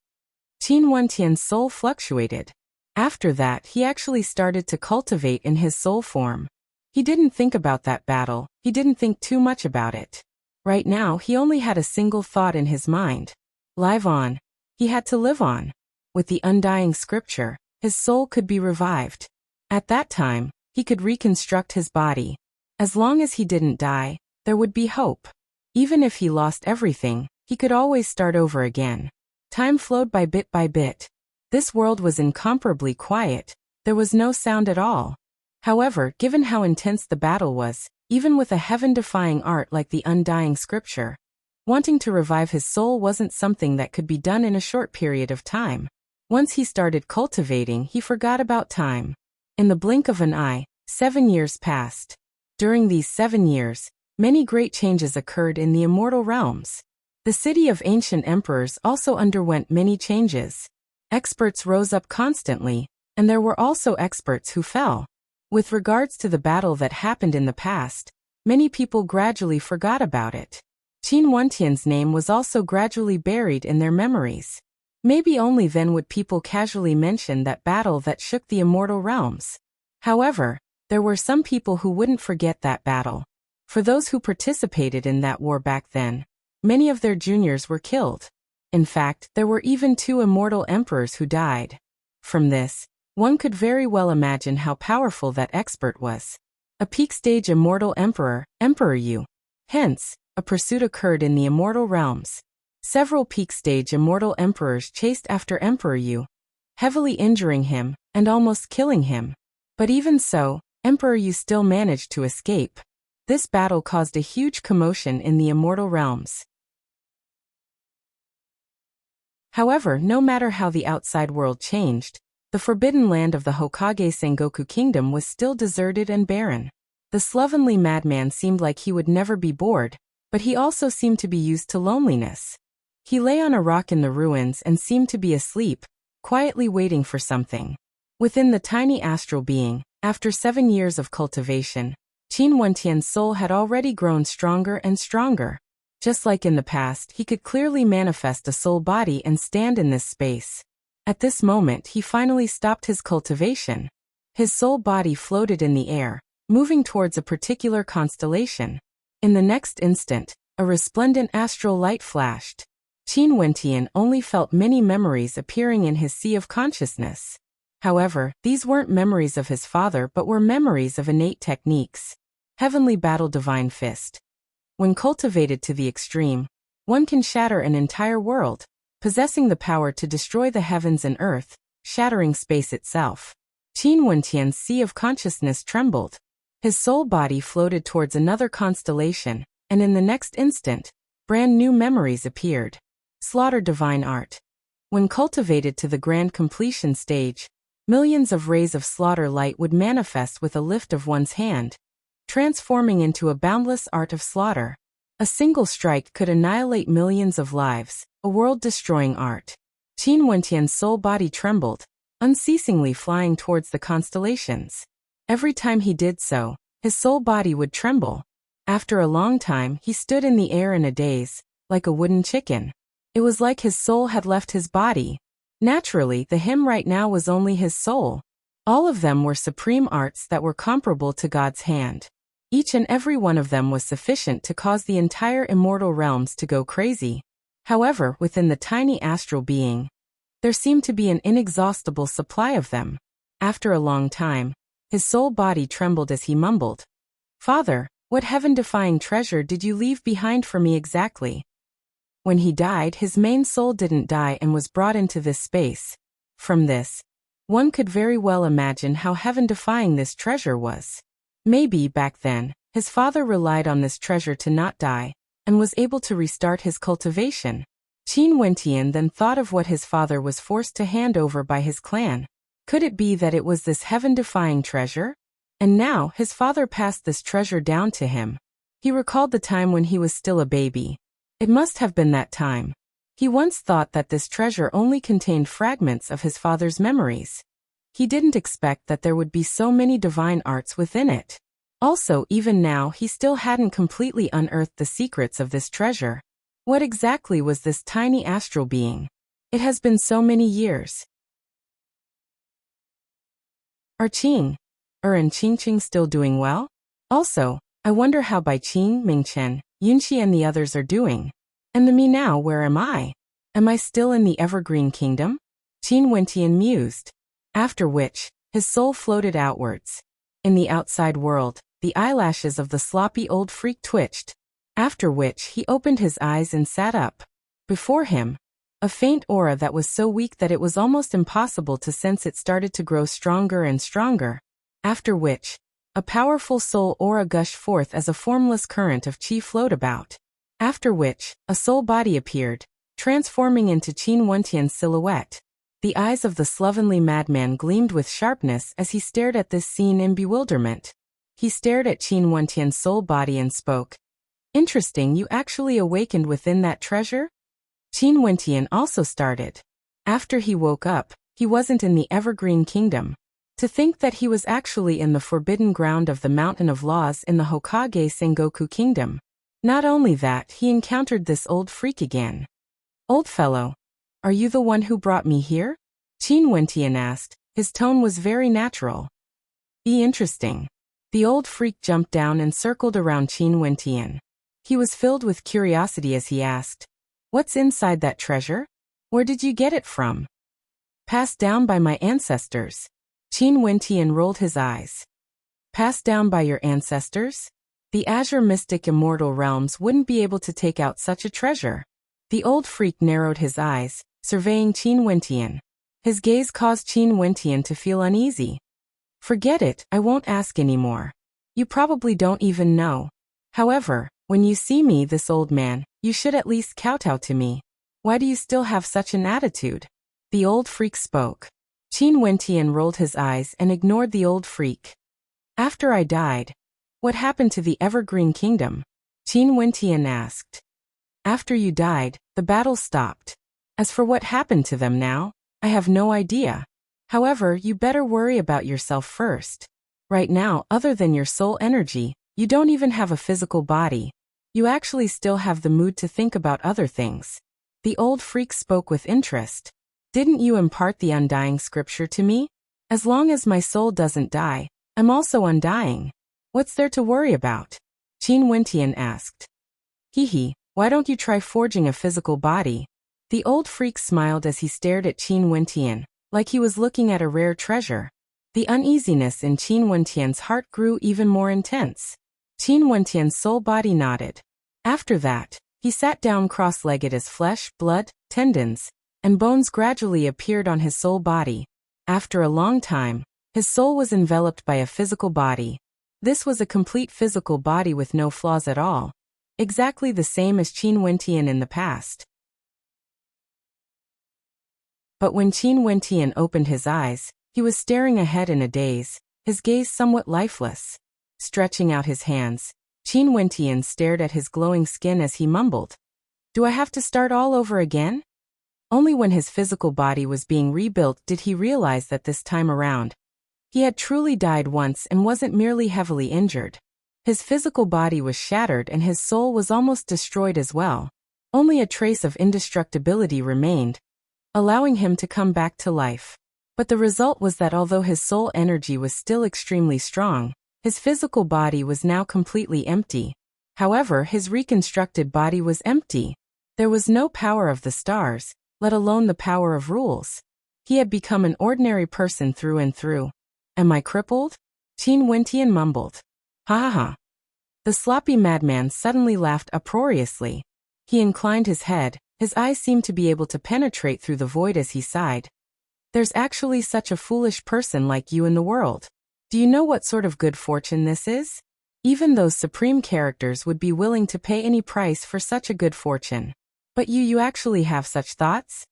Qin Wentian's soul fluctuated. After that, he actually started to cultivate in his soul form. He didn't think about that battle, he didn't think too much about it. Right now, he only had a single thought in his mind. Live on. He had to live on. With the undying scripture, his soul could be revived. At that time, he could reconstruct his body. As long as he didn't die, there would be hope. Even if he lost everything, he could always start over again. Time flowed by bit by bit. This world was incomparably quiet. There was no sound at all. However, given how intense the battle was, even with a heaven-defying art like the undying scripture, wanting to revive his soul wasn't something that could be done in a short period of time. Once he started cultivating, he forgot about time. In the blink of an eye, 7 years passed. During these 7 years, many great changes occurred in the immortal realms. The city of ancient emperors also underwent many changes. Experts rose up constantly, and there were also experts who fell. With regards to the battle that happened in the past, many people gradually forgot about it. Qin Wentian's name was also gradually buried in their memories. Maybe only then would people casually mention that battle that shook the immortal realms. However, there were some people who wouldn't forget that battle. For those who participated in that war back then, many of their juniors were killed. In fact, there were even 2 immortal emperors who died. From this, one could very well imagine how powerful that expert was. A peak-stage immortal emperor, Emperor Yu. Hence, a pursuit occurred in the immortal realms. Several peak-stage immortal emperors chased after Emperor Yu, heavily injuring him and almost killing him. But even so, Emperor Yu still managed to escape. This battle caused a huge commotion in the immortal realms. However, no matter how the outside world changed, the forbidden land of the Hokage Sengoku Kingdom was still deserted and barren. The slovenly madman seemed like he would never be bored, but he also seemed to be used to loneliness. He lay on a rock in the ruins and seemed to be asleep, quietly waiting for something. Within the tiny astral being, after 7 years of cultivation, Qin Wentian's soul had already grown stronger and stronger. Just like in the past, he could clearly manifest a soul body and stand in this space. At this moment, he finally stopped his cultivation. His soul body floated in the air, moving towards a particular constellation. In the next instant, a resplendent astral light flashed. Qin Wentian only felt many memories appearing in his sea of consciousness. However, these weren't memories of his father but were memories of innate techniques. Heavenly Battle Divine Fist. When cultivated to the extreme, one can shatter an entire world, possessing the power to destroy the heavens and earth, shattering space itself. Qin Wentian's sea of consciousness trembled. His soul body floated towards another constellation, and in the next instant, brand new memories appeared. Slaughter Divine Art. When cultivated to the grand completion stage, millions of rays of slaughter light would manifest with a lift of one's hand, transforming into a boundless art of slaughter. A single strike could annihilate millions of lives, a world-destroying art. Qin Wentian's soul body trembled, unceasingly flying towards the constellations. Every time he did so, his soul body would tremble. After a long time, he stood in the air in a daze, like a wooden chicken. It was like his soul had left his body. Naturally, the him right now was only his soul. All of them were supreme arts that were comparable to God's hand. Each and every one of them was sufficient to cause the entire immortal realms to go crazy. However, within the tiny astral being, there seemed to be an inexhaustible supply of them. After a long time, his soul body trembled as he mumbled, "Father, what heaven-defying treasure did you leave behind for me exactly?" When he died, his main soul didn't die and was brought into this space. From this, one could very well imagine how heaven-defying this treasure was. Maybe, back then, his father relied on this treasure to not die, and was able to restart his cultivation. Qin Wentian then thought of what his father was forced to hand over by his clan. Could it be that it was this heaven-defying treasure? And now, his father passed this treasure down to him. He recalled the time when he was still a baby. It must have been that time. He once thought that this treasure only contained fragments of his father's memories. He didn't expect that there would be so many divine arts within it. Also, even now, he still hadn't completely unearthed the secrets of this treasure. What exactly was this tiny astral being? It has been so many years. Are Qing and Qingqing still doing well? Also, I wonder how Bai Qing, Mingchen, Yunqi and the others are doing. And the me now, where am I? Am I still in the Evergreen Kingdom? Qin Wentian mused. After which, his soul floated outwards. In the outside world, the eyelashes of the sloppy old freak twitched. After which, he opened his eyes and sat up. Before him, a faint aura that was so weak that it was almost impossible to sense it started to grow stronger and stronger. After which, a powerful soul aura gushed forth as a formless current of qi flowed about. After which, a soul body appeared, transforming into Qin Wentian's silhouette. The eyes of the slovenly madman gleamed with sharpness as he stared at this scene in bewilderment. He stared at Qin Wentian's soul body and spoke. Interesting, you actually awakened within that treasure? Qin Wentian also started. After he woke up, he wasn't in the Evergreen Kingdom. To think that he was actually in the forbidden ground of the Mountain of Laws in the Hokage Sengoku Kingdom. Not only that, he encountered this old freak again. Old fellow, are you the one who brought me here? Qin Wentian asked. His tone was very natural. Be interesting. The old freak jumped down and circled around Qin Wentian. He was filled with curiosity as he asked, "What's inside that treasure? Where did you get it from?" Passed down by my ancestors. Qin Wentian rolled his eyes. Passed down by your ancestors? The Azure Mystic Immortal Realms wouldn't be able to take out such a treasure. The old freak narrowed his eyes, surveying Qin Wentian. His gaze caused Qin Wentian to feel uneasy. Forget it, I won't ask anymore. You probably don't even know. However, when you see me, this old man, you should at least kowtow to me. Why do you still have such an attitude? The old freak spoke. Qin Wentian rolled his eyes and ignored the old freak. After I died, what happened to the Evergreen Kingdom? Qin Wentian asked. After you died, the battle stopped. As for what happened to them now, I have no idea. However, you better worry about yourself first. Right now, other than your soul energy, you don't even have a physical body. You actually still have the mood to think about other things. The old freak spoke with interest. Didn't you impart the undying scripture to me? As long as my soul doesn't die, I'm also undying. What's there to worry about? Qin Wentian asked. Hee, why don't you try forging a physical body? The old freak smiled as he stared at Qin Wentian, like he was looking at a rare treasure. The uneasiness in Qin Wentian's heart grew even more intense. Qin Wentian's soul body nodded. After that, he sat down cross-legged as flesh, blood, tendons, and bones gradually appeared on his soul body. After a long time, his soul was enveloped by a physical body. This was a complete physical body with no flaws at all. Exactly the same as Qin Wentian in the past. But when Qin Wentian opened his eyes, he was staring ahead in a daze, his gaze somewhat lifeless. Stretching out his hands, Qin Wentian stared at his glowing skin as he mumbled, "Do I have to start all over again?" Only when his physical body was being rebuilt did he realize that this time around, he had truly died once and wasn't merely heavily injured. His physical body was shattered and his soul was almost destroyed as well. Only a trace of indestructibility remained, allowing him to come back to life. But the result was that although his soul energy was still extremely strong, his physical body was now completely empty. However, his reconstructed body was empty. There was no power of the stars, let alone the power of rules. He had become an ordinary person through and through. Am I crippled? Qin Wentian mumbled. Ha ha ha. The sloppy madman suddenly laughed uproariously. He inclined his head, his eyes seemed to be able to penetrate through the void as he sighed. There's actually such a foolish person like you in the world. Do you know what sort of good fortune this is? Even those supreme characters would be willing to pay any price for such a good fortune. But you actually have such thoughts?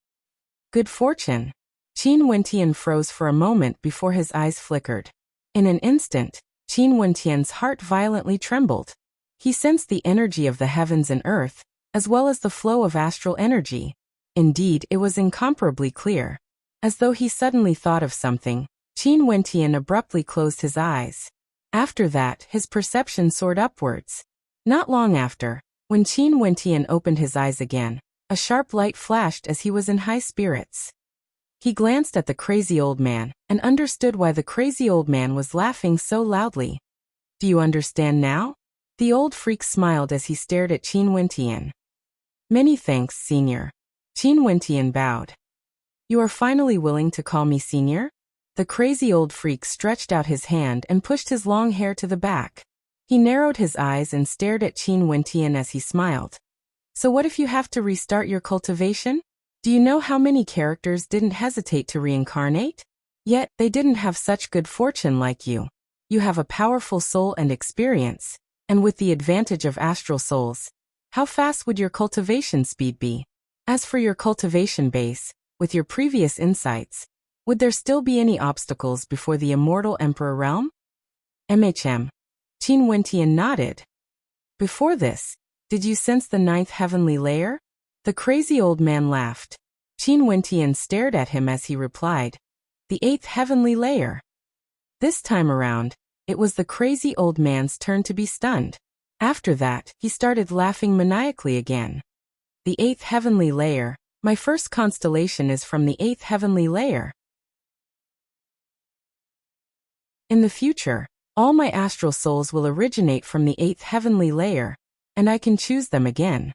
Good fortune. Qin Wentian froze for a moment before his eyes flickered. In an instant, Qin Wentian's heart violently trembled. He sensed the energy of the heavens and earth, as well as the flow of astral energy. Indeed, it was incomparably clear. As though he suddenly thought of something, Qin Wentian abruptly closed his eyes. After that, his perception soared upwards. Not long after, when Qin Wentian opened his eyes again, a sharp light flashed as he was in high spirits. He glanced at the crazy old man and understood why the crazy old man was laughing so loudly. Do you understand now? The old freak smiled as he stared at Qin Wentian. Many thanks, Senior. Qin Wentian bowed. You are finally willing to call me Senior? The crazy old freak stretched out his hand and pushed his long hair to the back. He narrowed his eyes and stared at Qin Wentian as he smiled. So what if you have to restart your cultivation? Do you know how many characters didn't hesitate to reincarnate? Yet, they didn't have such good fortune like you. You have a powerful soul and experience, and with the advantage of astral souls, how fast would your cultivation speed be? As for your cultivation base, with your previous insights, would there still be any obstacles before the immortal Emperor realm? Qin Wentian nodded. Before this, Did you sense the 9th heavenly layer? The crazy old man laughed. Qin Wentian stared at him as he replied, the 8th heavenly layer. This time around, it was the crazy old man's turn to be stunned. After that, he started laughing maniacally again. The 8th heavenly layer. My first constellation is from the 8th heavenly layer. In the future, all my astral souls will originate from the 8th heavenly layer, and I can choose them again.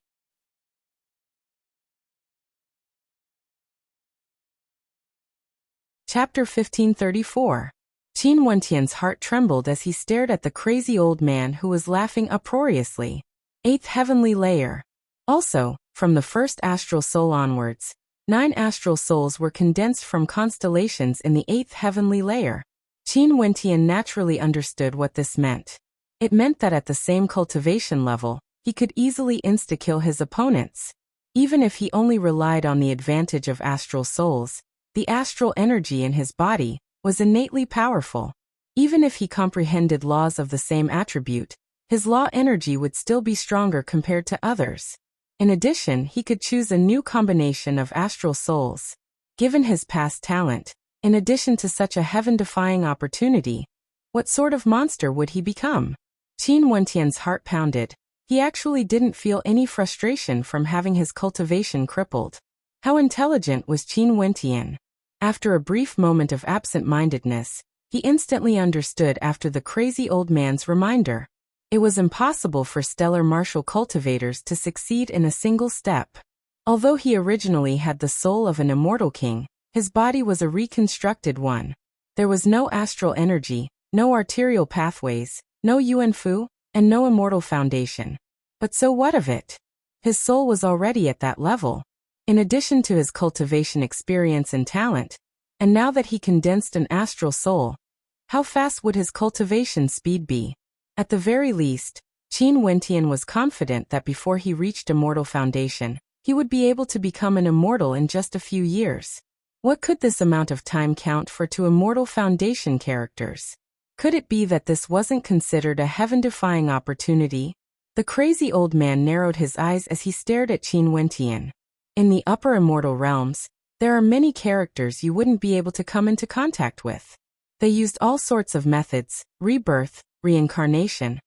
Chapter 1534. Qin Wentian's heart trembled as he stared at the crazy old man who was laughing uproariously. 8th heavenly layer. Also, from the first astral soul onwards, 9 astral souls were condensed from constellations in the 8th heavenly layer. Qin Wentian naturally understood what this meant. It meant that at the same cultivation level, he could easily insta-kill his opponents. Even if he only relied on the advantage of astral souls, the astral energy in his body was innately powerful. Even if he comprehended laws of the same attribute, his law energy would still be stronger compared to others. In addition, he could choose a new combination of astral souls. Given his past talent, in addition to such a heaven-defying opportunity, what sort of monster would he become? Qin Wentian's heart pounded. He actually didn't feel any frustration from having his cultivation crippled. How intelligent was Qin Wentian? After a brief moment of absent-mindedness, he instantly understood after the crazy old man's reminder. It was impossible for stellar martial cultivators to succeed in a single step. Although he originally had the soul of an immortal king, his body was a reconstructed one. There was no astral energy, no arterial pathways, no yuan fu, and no immortal foundation. But so what of it? His soul was already at that level. In addition to his cultivation experience and talent, and now that he condensed an astral soul, how fast would his cultivation speed be? At the very least, Qin Wentian was confident that before he reached immortal foundation, he would be able to become an immortal in just a few years. What could this amount of time count for to immortal foundation characters? Could it be that this wasn't considered a heaven-defying opportunity? The crazy old man narrowed his eyes as he stared at Qin Wentian. In the upper immortal realms, there are many characters you wouldn't be able to come into contact with. They used all sorts of methods, rebirth, reincarnation,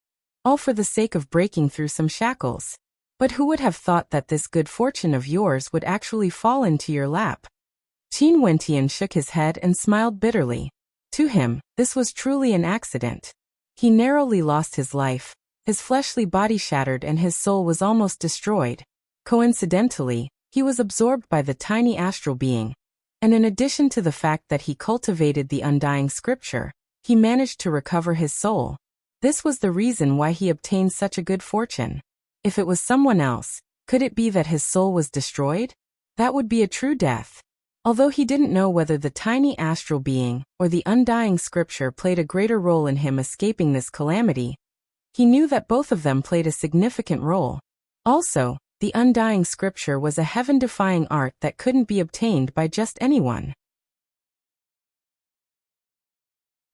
all for the sake of breaking through some shackles. But who would have thought that this good fortune of yours would actually fall into your lap? Qin Wentian shook his head and smiled bitterly. To him, this was truly an accident. He narrowly lost his life, his fleshly body shattered and his soul was almost destroyed. Coincidentally, he was absorbed by the tiny astral being, and in addition to the fact that he cultivated the undying scripture, he managed to recover his soul. This was the reason why he obtained such a good fortune. If it was someone else, could it be that his soul was destroyed? That would be a true death. Although he didn't know whether the tiny astral being or the undying scripture played a greater role in him escaping this calamity, he knew that both of them played a significant role. Also, the undying scripture was a heaven-defying art that couldn't be obtained by just anyone.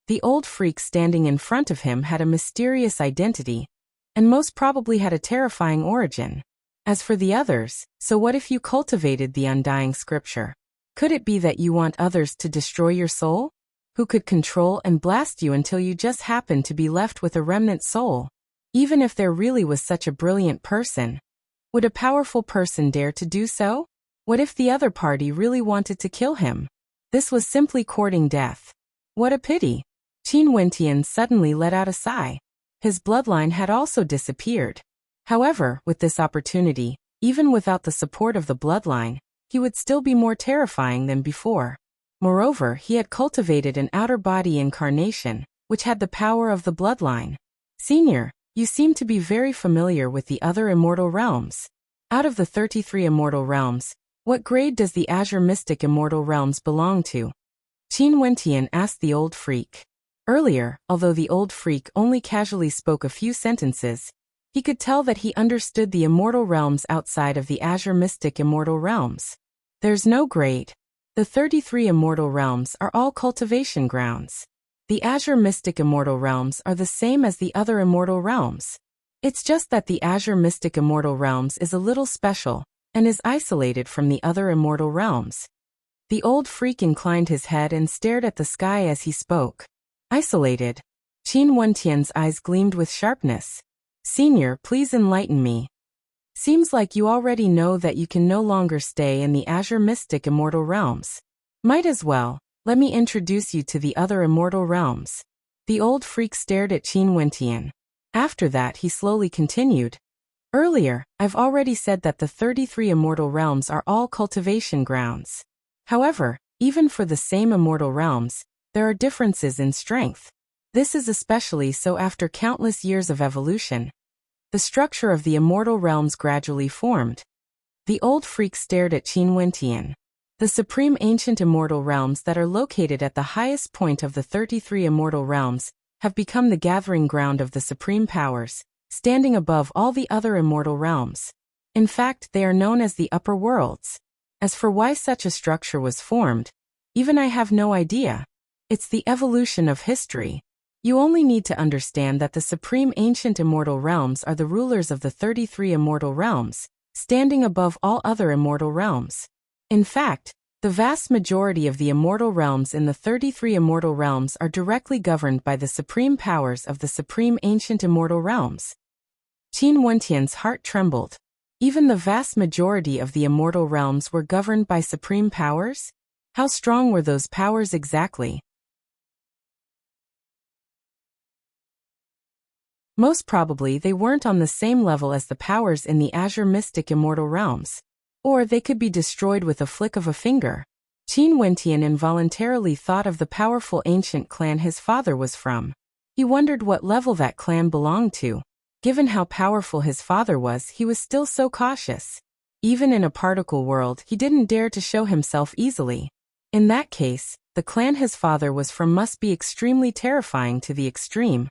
The old freak standing in front of him had a mysterious identity, and most probably had a terrifying origin. As for the others, so what if you cultivated the undying scripture? Could it be that you want others to destroy your soul? Who could control and blast you until you just happen to be left with a remnant soul? Even if there really was such a brilliant person, would a powerful person dare to do so? What if the other party really wanted to kill him? This was simply courting death. What a pity. Qin Wentian suddenly let out a sigh. His bloodline had also disappeared. However, with this opportunity, even without the support of the bloodline, he would still be more terrifying than before. Moreover, he had cultivated an outer body incarnation, which had the power of the bloodline. Senior, you seem to be very familiar with the other immortal realms. Out of the 33 immortal realms, what grade does the Azure Mystic Immortal Realms belong to? Qin Wentian asked the old freak. Earlier, although the old freak only casually spoke a few sentences, he could tell that he understood the immortal realms outside of the Azure Mystic Immortal Realms. There's no grade. The 33 immortal realms are all cultivation grounds. The Azure Mystic Immortal Realms are the same as the other immortal realms. It's just that the Azure Mystic Immortal Realms is a little special, and is isolated from the other immortal realms. The old freak inclined his head and stared at the sky as he spoke. Isolated. Qin Wentian's eyes gleamed with sharpness. Senior, please enlighten me. Seems like you already know that you can no longer stay in the Azure Mystic Immortal Realms. Might as well, let me introduce you to the other immortal realms. The old freak stared at Qin Wentian. After that he slowly continued. Earlier, I've already said that the 33 immortal realms are all cultivation grounds. However, even for the same immortal realms, there are differences in strength. This is especially so after countless years of evolution. The structure of the immortal realms gradually formed. The old freak stared at Qin Wentian. The supreme ancient immortal realms that are located at the highest point of the 33 immortal realms have become the gathering ground of the supreme powers, standing above all the other immortal realms. In fact, they are known as the upper worlds. As for why such a structure was formed, even I have no idea. It's the evolution of history. You only need to understand that the supreme ancient immortal realms are the rulers of the 33 immortal realms, standing above all other immortal realms. In fact, the vast majority of the immortal realms in the 33 immortal realms are directly governed by the supreme powers of the supreme ancient immortal realms. Qin Wentian's heart trembled. Even the vast majority of the immortal realms were governed by supreme powers? How strong were those powers exactly? Most probably they weren't on the same level as the powers in the Azure Mystic Immortal Realms. Or they could be destroyed with a flick of a finger. Qin Wentian involuntarily thought of the powerful ancient clan his father was from. He wondered what level that clan belonged to. Given how powerful his father was, he was still so cautious. Even in a particle world, he didn't dare to show himself easily. In that case, the clan his father was from must be extremely terrifying to the extreme.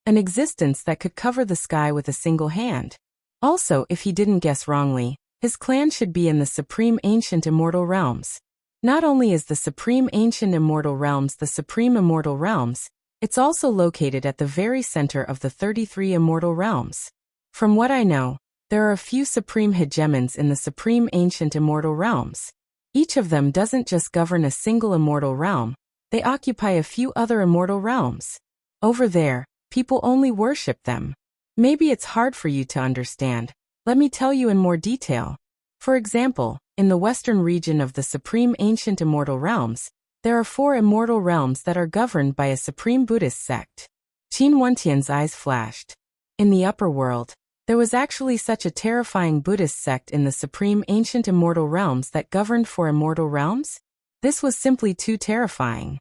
An existence that could cover the sky with a single hand. Also, if he didn't guess wrongly, his clan should be in the Supreme Ancient Immortal Realms. Not only is the Supreme Ancient Immortal Realms the Supreme Immortal Realms, it's also located at the very center of the 33 Immortal Realms. From what I know, there are a few Supreme Hegemons in the Supreme Ancient Immortal Realms. Each of them doesn't just govern a single immortal realm, they occupy a few other immortal realms. Over there, people only worship them. Maybe it's hard for you to understand. Let me tell you in more detail. For example, in the western region of the Supreme Ancient Immortal Realms, there are 4 immortal realms that are governed by a supreme Buddhist sect. Qin Wentian's eyes flashed. In the upper world, there was actually such a terrifying Buddhist sect in the Supreme Ancient Immortal Realms that governed 4 immortal realms? This was simply too terrifying.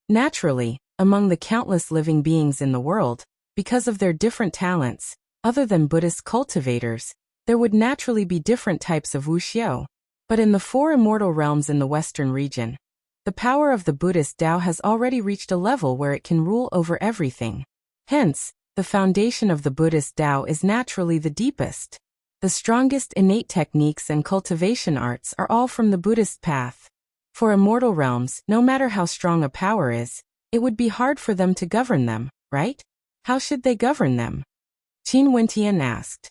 Naturally, among the countless living beings in the world, because of their different talents, other than Buddhist cultivators, there would naturally be different types of Wuxia. But in the 4 immortal realms in the western region, the power of the Buddhist Tao has already reached a level where it can rule over everything. Hence, the foundation of the Buddhist Tao is naturally the deepest. The strongest innate techniques and cultivation arts are all from the Buddhist path. For immortal realms, no matter how strong a power is, it would be hard for them to govern them, right? How should they govern them? Qin Wentian asked.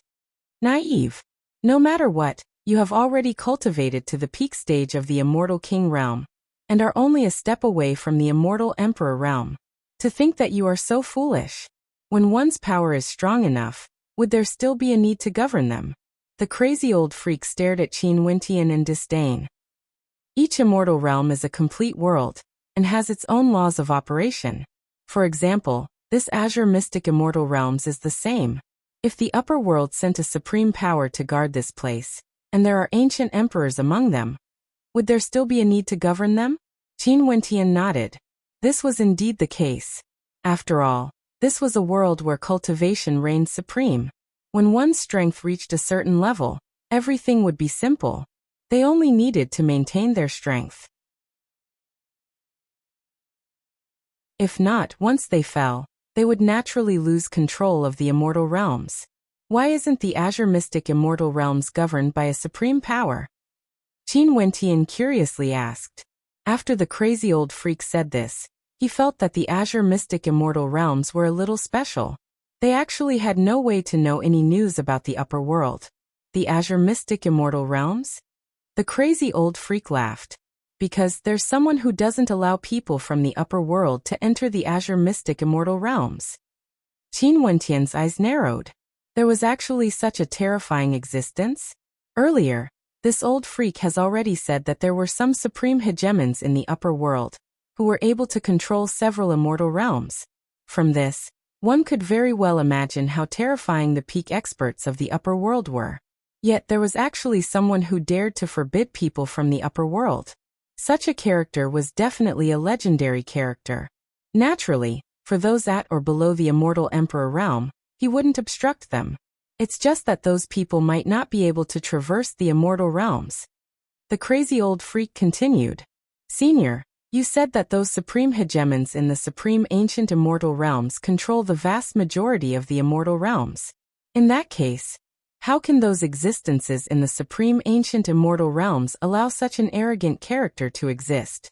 Naive. No matter what, you have already cultivated to the peak stage of the immortal king realm, and are only a step away from the immortal emperor realm. To think that you are so foolish. When one's power is strong enough, would there still be a need to govern them? The crazy old freak stared at Qin Wentian in disdain. Each immortal realm is a complete world, and has its own laws of operation. For example, this Azure Mystic Immortal Realms is the same. If the upper world sent a supreme power to guard this place, and there are ancient emperors among them, would there still be a need to govern them? Qin Wentian nodded. This was indeed the case. After all, this was a world where cultivation reigned supreme. When one's strength reached a certain level, everything would be simple. They only needed to maintain their strength. If not, once they fell, they would naturally lose control of the immortal realms. Why isn't the Azure Mystic Immortal Realms governed by a supreme power? Qin Wentian curiously asked. After the crazy old freak said this, he felt that the Azure Mystic Immortal Realms were a little special. They actually had no way to know any news about the upper world. The Azure Mystic Immortal Realms? The crazy old freak laughed. Because there's someone who doesn't allow people from the upper world to enter the Azure Mystic Immortal Realms. Qin Wentian's eyes narrowed. There was actually such a terrifying existence? Earlier, this old freak has already said that there were some supreme hegemons in the upper world, who were able to control several immortal realms. From this, one could very well imagine how terrifying the peak experts of the upper world were. Yet there was actually someone who dared to forbid people from the upper world. Such a character was definitely a legendary character. Naturally, for those at or below the Immortal Emperor realm, he wouldn't obstruct them. It's just that those people might not be able to traverse the immortal realms. The crazy old freak continued. Senior, you said that those supreme hegemons in the supreme ancient immortal realms control the vast majority of the immortal realms. In that case, how can those existences in the supreme ancient immortal realms allow such an arrogant character to exist?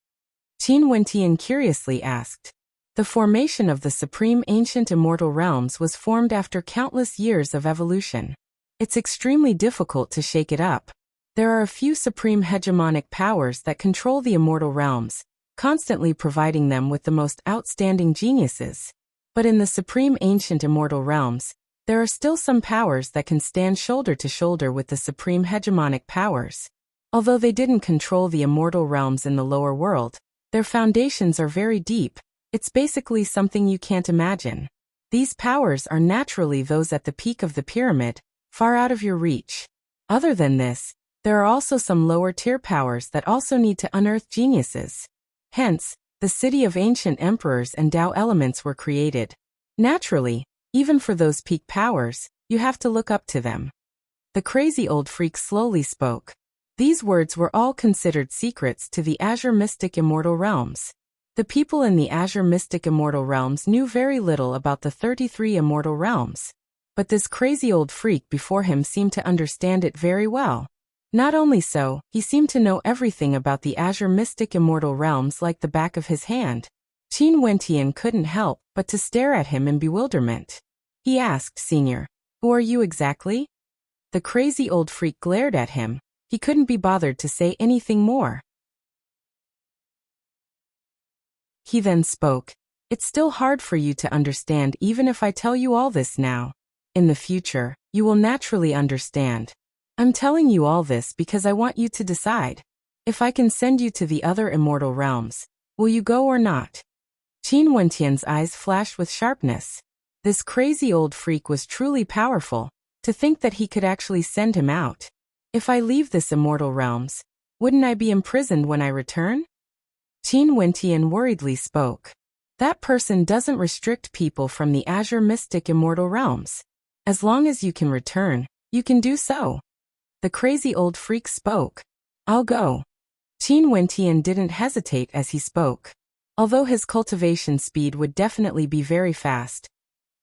Qin Wentian curiously asked. The formation of the supreme ancient immortal realms was formed after countless years of evolution. It's extremely difficult to shake it up. There are a few supreme hegemonic powers that control the immortal realms, constantly providing them with the most outstanding geniuses. But in the supreme ancient immortal realms, there are still some powers that can stand shoulder to shoulder with the supreme hegemonic powers. Although they didn't control the immortal realms in the lower world, their foundations are very deep. It's basically something you can't imagine. These powers are naturally those at the peak of the pyramid, far out of your reach. Other than this, there are also some lower-tier powers that also need to unearth geniuses. Hence, the city of ancient emperors and Tao elements were created. Naturally, even for those peak powers, you have to look up to them. The crazy old freak slowly spoke. These words were all considered secrets to the Azure Mystic Immortal Realms. The people in the Azure Mystic Immortal Realms knew very little about the 33 Immortal Realms. But this crazy old freak before him seemed to understand it very well. Not only so, he seemed to know everything about the Azure Mystic Immortal Realms like the back of his hand. Qin Wentian couldn't help but to stare at him in bewilderment. He asked, Senior, who are you exactly? The crazy old freak glared at him. He couldn't be bothered to say anything more. He then spoke. It's still hard for you to understand even if I tell you all this now. In the future, you will naturally understand. I'm telling you all this because I want you to decide. If I can send you to the other immortal realms, will you go or not? Qin Wentian's eyes flashed with sharpness. This crazy old freak was truly powerful. To think that he could actually send him out. If I leave this immortal realms, wouldn't I be imprisoned when I return? Qin Wentian worriedly spoke. That person doesn't restrict people from the Azure Mystic Immortal Realms. As long as you can return, you can do so. The crazy old freak spoke. I'll go. Qin Wentian didn't hesitate as he spoke. Although his cultivation speed would definitely be very fast,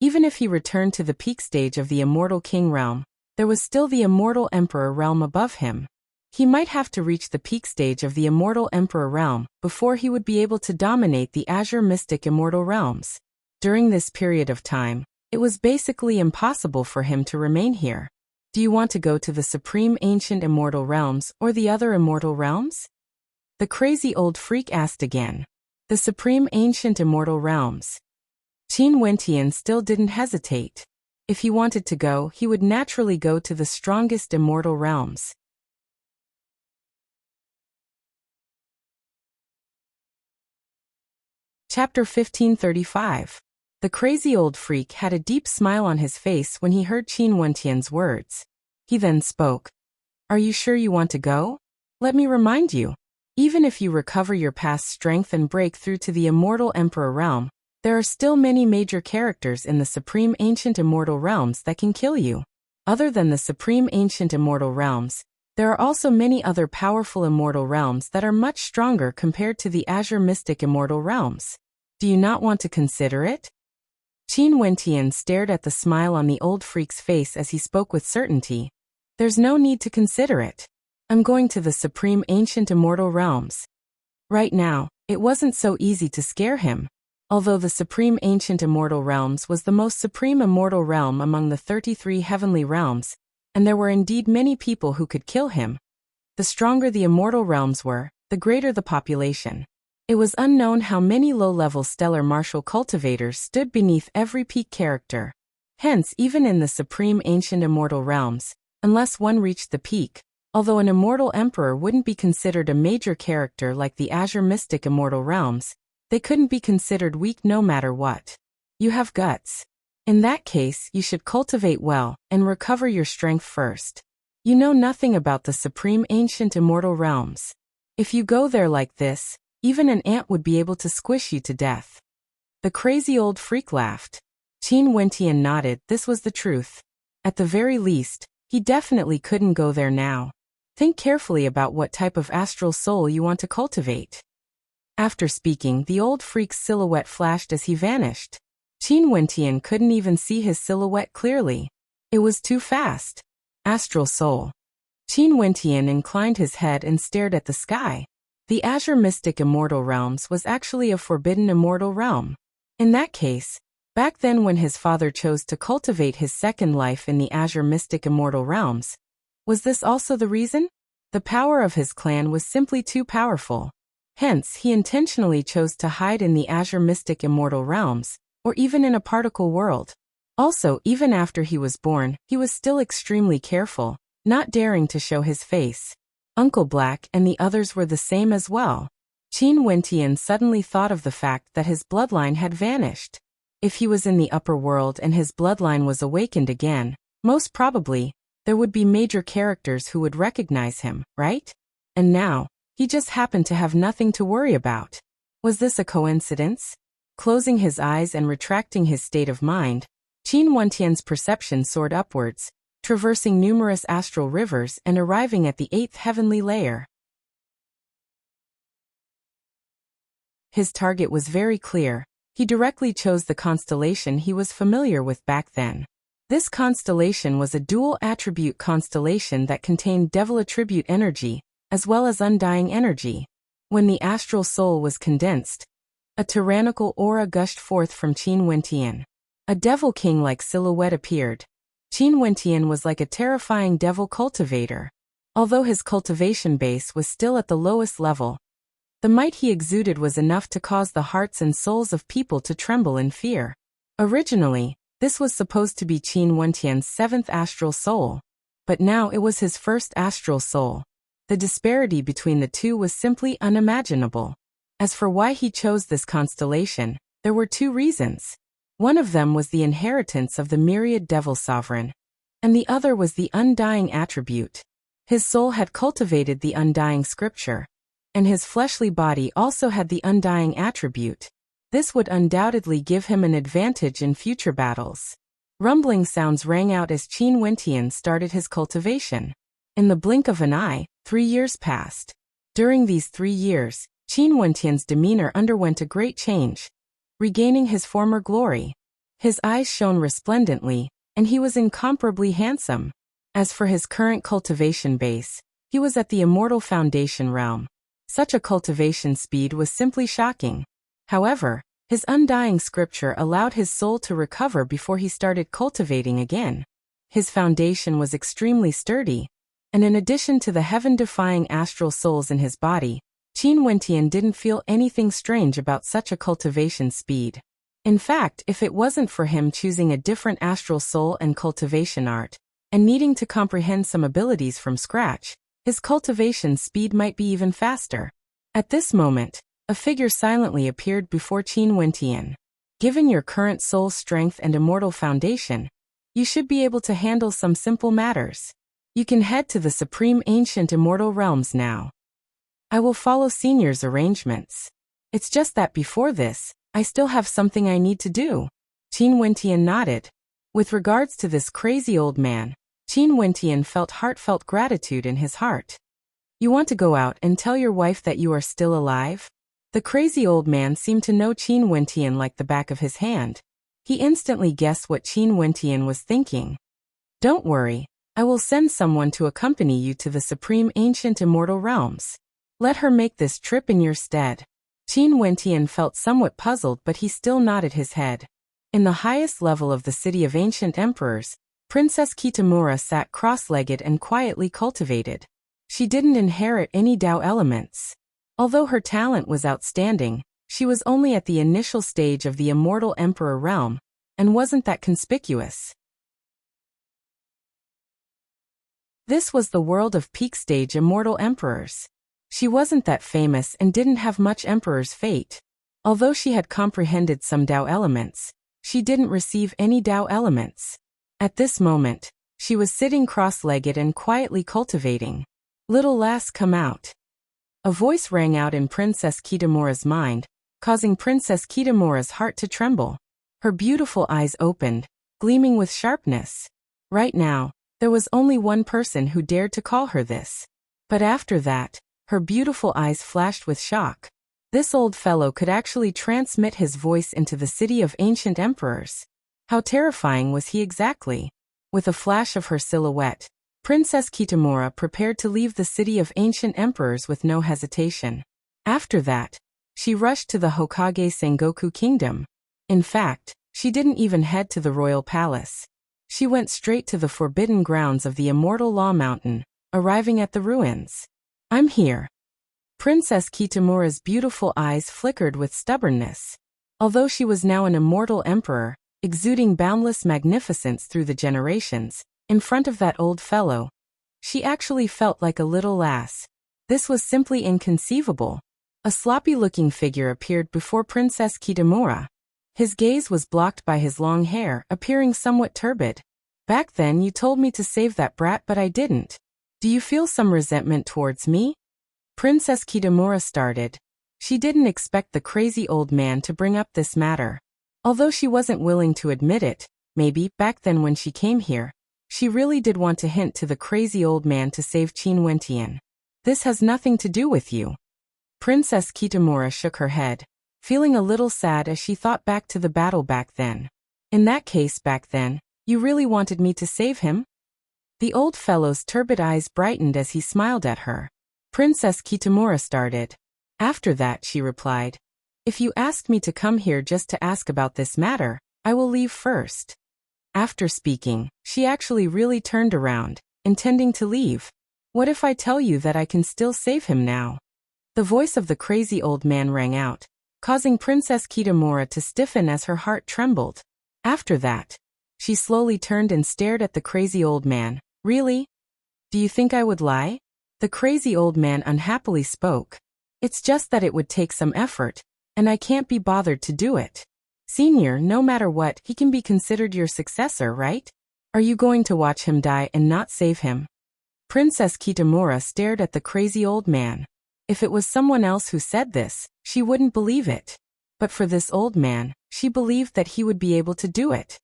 even if he returned to the peak stage of the Immortal King realm, there was still the Immortal Emperor realm above him. He might have to reach the peak stage of the Immortal Emperor realm before he would be able to dominate the Azure Mystic Immortal Realms. During this period of time, it was basically impossible for him to remain here. Do you want to go to the Supreme Ancient Immortal Realms or the other Immortal Realms? The crazy old freak asked again. The Supreme Ancient Immortal Realms. Qin Wentian still didn't hesitate. If he wanted to go, he would naturally go to the strongest immortal realms. Chapter 1535. The crazy old freak had a deep smile on his face when he heard Qin Wentian's words. He then spoke. Are you sure you want to go? Let me remind you. Even if you recover your past strength and break through to the Immortal Emperor realm, there are still many major characters in the Supreme Ancient Immortal Realms that can kill you. Other than the Supreme Ancient Immortal Realms, there are also many other powerful immortal realms that are much stronger compared to the Azure Mystic Immortal Realms. Do you not want to consider it? Qin Wentian stared at the smile on the old freak's face as he spoke with certainty. There's no need to consider it. I'm going to the Supreme Ancient Immortal Realms. Right now, it wasn't so easy to scare him. Although the Supreme Ancient Immortal Realms was the most supreme immortal realm among the 33 heavenly realms, and there were indeed many people who could kill him, the stronger the immortal realms were, the greater the population. It was unknown how many low-level stellar martial cultivators stood beneath every peak character. Hence, even in the Supreme Ancient Immortal Realms, unless one reached the peak, although an immortal emperor wouldn't be considered a major character like the Azure Mystic Immortal Realms, they couldn't be considered weak no matter what. You have guts. In that case, you should cultivate well and recover your strength first. You know nothing about the Supreme Ancient Immortal Realms. If you go there like this, even an ant would be able to squish you to death. The crazy old freak laughed. Qin Wentian nodded. This was the truth. At the very least, he definitely couldn't go there now. Think carefully about what type of astral soul you want to cultivate. After speaking, the old freak's silhouette flashed as he vanished. Qin Wentian couldn't even see his silhouette clearly. It was too fast. Astral soul. Qin Wentian inclined his head and stared at the sky. The Azure Mystic Immortal Realms was actually a forbidden immortal realm. In that case, back then when his father chose to cultivate his second life in the Azure Mystic Immortal Realms, was this also the reason? The power of his clan was simply too powerful. Hence, he intentionally chose to hide in the Azure Mystic Immortal Realms, or even in a particle world. Also, even after he was born, he was still extremely careful, not daring to show his face. Uncle Black and the others were the same as well. Qin Wentian suddenly thought of the fact that his bloodline had vanished. If he was in the upper world and his bloodline was awakened again, most probably, there would be major characters who would recognize him, right? And now, he just happened to have nothing to worry about. Was this a coincidence? Closing his eyes and retracting his state of mind, Qin Wentian's perception soared upwards, traversing numerous astral rivers and arriving at the 8th heavenly layer. His target was very clear. He directly chose the constellation he was familiar with back then. This constellation was a dual-attribute constellation that contained devil attribute energy, as well as undying energy. When the astral soul was condensed, a tyrannical aura gushed forth from Qin Wentian. A devil king-like silhouette appeared. Qin Wentian was like a terrifying devil cultivator. Although his cultivation base was still at the lowest level, the might he exuded was enough to cause the hearts and souls of people to tremble in fear. Originally, this was supposed to be Qin Wentian's 7th astral soul, but now it was his 1st astral soul. The disparity between the two was simply unimaginable. As for why he chose this constellation, there were 2 reasons. One of them was the inheritance of the myriad devil sovereign, and the other was the undying attribute. His soul had cultivated the undying scripture, and his fleshly body also had the undying attribute. This would undoubtedly give him an advantage in future battles. Rumbling sounds rang out as Qin Wentian started his cultivation. In the blink of an eye, 3 years passed. During these 3 years, Qin Wentian's demeanor underwent a great change, regaining his former glory. His eyes shone resplendently, and he was incomparably handsome. As for his current cultivation base, he was at the Immortal Foundation realm. Such a cultivation speed was simply shocking. However, his undying scripture allowed his soul to recover before he started cultivating again. His foundation was extremely sturdy, and in addition to the heaven-defying astral souls in his body, Qin Wentian didn't feel anything strange about such a cultivation speed. In fact, if it wasn't for him choosing a different astral soul and cultivation art, and needing to comprehend some abilities from scratch, his cultivation speed might be even faster. At this moment, a figure silently appeared before Qin Wentian. Given your current soul strength and immortal foundation, you should be able to handle some simple matters. You can head to the Supreme Ancient Immortal Realms now. I will follow Senior's arrangements. It's just that before this, I still have something I need to do. Qin Wentian nodded. With regards to this crazy old man, Qin Wentian felt heartfelt gratitude in his heart. You want to go out and tell your wife that you are still alive? The crazy old man seemed to know Qin Wentian like the back of his hand. He instantly guessed what Qin Wentian was thinking. Don't worry, I will send someone to accompany you to the Supreme Ancient Immortal Realms. Let her make this trip in your stead. Qin Wentian felt somewhat puzzled, but he still nodded his head. In the highest level of the city of ancient emperors, Princess Kitamura sat cross-legged and quietly cultivated. She didn't inherit any Tao elements. Although her talent was outstanding, she was only at the initial stage of the immortal emperor realm, and wasn't that conspicuous. This was the world of peak-stage immortal emperors. She wasn't that famous and didn't have much emperor's fate. Although she had comprehended some Tao elements, she didn't receive any Tao elements. At this moment, she was sitting cross-legged and quietly cultivating. "Little lass, come out." A voice rang out in Princess Kitamura's mind, causing Princess Kitamura's heart to tremble. Her beautiful eyes opened, gleaming with sharpness. Right now, there was only one person who dared to call her this. But after that, her beautiful eyes flashed with shock. This old fellow could actually transmit his voice into the city of ancient emperors. How terrifying was he exactly? With a flash of her silhouette, Princess Kitamura prepared to leave the city of ancient emperors with no hesitation. After that, she rushed to the Hokage Sengoku Kingdom. In fact, she didn't even head to the royal palace. She went straight to the forbidden grounds of the immortal Law Mountain, arriving at the ruins. "I'm here." Princess Kitamura's beautiful eyes flickered with stubbornness. Although she was now an immortal emperor, exuding boundless magnificence through the generations, in front of that old fellow, she actually felt like a little lass. This was simply inconceivable. A sloppy-looking figure appeared before Princess Kitamura. His gaze was blocked by his long hair, appearing somewhat turbid. "Back then you told me to save that brat, but I didn't. Do you feel some resentment towards me?" Princess Kitamura started. She didn't expect the crazy old man to bring up this matter. Although she wasn't willing to admit it, maybe, back then when she came here, she really did want to hint to the crazy old man to save Qin Wentian. "This has nothing to do with you." Princess Kitamura shook her head, feeling a little sad as she thought back to the battle back then. "In that case back then, you really wanted me to save him?" The old fellow's turbid eyes brightened as he smiled at her. Princess Kitamura started. "After that," she replied, "if you asked me to come here just to ask about this matter, I will leave first." After speaking, she actually really turned around, intending to leave. "What if I tell you that I can still save him now?" The voice of the crazy old man rang out, causing Princess Kitamura to stiffen as her heart trembled. After that, she slowly turned and stared at the crazy old man. "Really? Do you think I would lie?" The crazy old man unhappily spoke. "It's just that it would take some effort, and I can't be bothered to do it. Senior, no matter what, he can be considered your successor, right? Are you going to watch him die and not save him?" Princess Kitamura stared at the crazy old man. If it was someone else who said this, she wouldn't believe it. But for this old man, she believed that he would be able to do it.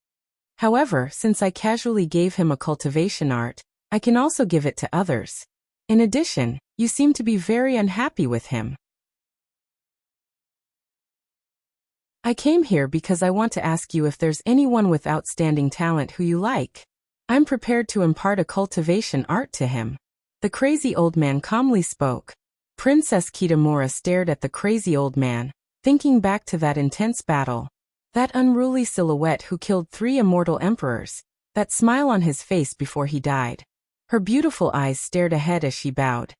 "However, since I casually gave him a cultivation art, I can also give it to others. In addition, you seem to be very unhappy with him." "I came here because I want to ask you if there's anyone with outstanding talent who you like. I'm prepared to impart a cultivation art to him." The crazy old man calmly spoke. Princess Kitamura stared at the crazy old man, thinking back to that intense battle. That unruly silhouette who killed 3 immortal emperors, that smile on his face before he died. Her beautiful eyes stared ahead as she bowed.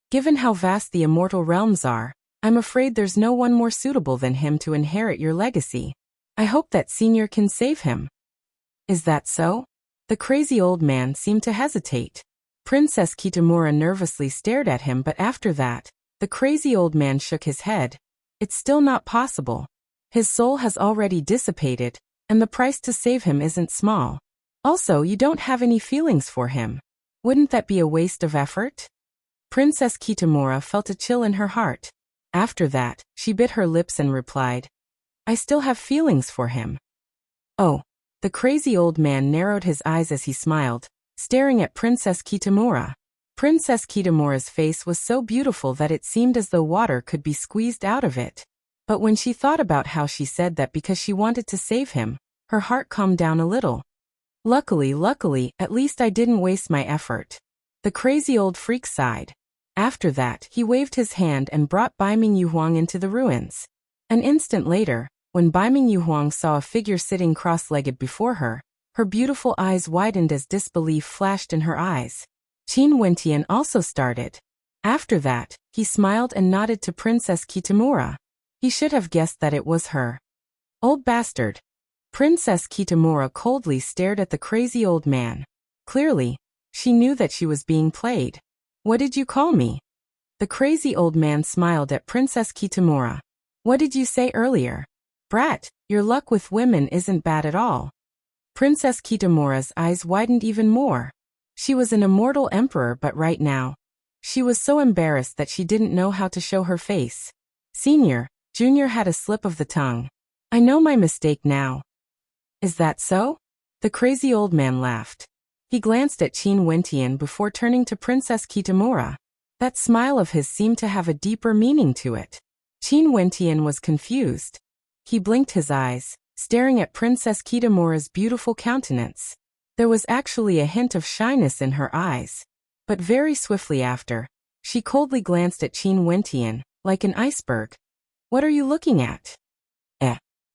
"Given how vast the immortal realms are, I'm afraid there's no one more suitable than him to inherit your legacy. I hope that senior can save him." "Is that so?" The crazy old man seemed to hesitate. Princess Kitamura nervously stared at him, but after that, the crazy old man shook his head. "It's still not possible. His soul has already dissipated, and the price to save him isn't small. Also, you don't have any feelings for him. Wouldn't that be a waste of effort?" Princess Kitamura felt a chill in her heart. After that, she bit her lips and replied, "I still have feelings for him." "Oh." The crazy old man narrowed his eyes as he smiled, staring at Princess Kitamura. Princess Kitamura's face was so beautiful that it seemed as though water could be squeezed out of it. But when she thought about how she said that because she wanted to save him, her heart calmed down a little. Luckily, at least I didn't waste my effort." The crazy old freak sighed. After that, he waved his hand and brought Baiming Yuhuang into the ruins. An instant later, when Baiming Yuhuang saw a figure sitting cross-legged before her, her beautiful eyes widened as disbelief flashed in her eyes. Qin Wentian also started. After that, he smiled and nodded to Princess Kitamura. He should have guessed that it was her. Old bastard. Princess Kitamura coldly stared at the crazy old man. Clearly, she knew that she was being played. What did you call me? The crazy old man smiled at Princess Kitamura. What did you say earlier? Brat, your luck with women isn't bad at all. Princess Kitamura's eyes widened even more. She was an immortal emperor, but right now, she was so embarrassed that she didn't know how to show her face. Senior, Junior had a slip of the tongue. I know my mistake now. Is that so? The crazy old man laughed. He glanced at Qin Wentian before turning to Princess Kitamura. That smile of his seemed to have a deeper meaning to it. Qin Wentian was confused. He blinked his eyes, staring at Princess Kitamura's beautiful countenance. There was actually a hint of shyness in her eyes. But very swiftly after, she coldly glanced at Qin Wentian, like an iceberg. What are you looking at?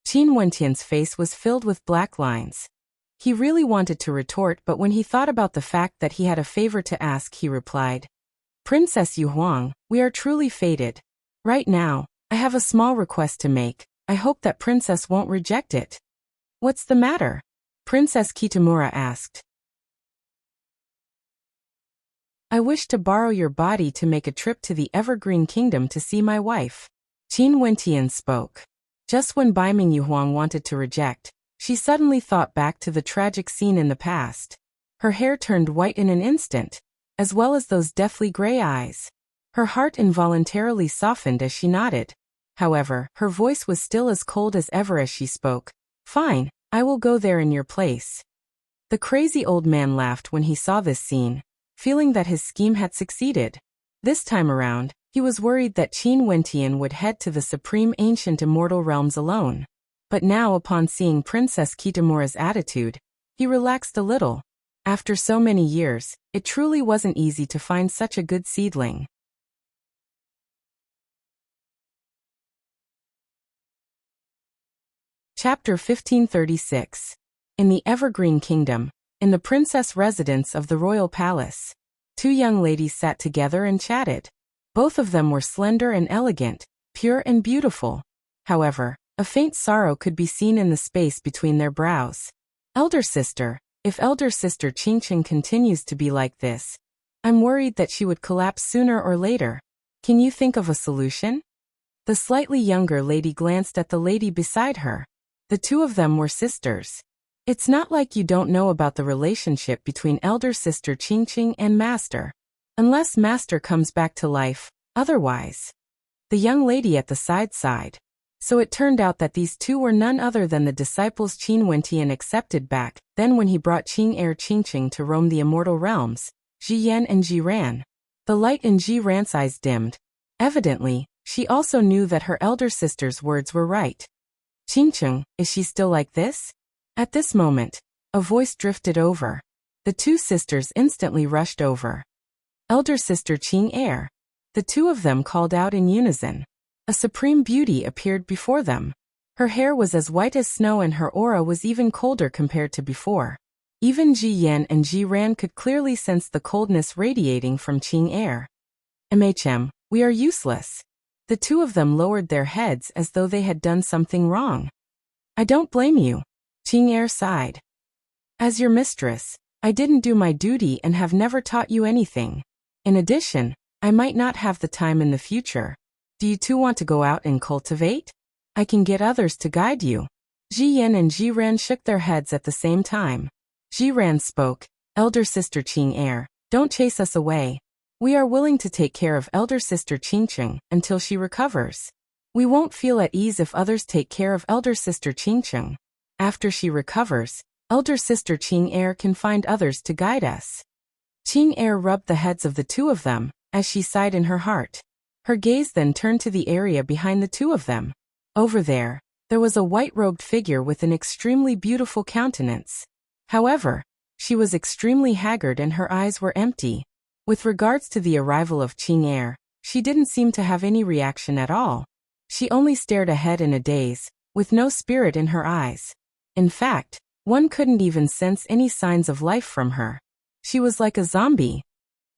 Qin Wentian's face was filled with black lines. He really wanted to retort, but when he thought about the fact that he had a favor to ask, he replied, Princess Yuhuang, we are truly fated. Right now, I have a small request to make. I hope that Princess won't reject it. What's the matter? Princess Kitamura asked. I wish to borrow your body to make a trip to the Evergreen Kingdom to see my wife. Qin Wentian spoke. Just when Baiming Yuhuang wanted to reject, she suddenly thought back to the tragic scene in the past. Her hair turned white in an instant, as well as those deathly gray eyes. Her heart involuntarily softened as she nodded. However, her voice was still as cold as ever as she spoke. Fine, I will go there in your place. The crazy old man laughed when he saw this scene, feeling that his scheme had succeeded. This time around, he was worried that Qin Wentian would head to the supreme ancient immortal realms alone. But now, upon seeing Princess Kitamura's attitude, he relaxed a little. After so many years, it truly wasn't easy to find such a good seedling. Chapter 1536. In the Evergreen Kingdom, in the princess residence of the royal palace, two young ladies sat together and chatted. Both of them were slender and elegant, pure and beautiful. However, a faint sorrow could be seen in the space between their brows. Elder sister, if elder sister Qingqing continues to be like this, I'm worried that she would collapse sooner or later. Can you think of a solution? The slightly younger lady glanced at the lady beside her. The two of them were sisters. It's not like you don't know about the relationship between elder sister Qingqing and master. Unless master comes back to life, otherwise. The young lady at the side sighed. So it turned out that these two were none other than the disciples Qin Wentian accepted back then when he brought Qing heir Qingqing to roam the immortal realms, Ji Yan and Ji Ran. The light in Ji Ran's eyes dimmed. Evidently, she also knew that her elder sister's words were right. Qingqing, is she still like this? At this moment, a voice drifted over. The two sisters instantly rushed over. Elder sister Qing heir. The two of them called out in unison. A supreme beauty appeared before them. Her hair was as white as snow and her aura was even colder compared to before. Even Ji Yan and Ji Ran could clearly sense the coldness radiating from Qing heir. MHM, we are useless. The two of them lowered their heads as though they had done something wrong. I don't blame you. Qing heir sighed. As your mistress, I didn't do my duty and have never taught you anything. In addition, I might not have the time in the future. Do you two want to go out and cultivate? I can get others to guide you. Ji Yan and Ji Ran shook their heads at the same time. Ji Ran spoke, Elder sister Qing heir, don't chase us away. We are willing to take care of elder sister Qingqing until she recovers. We won't feel at ease if others take care of elder sister Qingqing. After she recovers, elder sister Qing heir can find others to guide us. Qing heir rubbed the heads of the two of them, as she sighed in her heart. Her gaze then turned to the area behind the two of them. Over there was a white-robed figure with an extremely beautiful countenance. However, she was extremely haggard and her eyes were empty. With regards to the arrival of Qing Er, she didn't seem to have any reaction at all. She only stared ahead in a daze, with no spirit in her eyes. In fact, one couldn't even sense any signs of life from her. She was like a zombie.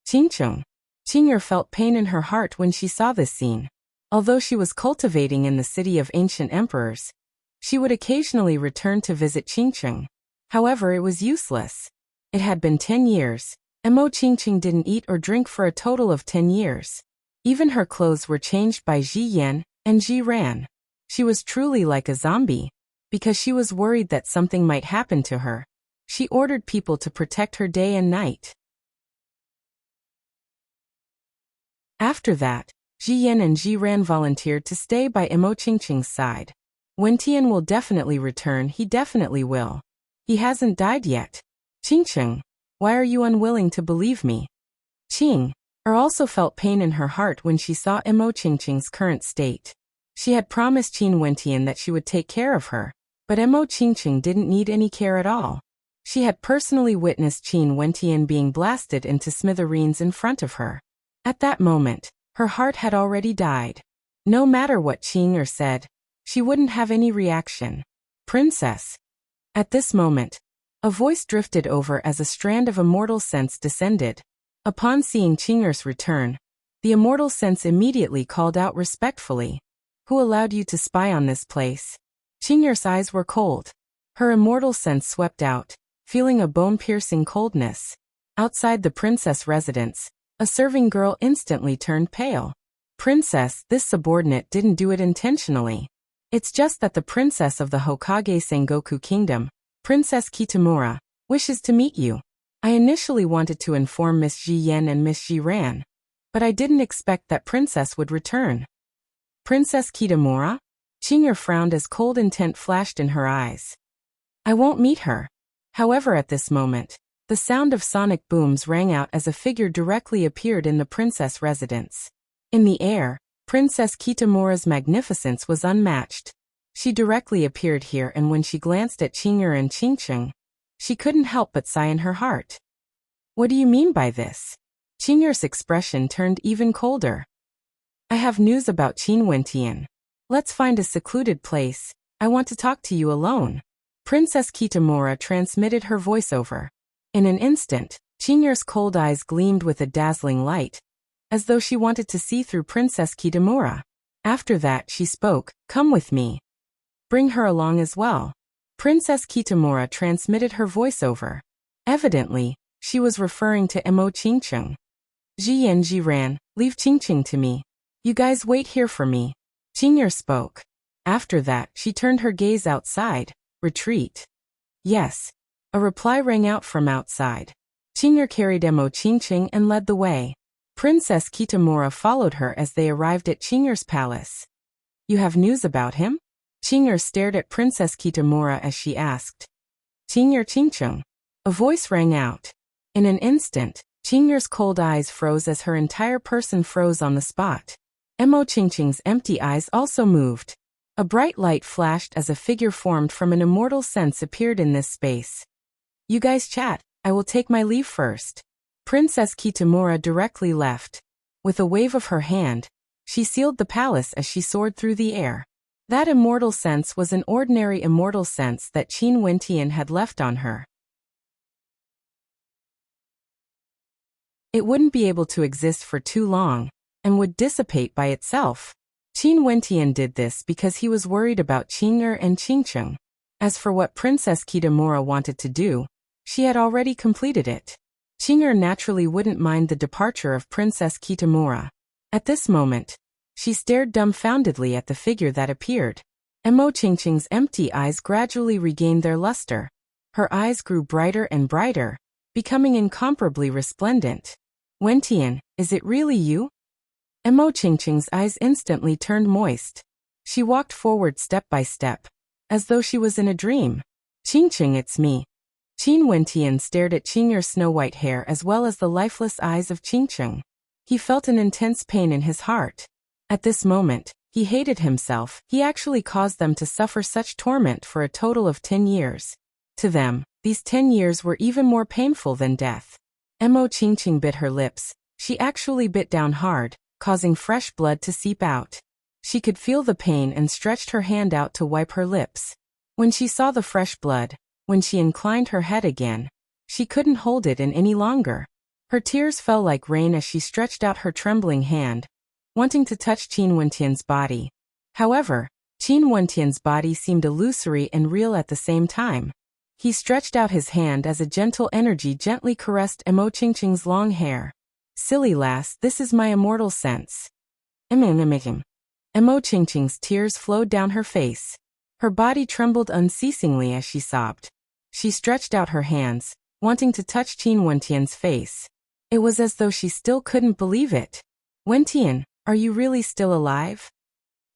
Qingcheng. Qing Er felt pain in her heart when she saw this scene. Although she was cultivating in the city of ancient emperors, she would occasionally return to visit Qingcheng. However, it was useless. It had been 10 years. Mo Qingcheng didn't eat or drink for a total of 10 years. Even her clothes were changed by Ji Yan and Ji Ran. She was truly like a zombie. Because she was worried that something might happen to her, she ordered people to protect her day and night. After that, Ji Yan and Ji Ran volunteered to stay by Mo Qingcheng's side. When Tian will definitely return, he definitely will. He hasn't died yet. Qingcheng, why are you unwilling to believe me? Qing Er also felt pain in her heart when she saw Mo Qingcheng's current state. She had promised Qin Wentian that she would take care of her, but Mo Qingcheng didn't need any care at all. She had personally witnessed Qin Wentian being blasted into smithereens in front of her. At that moment, her heart had already died. No matter what Qing Er said, she wouldn't have any reaction. Princess. At this moment, a voice drifted over as a strand of immortal sense descended. Upon seeing Qing Er's return, the immortal sense immediately called out respectfully. Who allowed you to spy on this place? Qing Er's eyes were cold. Her immortal sense swept out, feeling a bone-piercing coldness. Outside the princess residence, a serving girl instantly turned pale. Princess, this subordinate didn't do it intentionally. It's just that the princess of the Hokage Sengoku Kingdom, Princess Kitamura, wishes to meet you. I initially wanted to inform Miss Ji Yan and Miss Ji Ran, but I didn't expect that princess would return. Princess Kitamura? Qing Er frowned as cold intent flashed in her eyes. I won't meet her. However, at this moment, the sound of sonic booms rang out as a figure directly appeared in the princess residence. In the air, Princess Kitamura's magnificence was unmatched. She directly appeared here, and when she glanced at Qing Er and Qingcheng, she couldn't help but sigh in her heart. What do you mean by this? Qing Er's expression turned even colder. I have news about Qin Wentian. Let's find a secluded place. I want to talk to you alone. Princess Kitamura transmitted her voiceover. In an instant, Qing Er's cold eyes gleamed with a dazzling light, as though she wanted to see through Princess Kitamura. After that, she spoke, "Come with me. Bring her along as well." Princess Kitamura transmitted her voiceover. Evidently, she was referring to Mo Qingcheng. Ji and Ji Ran, leave Qingcheng to me. You guys wait here for me. Qing Er spoke. After that, she turned her gaze outside. Retreat. Yes. A reply rang out from outside. Qing Er carried Mo Qingcheng and led the way. Princess Kitamura followed her as they arrived at Qing Er's palace. You have news about him? Qing Er stared at Princess Kitamura as she asked. Qing Er Qingcheng. A voice rang out. In an instant, Qing Er's cold eyes froze as her entire person froze on the spot. Mo Qingcheng's empty eyes also moved. A bright light flashed as a figure formed from an immortal sense appeared in this space. You guys chat, I will take my leave first. Princess Kitamura directly left. With a wave of her hand, she sealed the palace as she soared through the air. That immortal sense was an ordinary immortal sense that Qin Wentian had left on her. It wouldn't be able to exist for too long, and would dissipate by itself. Qin Wentian did this because he was worried about Qing Er and Qingcheng. As for what Princess Kitamura wanted to do, she had already completed it. Qing Er naturally wouldn't mind the departure of Princess Kitamura. At this moment, she stared dumbfoundedly at the figure that appeared. Mo Qingcheng's empty eyes gradually regained their luster. Her eyes grew brighter and brighter, becoming incomparably resplendent. Wentian, is it really you? Mo Qingcheng's eyes instantly turned moist. She walked forward step by step, as though she was in a dream. Qingcheng, it's me. Qin Wentian stared at Qing Er's snow-white hair as well as the lifeless eyes of Qingcheng. He felt an intense pain in his heart. At this moment, he hated himself. He actually caused them to suffer such torment for a total of 10 years. To them, these 10 years were even more painful than death. Mo Qingqing bit her lips. She actually bit down hard, causing fresh blood to seep out. She could feel the pain and stretched her hand out to wipe her lips. When she saw the fresh blood, when she inclined her head again, she couldn't hold it in any longer. Her tears fell like rain as she stretched out her trembling hand, wanting to touch Qin Wentian's body. However, Qin Wentian's body seemed illusory and real at the same time. He stretched out his hand as a gentle energy gently caressed Mo Qingqing's long hair. Silly lass, this is my immortal sense. Mo Qingqing's tears flowed down her face. Her body trembled unceasingly as she sobbed. She stretched out her hands, wanting to touch Qin Wentian's face. It was as though she still couldn't believe it. Wentian, are you really still alive?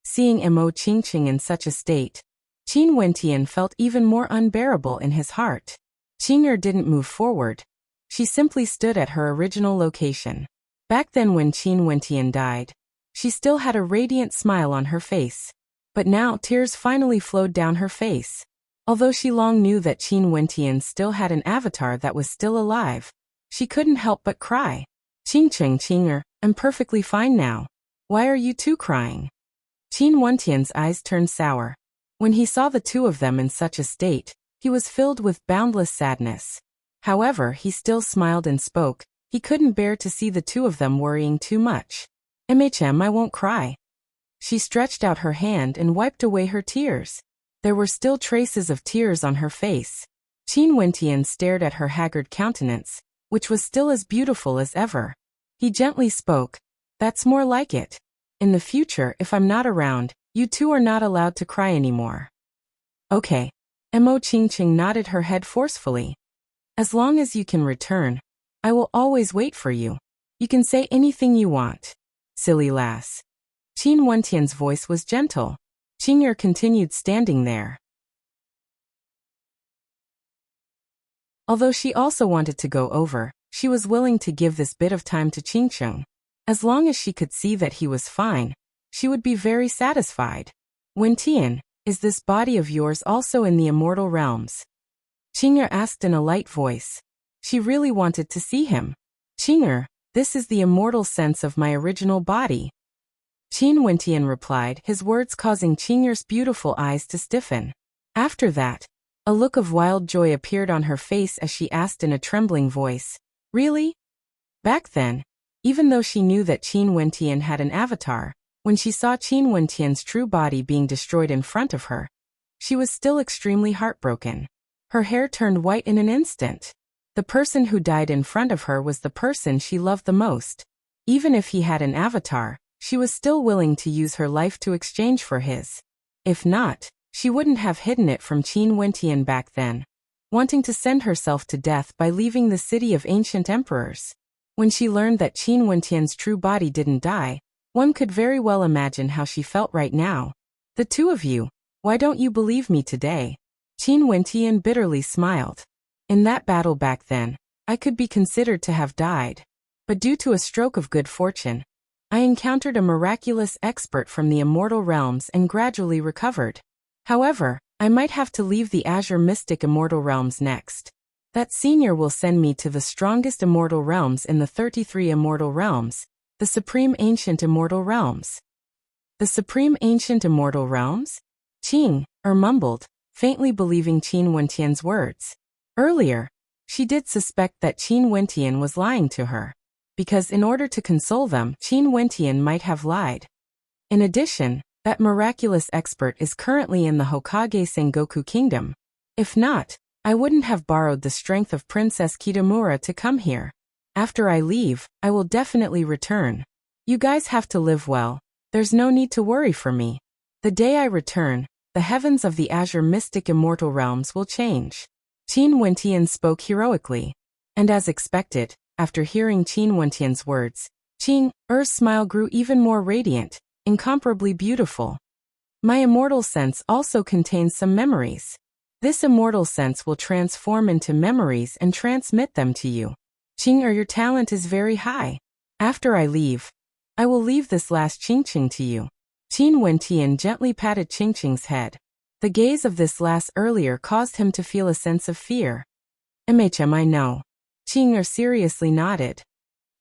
Seeing Mo Qingqing in such a state, Qin Wentian felt even more unbearable in his heart. Qing'er didn't move forward. She simply stood at her original location. Back then when Qin Wentian died, she still had a radiant smile on her face. But now tears finally flowed down her face. Although she long knew that Qin Wentian still had an avatar that was still alive, she couldn't help but cry. Qing'er, I'm perfectly fine now. Why are you two crying? Qin Wentian's eyes turned sour. When he saw the two of them in such a state, he was filled with boundless sadness. However, he still smiled and spoke. He couldn't bear to see the two of them worrying too much. I won't cry. She stretched out her hand and wiped away her tears. There were still traces of tears on her face. Qin Wentian stared at her haggard countenance, which was still as beautiful as ever. He gently spoke, "That's more like it. In the future, if I'm not around, you two are not allowed to cry anymore." Okay. Mo Qingqing nodded her head forcefully. As long as you can return, I will always wait for you. You can say anything you want. Silly lass. Qin Wentian's voice was gentle. Qing'er continued standing there. Although she also wanted to go over, she was willing to give this bit of time to Qingqing. As long as she could see that he was fine, she would be very satisfied. Wentian, is this body of yours also in the immortal realms? Qing'er asked in a light voice. She really wanted to see him. Qing'er, this is the immortal sense of my original body. Qin Wentian replied, his words causing Qing'er's beautiful eyes to stiffen. After that, a look of wild joy appeared on her face as she asked in a trembling voice, "Really?" Back then, even though she knew that Qin Wentian had an avatar, when she saw Qin Wentian's true body being destroyed in front of her, she was still extremely heartbroken. Her hair turned white in an instant. The person who died in front of her was the person she loved the most. Even if he had an avatar, she was still willing to use her life to exchange for his. If not, she wouldn't have hidden it from Qin Wentian back then, wanting to send herself to death by leaving the city of ancient emperors. When she learned that Qin Wentian's true body didn't die, one could very well imagine how she felt right now. The two of you, why don't you believe me today? Qin Wentian bitterly smiled. In that battle back then, I could be considered to have died. But due to a stroke of good fortune, I encountered a miraculous expert from the immortal realms and gradually recovered. However, I might have to leave the Azure Mystic Immortal Realms next. That senior will send me to the strongest immortal realms in the 33 immortal realms, the Supreme Ancient Immortal Realms. The Supreme Ancient Immortal Realms? Qing'er mumbled, faintly believing Qin Wentian's words. Earlier, she did suspect that Qin Wentian was lying to her, because in order to console them, Qin Wentian might have lied. In addition, that miraculous expert is currently in the Hokage Sengoku Kingdom. If not, I wouldn't have borrowed the strength of Princess Kitamura to come here. After I leave, I will definitely return. You guys have to live well. There's no need to worry for me. The day I return, the heavens of the Azure Mystic Immortal Realms will change. Qin Wentian spoke heroically. And as expected, after hearing Qin Wentian's words, Qing'er's smile grew even more radiant, incomparably beautiful. My immortal sense also contains some memories. This immortal sense will transform into memories and transmit them to you. Qing'er, your talent is very high. After I leave, I will leave this last Qingqing to you. Qin Wentian gently patted Qingqing's head. The gaze of this lass earlier caused him to feel a sense of fear. I know. Qing'er seriously nodded.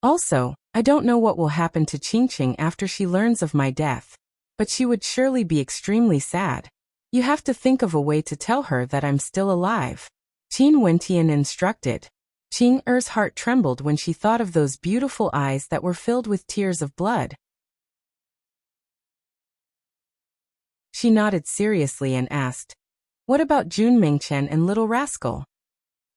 Also, I don't know what will happen to Qingqing after she learns of my death. But she would surely be extremely sad. You have to think of a way to tell her that I'm still alive. Qin Wentian instructed. Qing'er's heart trembled when she thought of those beautiful eyes that were filled with tears of blood. She nodded seriously and asked, "What about Jun Mingchen and Little Rascal?"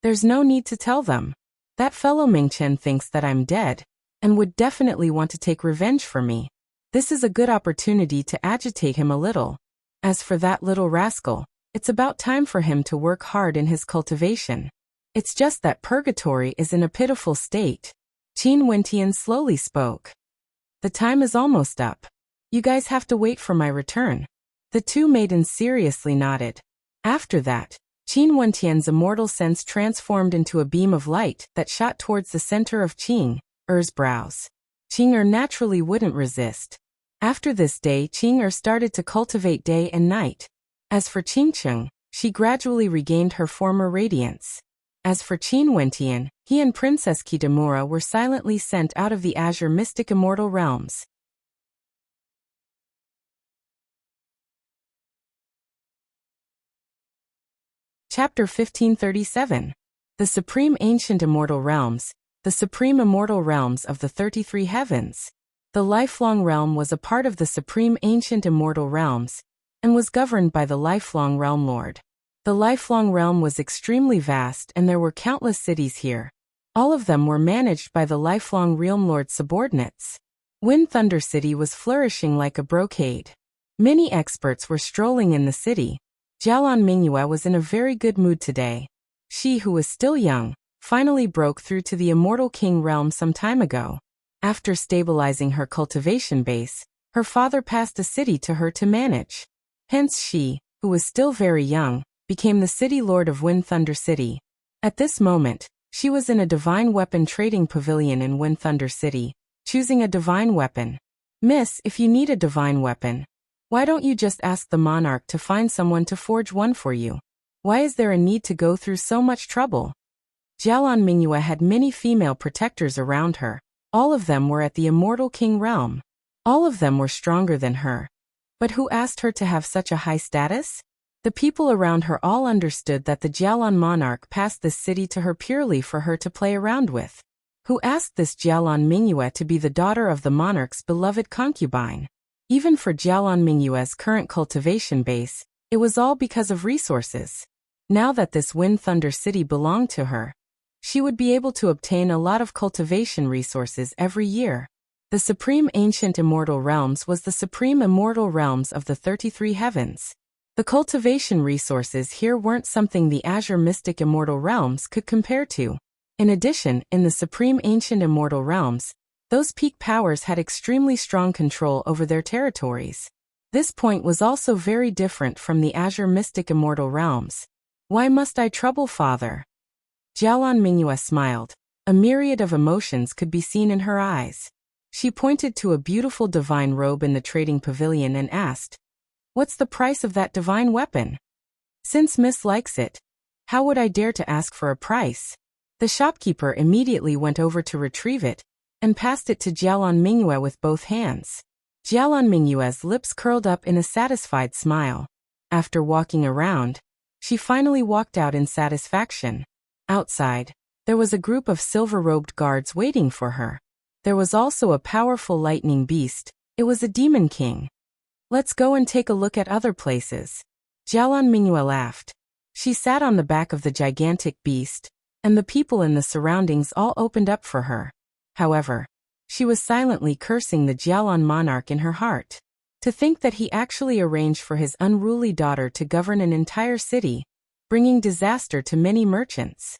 "There's no need to tell them. That fellow Mingchen thinks that I'm dead, and would definitely want to take revenge for me. This is a good opportunity to agitate him a little. As for that Little Rascal, it's about time for him to work hard in his cultivation. It's just that purgatory is in a pitiful state." Qin Wentian slowly spoke. "The time is almost up. You guys have to wait for my return." The two maidens seriously nodded. After that, Qin Wentian's immortal sense transformed into a beam of light that shot towards the center of Qing'er's brows. Qing'er naturally wouldn't resist. After this day, Qing'er started to cultivate day and night. As for Qingqing, she gradually regained her former radiance. As for Qin Wentian, he and Princess Kitamura were silently sent out of the Azure Mystic Immortal Realms. Chapter 1537. The Supreme Ancient Immortal Realms, the Supreme Immortal Realms of the 33 Heavens. The Lifelong Realm was a part of the Supreme Ancient Immortal Realms, and was governed by the Lifelong Realm Lord. The Lifelong Realm was extremely vast and there were countless cities here. All of them were managed by the Lifelong Realm Lord's subordinates. Wind Thunder City was flourishing like a brocade. Many experts were strolling in the city. Jialan Mingyue was in a very good mood today. She, who was still young, finally broke through to the Immortal King realm some time ago. After stabilizing her cultivation base, her father passed a city to her to manage. Hence she, who was still very young, became the city lord of Wind Thunder City. At this moment, she was in a divine weapon trading pavilion in Wind Thunder City, choosing a divine weapon. "Miss, if you need a divine weapon, why don't you just ask the Monarch to find someone to forge one for you? Why is there a need to go through so much trouble?" Jialan Mingyue had many female protectors around her. All of them were at the Immortal King realm. All of them were stronger than her. But who asked her to have such a high status? The people around her all understood that the Jialan Monarch passed this city to her purely for her to play around with. Who asked this Jialan Mingyue to be the daughter of the Monarch's beloved concubine? Even for Jialan Mingyue's current cultivation base, it was all because of resources. Now that this Wind Thunder City belonged to her, she would be able to obtain a lot of cultivation resources every year. The Supreme Ancient Immortal Realms was the Supreme Immortal Realms of the 33 Heavens. The cultivation resources here weren't something the Azure Mystic Immortal Realms could compare to. In addition, in the Supreme Ancient Immortal Realms, those peak powers had extremely strong control over their territories. This point was also very different from the Azure Mystic Immortal Realms. "Why must I trouble father?" Jialan Mingyue smiled. A myriad of emotions could be seen in her eyes. She pointed to a beautiful divine robe in the trading pavilion and asked, "What's the price of that divine weapon? Since Miss likes it, how would I dare to ask for a price?" The shopkeeper immediately went over to retrieve it, and passed it to Jialan Mingyue with both hands. Jialan Mingyue's lips curled up in a satisfied smile. After walking around, she finally walked out in satisfaction. Outside, there was a group of silver-robed guards waiting for her. There was also a powerful lightning beast. It was a demon king. "Let's go and take a look at other places." Jialan Mingyue laughed. She sat on the back of the gigantic beast, and the people in the surroundings all opened up for her. However, she was silently cursing the Jialan monarch in her heart. To think that he actually arranged for his unruly daughter to govern an entire city, bringing disaster to many merchants.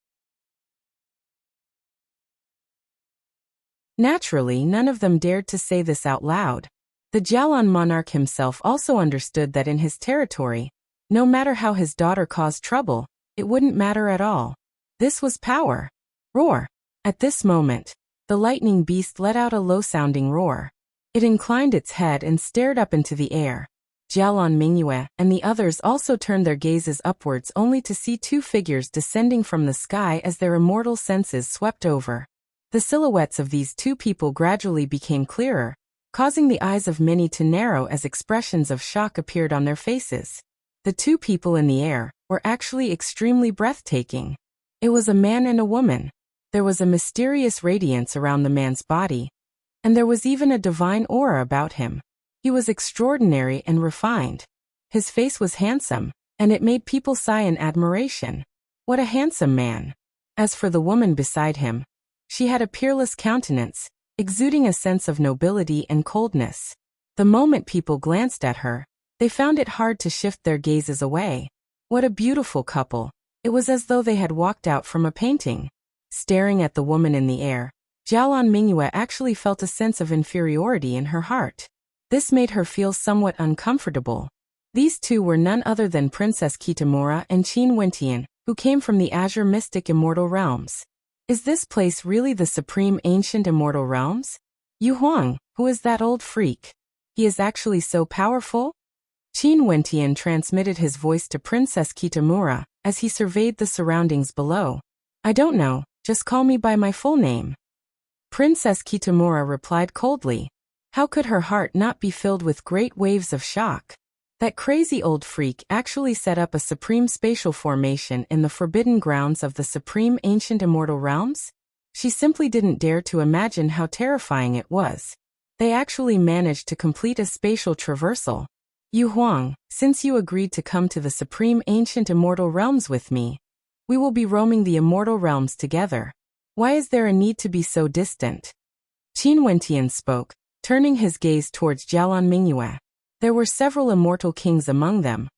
Naturally, none of them dared to say this out loud. The Jialan monarch himself also understood that in his territory, no matter how his daughter caused trouble, it wouldn't matter at all. This was power. Roar! At this moment, the lightning beast let out a low-sounding roar. It inclined its head and stared up into the air. Jialan Mingyue and the others also turned their gazes upwards only to see two figures descending from the sky as their immortal senses swept over. The silhouettes of these two people gradually became clearer, causing the eyes of many to narrow as expressions of shock appeared on their faces. The two people in the air were actually extremely breathtaking. It was a man and a woman. There was a mysterious radiance around the man's body, and there was even a divine aura about him. He was extraordinary and refined. His face was handsome, and it made people sigh in admiration. What a handsome man! As for the woman beside him, she had a peerless countenance, exuding a sense of nobility and coldness. The moment people glanced at her, they found it hard to shift their gazes away. What a beautiful couple! It was as though they had walked out from a painting. Staring at the woman in the air, Jialan Mingyue actually felt a sense of inferiority in her heart. This made her feel somewhat uncomfortable. These two were none other than Princess Kitamura and Qin Wentian, who came from the Azure Mystic Immortal Realms. Is this place really the Supreme Ancient Immortal Realms? Yu Huang, who is that old freak? He is actually so powerful? Qin Wentian transmitted his voice to Princess Kitamura as he surveyed the surroundings below. I don't know, just call me by my full name. Princess Kitamura replied coldly. How could her heart not be filled with great waves of shock? That crazy old freak actually set up a supreme spatial formation in the forbidden grounds of the Supreme Ancient Immortal Realms? She simply didn't dare to imagine how terrifying it was. They actually managed to complete a spatial traversal. Yu Huang, since you agreed to come to the Supreme Ancient Immortal Realms with me, we will be roaming the Immortal Realms together. Why is there a need to be so distant? Qin Wentian spoke, turning his gaze towards Jialan Mingyue. There were several immortal kings among them.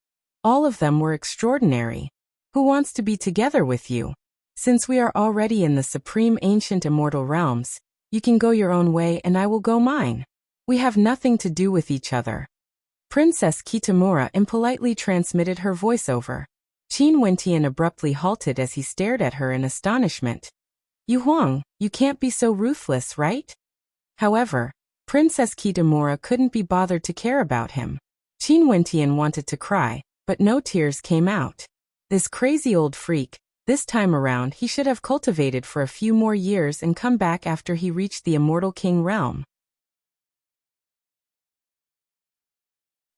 All of them were extraordinary. Who wants to be together with you? Since we are already in the Supreme Ancient Immortal Realms, you can go your own way and I will go mine. We have nothing to do with each other. Princess Kitamura impolitely transmitted her voiceover. Qin Wentian abruptly halted as he stared at her in astonishment. Yu Huang, you can't be so ruthless, right? However, Princess Kitamura couldn't be bothered to care about him. Qin Wentian wanted to cry, but no tears came out. This crazy old freak, this time around he should have cultivated for a few more years and come back after he reached the Immortal King realm.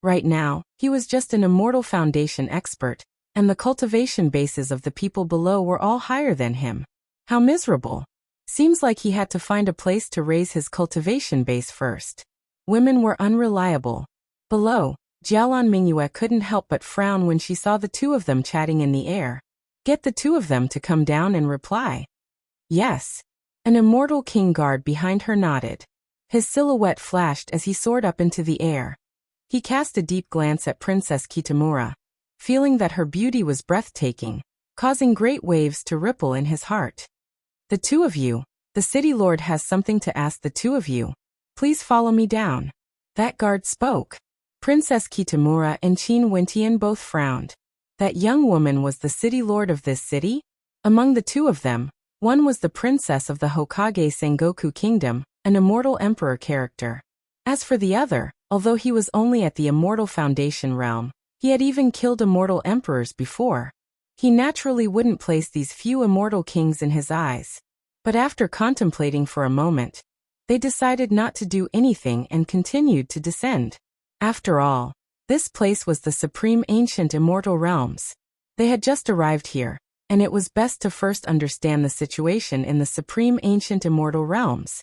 Right now, he was just an Immortal Foundation expert, and the cultivation bases of the people below were all higher than him. How miserable. Seems like he had to find a place to raise his cultivation base first. Women were unreliable. Below, Jialan Mingyue couldn't help but frown when she saw the two of them chatting in the air. Get the two of them to come down and reply. Yes. An immortal king guard behind her nodded. His silhouette flashed as he soared up into the air. He cast a deep glance at Princess Kitamura, feeling that her beauty was breathtaking, causing great waves to ripple in his heart. The two of you, the city lord has something to ask the two of you. Please follow me down. That guard spoke. Princess Kitamura and Qin Wentian both frowned. That young woman was the city lord of this city? Among the two of them, one was the princess of the Hokage Sengoku Kingdom, an immortal emperor character. As for the other, although he was only at the Immortal Foundation realm, he had even killed immortal emperors before. He naturally wouldn't place these few immortal kings in his eyes. But after contemplating for a moment, they decided not to do anything and continued to descend. After all, this place was the Supreme Ancient Immortal Realms. They had just arrived here, and it was best to first understand the situation in the Supreme Ancient Immortal Realms.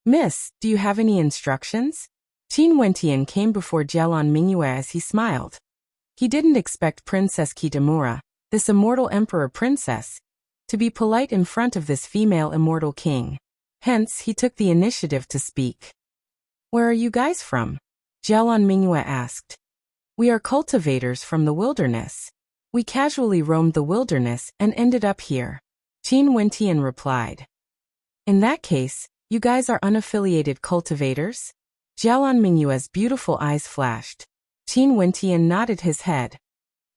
Miss, do you have any instructions? Qin Wentian came before Jialan Mingyue as he smiled. He didn't expect Princess Kitamura, this immortal emperor princess, to be polite in front of this female immortal king. Hence, he took the initiative to speak. Where are you guys from? Jialan Mingyue asked. We are cultivators from the wilderness. We casually roamed the wilderness and ended up here. Qin Wentian replied. In that case, you guys are unaffiliated cultivators? Jialan Mingyue's beautiful eyes flashed. Qin Wentian nodded his head.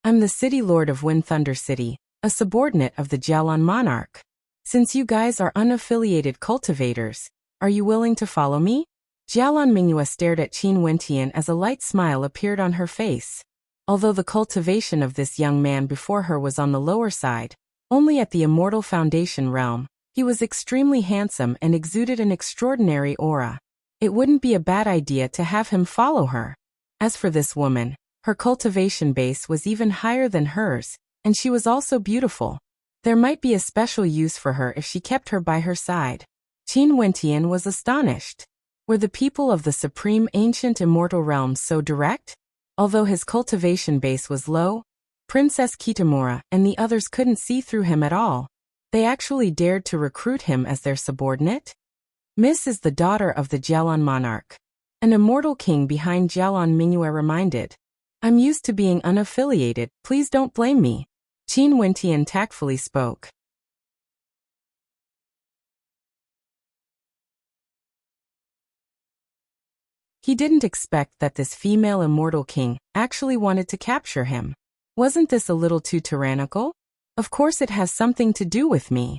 I'm the city lord of Wind Thunder City, a subordinate of the Jialan Monarch. Since you guys are unaffiliated cultivators, are you willing to follow me? Jialan Mingyue stared at Qin Wentian as a light smile appeared on her face. Although the cultivation of this young man before her was on the lower side, only at the Immortal Foundation realm, he was extremely handsome and exuded an extraordinary aura. It wouldn't be a bad idea to have him follow her. As for this woman, her cultivation base was even higher than hers, and she was also beautiful. There might be a special use for her if she kept her by her side. Qin Wentian was astonished. Were the people of the supreme ancient immortal realms so direct? Although his cultivation base was low, Princess Kitamura and the others couldn't see through him at all. They actually dared to recruit him as their subordinate? Miss is the daughter of the Jialan Monarch. An immortal king behind Jialan Mingyue reminded. I'm used to being unaffiliated, please don't blame me. Qin Wentian tactfully spoke. He didn't expect that this female immortal king actually wanted to capture him. Wasn't this a little too tyrannical? Of course it has something to do with me.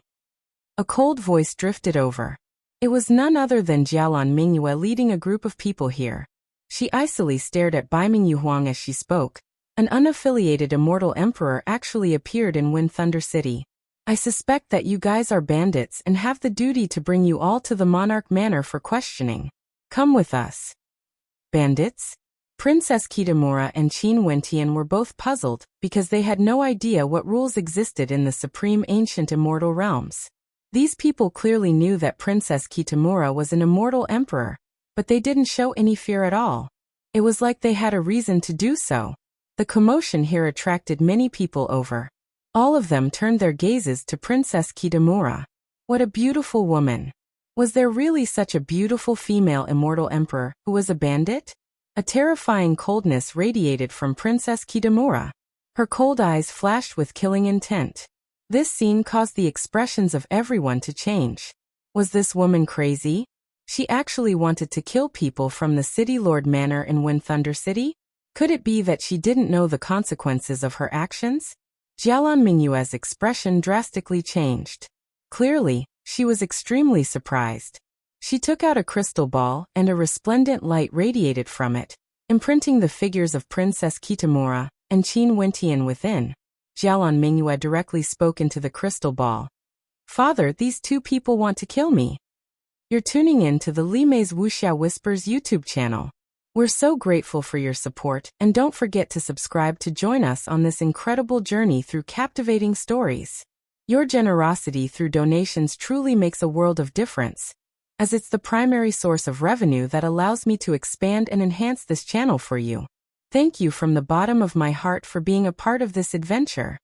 A cold voice drifted over. It was none other than Jialan Mingyue leading a group of people here. She icily stared at Bai Mingyuhuang as she spoke. An unaffiliated immortal emperor actually appeared in Wind Thunder City. I suspect that you guys are bandits and have the duty to bring you all to the Monarch Manor for questioning. Come with us. Bandits? Princess Kitamura and Qin Wentian were both puzzled because they had no idea what rules existed in the supreme ancient immortal realms. These people clearly knew that Princess Kitamura was an immortal emperor, but they didn't show any fear at all. It was like they had a reason to do so. The commotion here attracted many people over. All of them turned their gazes to Princess Kitamura. What a beautiful woman. Was there really such a beautiful female immortal emperor who was a bandit? A terrifying coldness radiated from Princess Kitamura. Her cold eyes flashed with killing intent. This scene caused the expressions of everyone to change. Was this woman crazy? She actually wanted to kill people from the City Lord Manor in Wind Thunder City? Could it be that she didn't know the consequences of her actions? Jialan Mingyue's expression drastically changed. Clearly, she was extremely surprised. She took out a crystal ball and a resplendent light radiated from it, imprinting the figures of Princess Kitamura and Qin Wentian within. Jialan Mingyue directly spoke into the crystal ball. Father, these two people want to kill me. You're tuning in to the Li Mei's Wuxia Whispers YouTube channel. We're so grateful for your support, and don't forget to subscribe to join us on this incredible journey through captivating stories. Your generosity through donations truly makes a world of difference, as it's the primary source of revenue that allows me to expand and enhance this channel for you. Thank you from the bottom of my heart for being a part of this adventure.